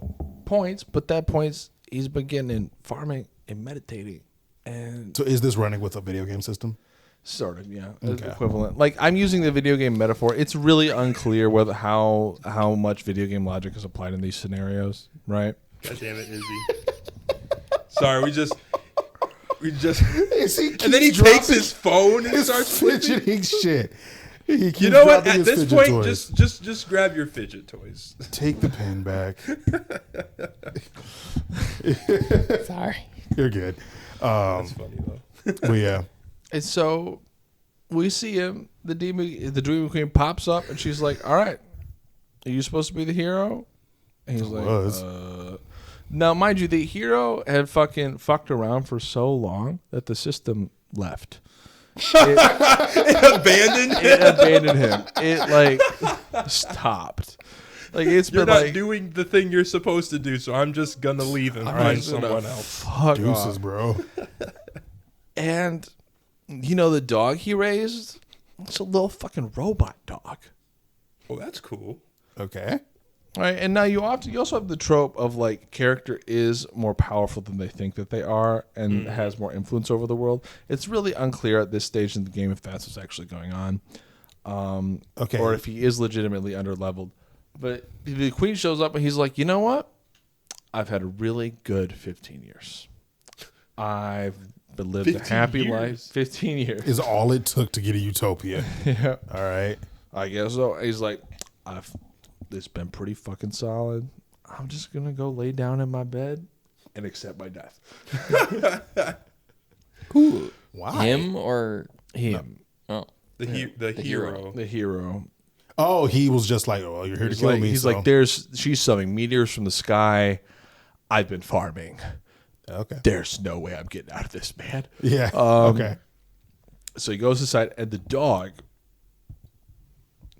points, but that points he's been getting in farming and meditating. And So is this running with a video game system? sort of, yeah, Okay. equivalent. Like, I'm using the video game metaphor. It's really unclear whether how much video game logic is applied in these scenarios, right? God damn it, Izzy. Sorry, we just And then he takes his phone and starts fidgeting shit. He keeps You know what? dropping At his this fidget point, toys. just grab your fidget toys. Take the pen back. Sorry. You're good. That's funny though. Well, yeah. And so we see him, the Dream Queen pops up, and she's like, all right, are you supposed to be the hero? And he's like, was. Now, mind you, the hero had fucked around for so long that the system left. Abandoned. It abandoned him. It, stopped. Like, it's You're been, not doing the thing you're supposed to do, so I'm just gonna leave and find just gonna someone else. fuck Deuces, off. bro. And, the dog he raised, it's a little fucking robot dog. Oh, that's cool. Okay. Right, and now you also have the trope of like character is more powerful than they think that they are and has more influence over the world. It's really unclear at this stage in the game if that's what's actually going on, Okay. or if he is legitimately underleveled. But the queen shows up and he's like, you know what? I've had a really good 15 years. I've lived a 15 happy years? life. 15 years. Is all it took to get a utopia. Yeah, All right. I guess so. He's like, it's been pretty fucking solid. I'm just going to go lay down in my bed and accept my death. Who? Why? Him or Him. oh The hero. The hero. Oh, he was just like, oh, you're here to He's kill like, me. he's so. like, she's summoning meteors from the sky. I've been farming. Okay. There's no way I'm getting out of this, man. Yeah. Okay. So he goes inside, and the dog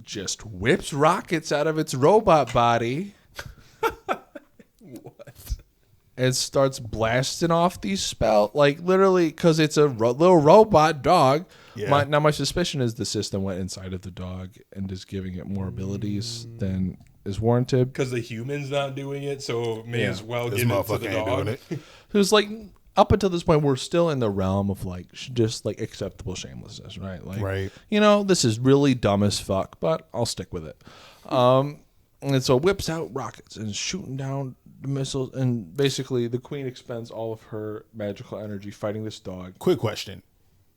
just whips rockets out of its robot body. What? And starts blasting off these spells, like literally, because it's a little robot dog. Yeah. My suspicion is the system went inside of the dog and is giving it more abilities than is warranted. Because the human's not doing it, so may as well This give it to motherfucker the ain't dog. doing it. It was like, up until this point, we're still in the realm of like just like acceptable shamelessness, right? Like, Right. This is really dumb as fuck, but I'll stick with it. And so whips out rockets and shooting down the missiles, and basically the queen expends all of her magical energy fighting this dog. Quick question.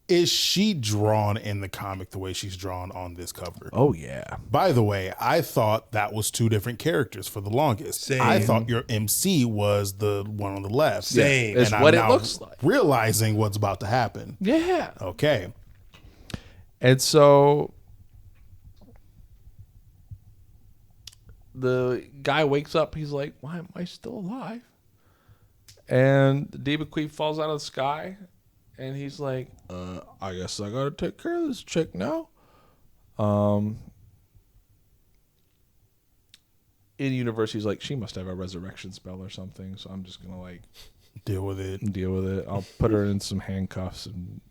Is she drawn in the comic the way she's drawn on this cover? Oh yeah. By the way, I thought that was two different characters for the longest. Same. I thought your MC was the one on the left. Same. It's And what I'm it now looks like. realizing what's about to happen. Yeah. Okay. And so the guy wakes up. He's like, why am I still alive? And the demon queen falls out of the sky. And he's like, I guess I got to take care of this chick now. In universe, he's like, she must have a resurrection spell or something. So I'm just going to like Deal with it. deal with it. I'll put her in some handcuffs and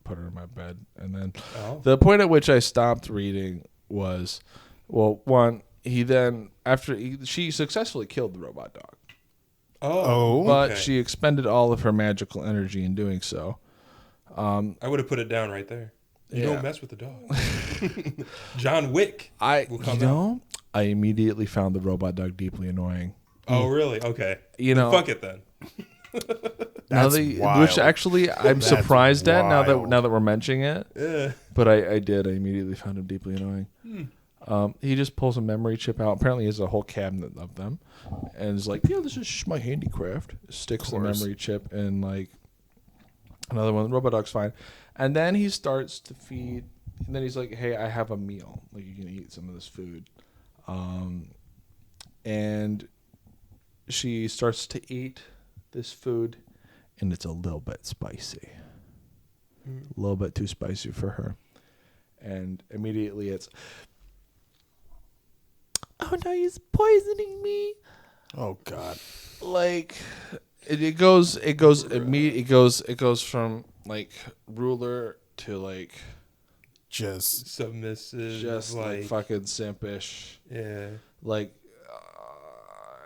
put her in my bed. And then Oh. the point at which I stopped reading was, well, one, she successfully killed the robot dog. Oh. But Okay. she expended all of her magical energy in doing so. I would have put it down right there. You Yeah. don't mess with the dog. John Wick. will come out. I immediately found the robot dog deeply annoying. Oh, really? Okay. You Then know, fuck it then. That's wild. which actually I'm That's surprised at wild. now that we're mentioning it. Yeah. But I immediately found him deeply annoying. He just pulls a memory chip out. Apparently, he has a whole cabinet of them, and is like, "Yeah, this is just my handicraft." Sticks the memory chip in like another one. The robot dog's fine, and then he starts to feed. And then he's like, "Hey, I have a meal. Like, you can eat some of this food," and she starts to eat this food, and it's a little bit spicy. A little bit too spicy for her. And immediately it's, "Oh no, he's poisoning me." Oh God. Like it goes from like ruler to like Just Submissive. just like fucking simpish. Yeah. Like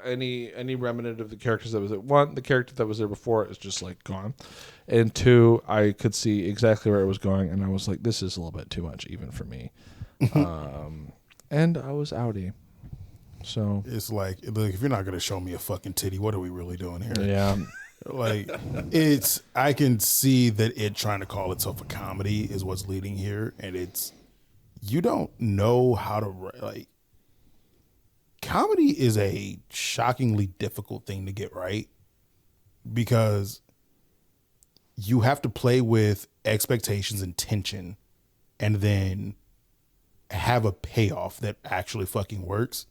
any remnant of the characters that was there. One, the character that was there before is just like gone, and two, I could see exactly where it was going, and I was like, this is a little bit too much even for me. And I was outie. So it's like, look, if you're not gonna show me a fucking titty, what are we really doing here? yeah, Like, I can see that it trying to call itself a comedy is what's leading here, and you don't know how to like. Comedy is a shockingly difficult thing to get right because you have to play with expectations and tension and then have a payoff that actually fucking works.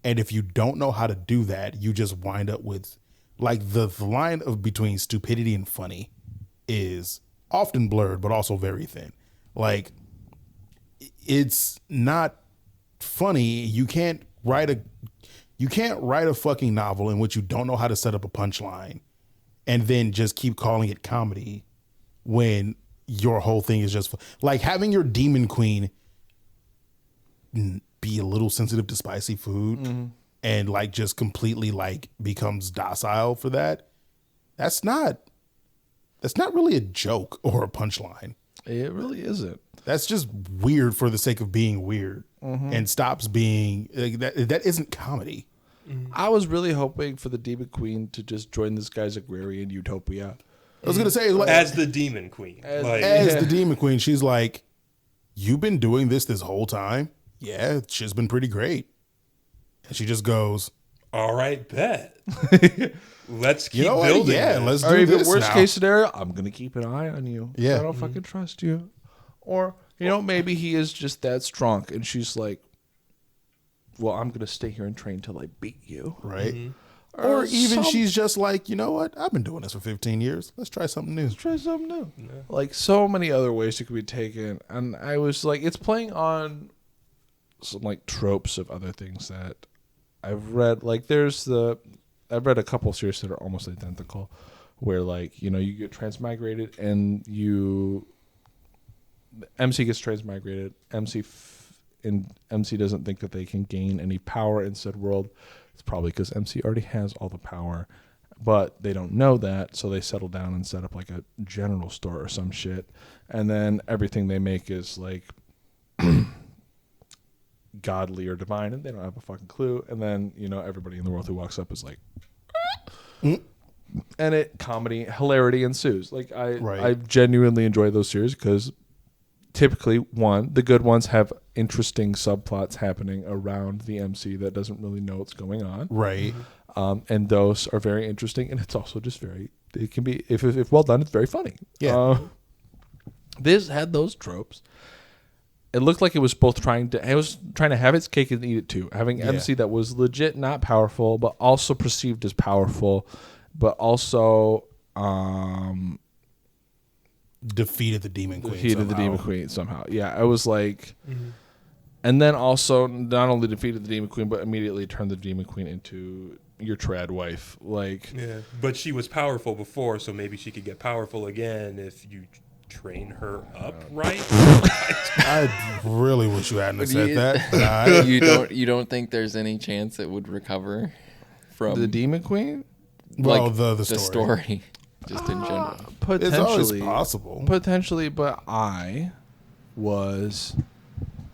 And if you don't know how to do that, you just wind up with like the line of between stupidity and funny is often blurred, but also very thin. Like, it's not funny. You can't write a fucking novel in which you don't know how to set up a punchline and then just keep calling it comedy when your whole thing is just like having your demon queen be a little sensitive to spicy food and like just completely like becomes docile for that. That's not really a joke or a punchline. it really isn't. That's just weird for the sake of being weird and stops being like, that isn't comedy. I was really hoping for the Demon Queen to just join this guy's agrarian utopia. I was gonna say like, As the demon queen. as the demon queen, she's like, "You've been doing this whole time? Yeah, she's been pretty great." And she just goes, All right, bet. Let's keep "You know what? building. Yeah, this. let's Or do even this worst now." case scenario, I'm gonna keep an eye on you. Yeah. I don't fucking trust you. Or maybe he is just that strong, and she's like, "Well, I'm gonna stay here and train till I beat you." Right? Or even she's just like, "You know what? I've been doing this for 15 years. Let's try something new." Try something new. Like so many other ways it could be taken, and I was like, it's playing on some like tropes of other things that I've read. Like I've read a couple series that are almost identical, where like you get transmigrated and MC gets transmigrated. MC doesn't think that they can gain any power in said world. It's probably because MC already has all the power, but they don't know that, so they settle down and set up like a general store or some shit, and then everything they make is like godly or divine, and they don't have a fucking clue. And then everybody in the world who walks up is like, and hilarity ensues. Like I genuinely enjoy those series because typically, the good ones have interesting subplots happening around the MC that doesn't really know what's going on. Right. And those are very interesting, and it's also just it can be, if well done, it's very funny. Yeah. This had those tropes. It looked like it was trying to have its cake and eat it too. Having MC that was legit not powerful, but also perceived as powerful, but also defeated the demon queen. Somehow. Yeah, I was like, and then also not only defeated the demon queen, but immediately turned the demon queen into your trad wife. Like, Yeah, but she was powerful before, so maybe she could get powerful again if you train her up right. I really wish you hadn't said that. You don't think there's any chance it would recover from The Demon Queen? Well, like, the the story, just in general. It's always Potentially. possible. Potentially, but I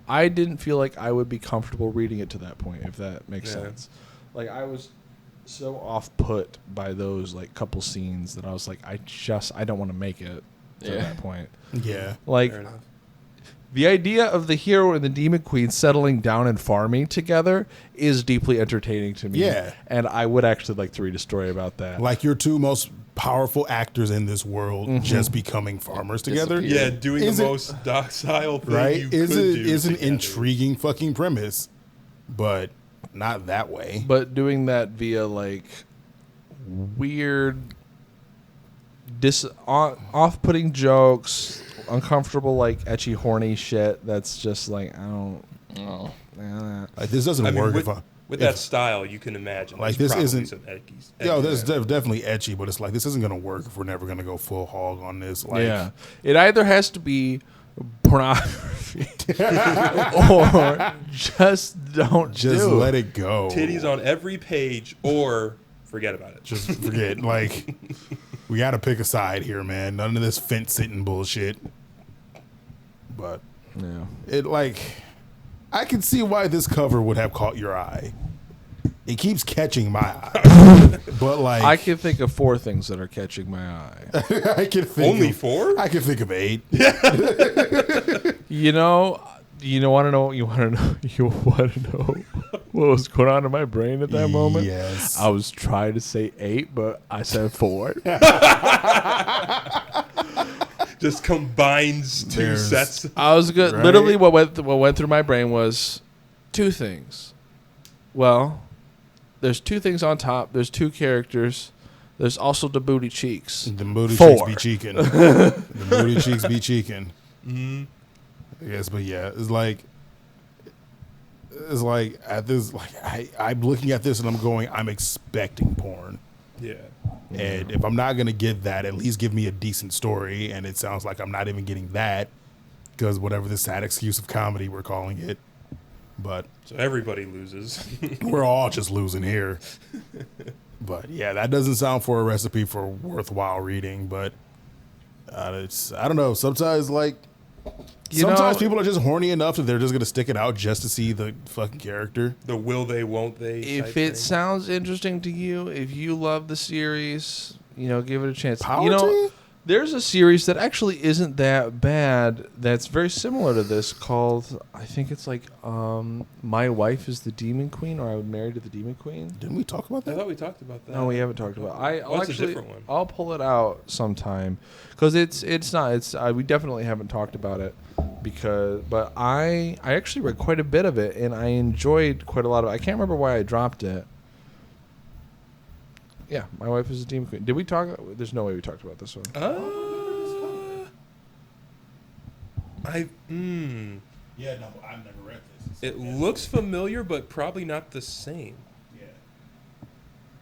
didn't feel like I would be comfortable reading it to that point, if that makes sense. Like, I was so off put by those like couple scenes that I was like, I don't want to make it to that point. Yeah. Like, Fair enough. the idea of the hero and the demon queen settling down and farming together is deeply entertaining to me. Yeah. And I would actually like to read a story about that. Like your two most powerful actors in this world just becoming farmers together. Disappear. Yeah, doing Is the it- most docile thing Right? you Is could it do is an together. intriguing fucking premise, but not that way. But doing that via like weird, off-putting jokes, uncomfortable like ecchi horny shit. That's just like I don't. Oh. Like this doesn't I mean, work with that style, you can imagine. Like, there's this probably isn't- some edgies. Yo, there's definitely etchy, but it's like this isn't gonna work if we're never gonna go full hog on this. Like, Yeah, it either has to be pornography or just don't just do let it. it go. titties on every page, or forget about it. Just forget. Like, we got to pick a side here, man. None of this fence sitting bullshit. But Yeah. it like, I can see why this cover would have caught your eye. It keeps catching my eye, but like I can think of 4 things that are catching my eye. I can think Only of, 4? I can think of 8. You want to know what was going on in my brain at that moment? Yes. I was trying to say 8, but I said 4. Just combines 2 There's- sets. I was good. Right? Literally, what went through my brain was 2 things. Well, there's 2 things on top. There's 2 characters. There's also the booty cheeks. The booty 4. cheeks be cheeking. The booty cheeks be cheeking. Yes, but yeah, it's like at this, like I'm looking at this and I'm going, I'm expecting porn. Yeah. And if I'm not going to get that, at least give me a decent story. And it sounds like I'm not even getting that because whatever the sad excuse of comedy we're calling it. But So everybody loses. we're all just losing here. But yeah, that doesn't sound for a recipe for worthwhile reading. But it's, I don't know. Sometimes like, sometimes people are just horny enough that they're just going to stick it out just to see the fucking character. The will they, won't they? If type it thing. sounds interesting to you, if you love the series, give it a chance. Power to you? There's a series that actually isn't that bad that's very similar to this called, I think it's like My Wife is the Demon Queen, or I Would Marry to the Demon Queen. Didn't we talk about I that? thought we talked about that. No, we haven't talked about it. Oh, it's a different one. I'll pull it out sometime because we definitely haven't talked about it but I actually read quite a bit of it and I enjoyed quite a lot of it. I can't remember why I dropped it. Yeah, My Wife is a Demon Queen. Did we talk? There's no way we talked about this one. Yeah, no, I've never read this. It looks familiar, but probably not the same. Yeah.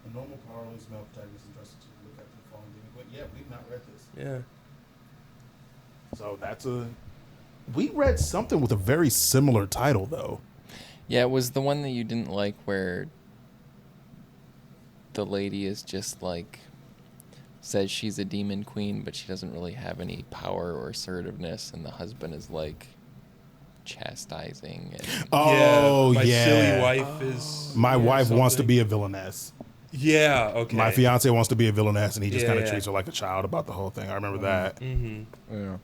A normal powerless male protagonist is trusted to look after the fallen demon. But yeah, we've not read this. Yeah. So that's we read something with a very similar title though. Yeah, it was the one that you didn't like where the lady is just like says she's a demon queen, but she doesn't really have any power or assertiveness, and the husband is like chastising. And Oh my yeah. silly wife is. My wife wants to something. be a villainess. Yeah. Okay. My fiance wants to be a villainess, and he just Yeah, kind of yeah. treats her like a child about the whole thing. I remember that. Mm-hmm. Yeah.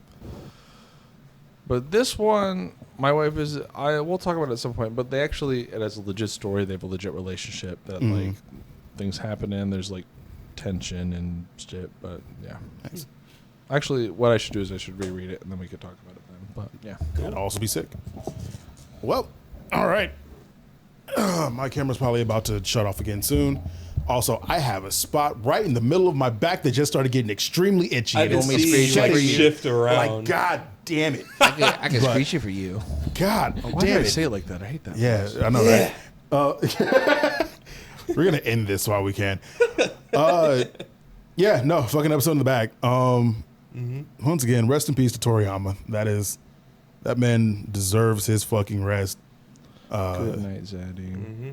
But this one, My Wife is. We'll talk about it at some point. But it has a legit story. They have a legit relationship that like things happen in. There's like tension and shit. But yeah. Nice. Actually, what I should do is I should reread it and then we could talk about it then. But yeah. That'd also be sick. Well, all right. My camera's probably about to shut off again soon. Also, I have a spot right in the middle of my back that just started getting extremely itchy. I and can it's see shutting it me- shift around. Like, God damn it. I can But- screech it for you. God Why damn did I it. say it like that? I hate that. Yeah, I know, right? We're going to end this while we can. Yeah, no, fucking episode in the back. Once again, rest in peace to Toriyama. That man deserves his fucking rest. Good night, Zaddy. Mm-hmm.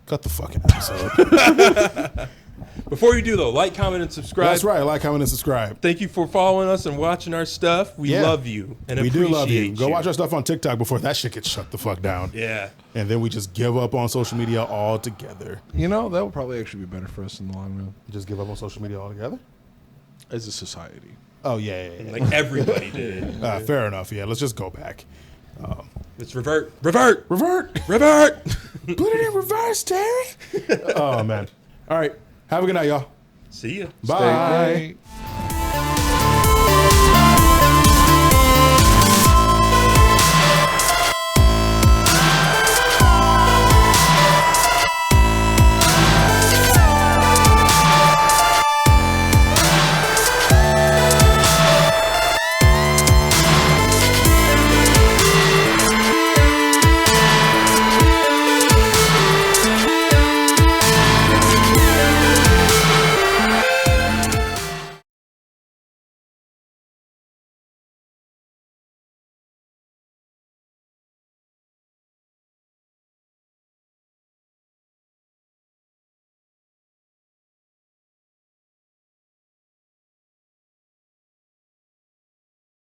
Cut the fucking episode. Before you do, though, like, comment, and subscribe. That's right. Like, comment, and subscribe. Thank you for following us and watching our stuff. We love you and we appreciate do love you. Go watch our stuff on TikTok before that shit gets shut the fuck down. Yeah. And then we just give up on social media altogether. You know, that will probably actually be better for us in the long run. Just give up on social media altogether? As a society. Oh, yeah. Like everybody did. Fair enough. Yeah, let's just go back. Let's revert. Revert. Revert. Revert. Put it in reverse, Terry. Oh, man. All right. Have a good night, y'all. See ya. Bye. Stay great.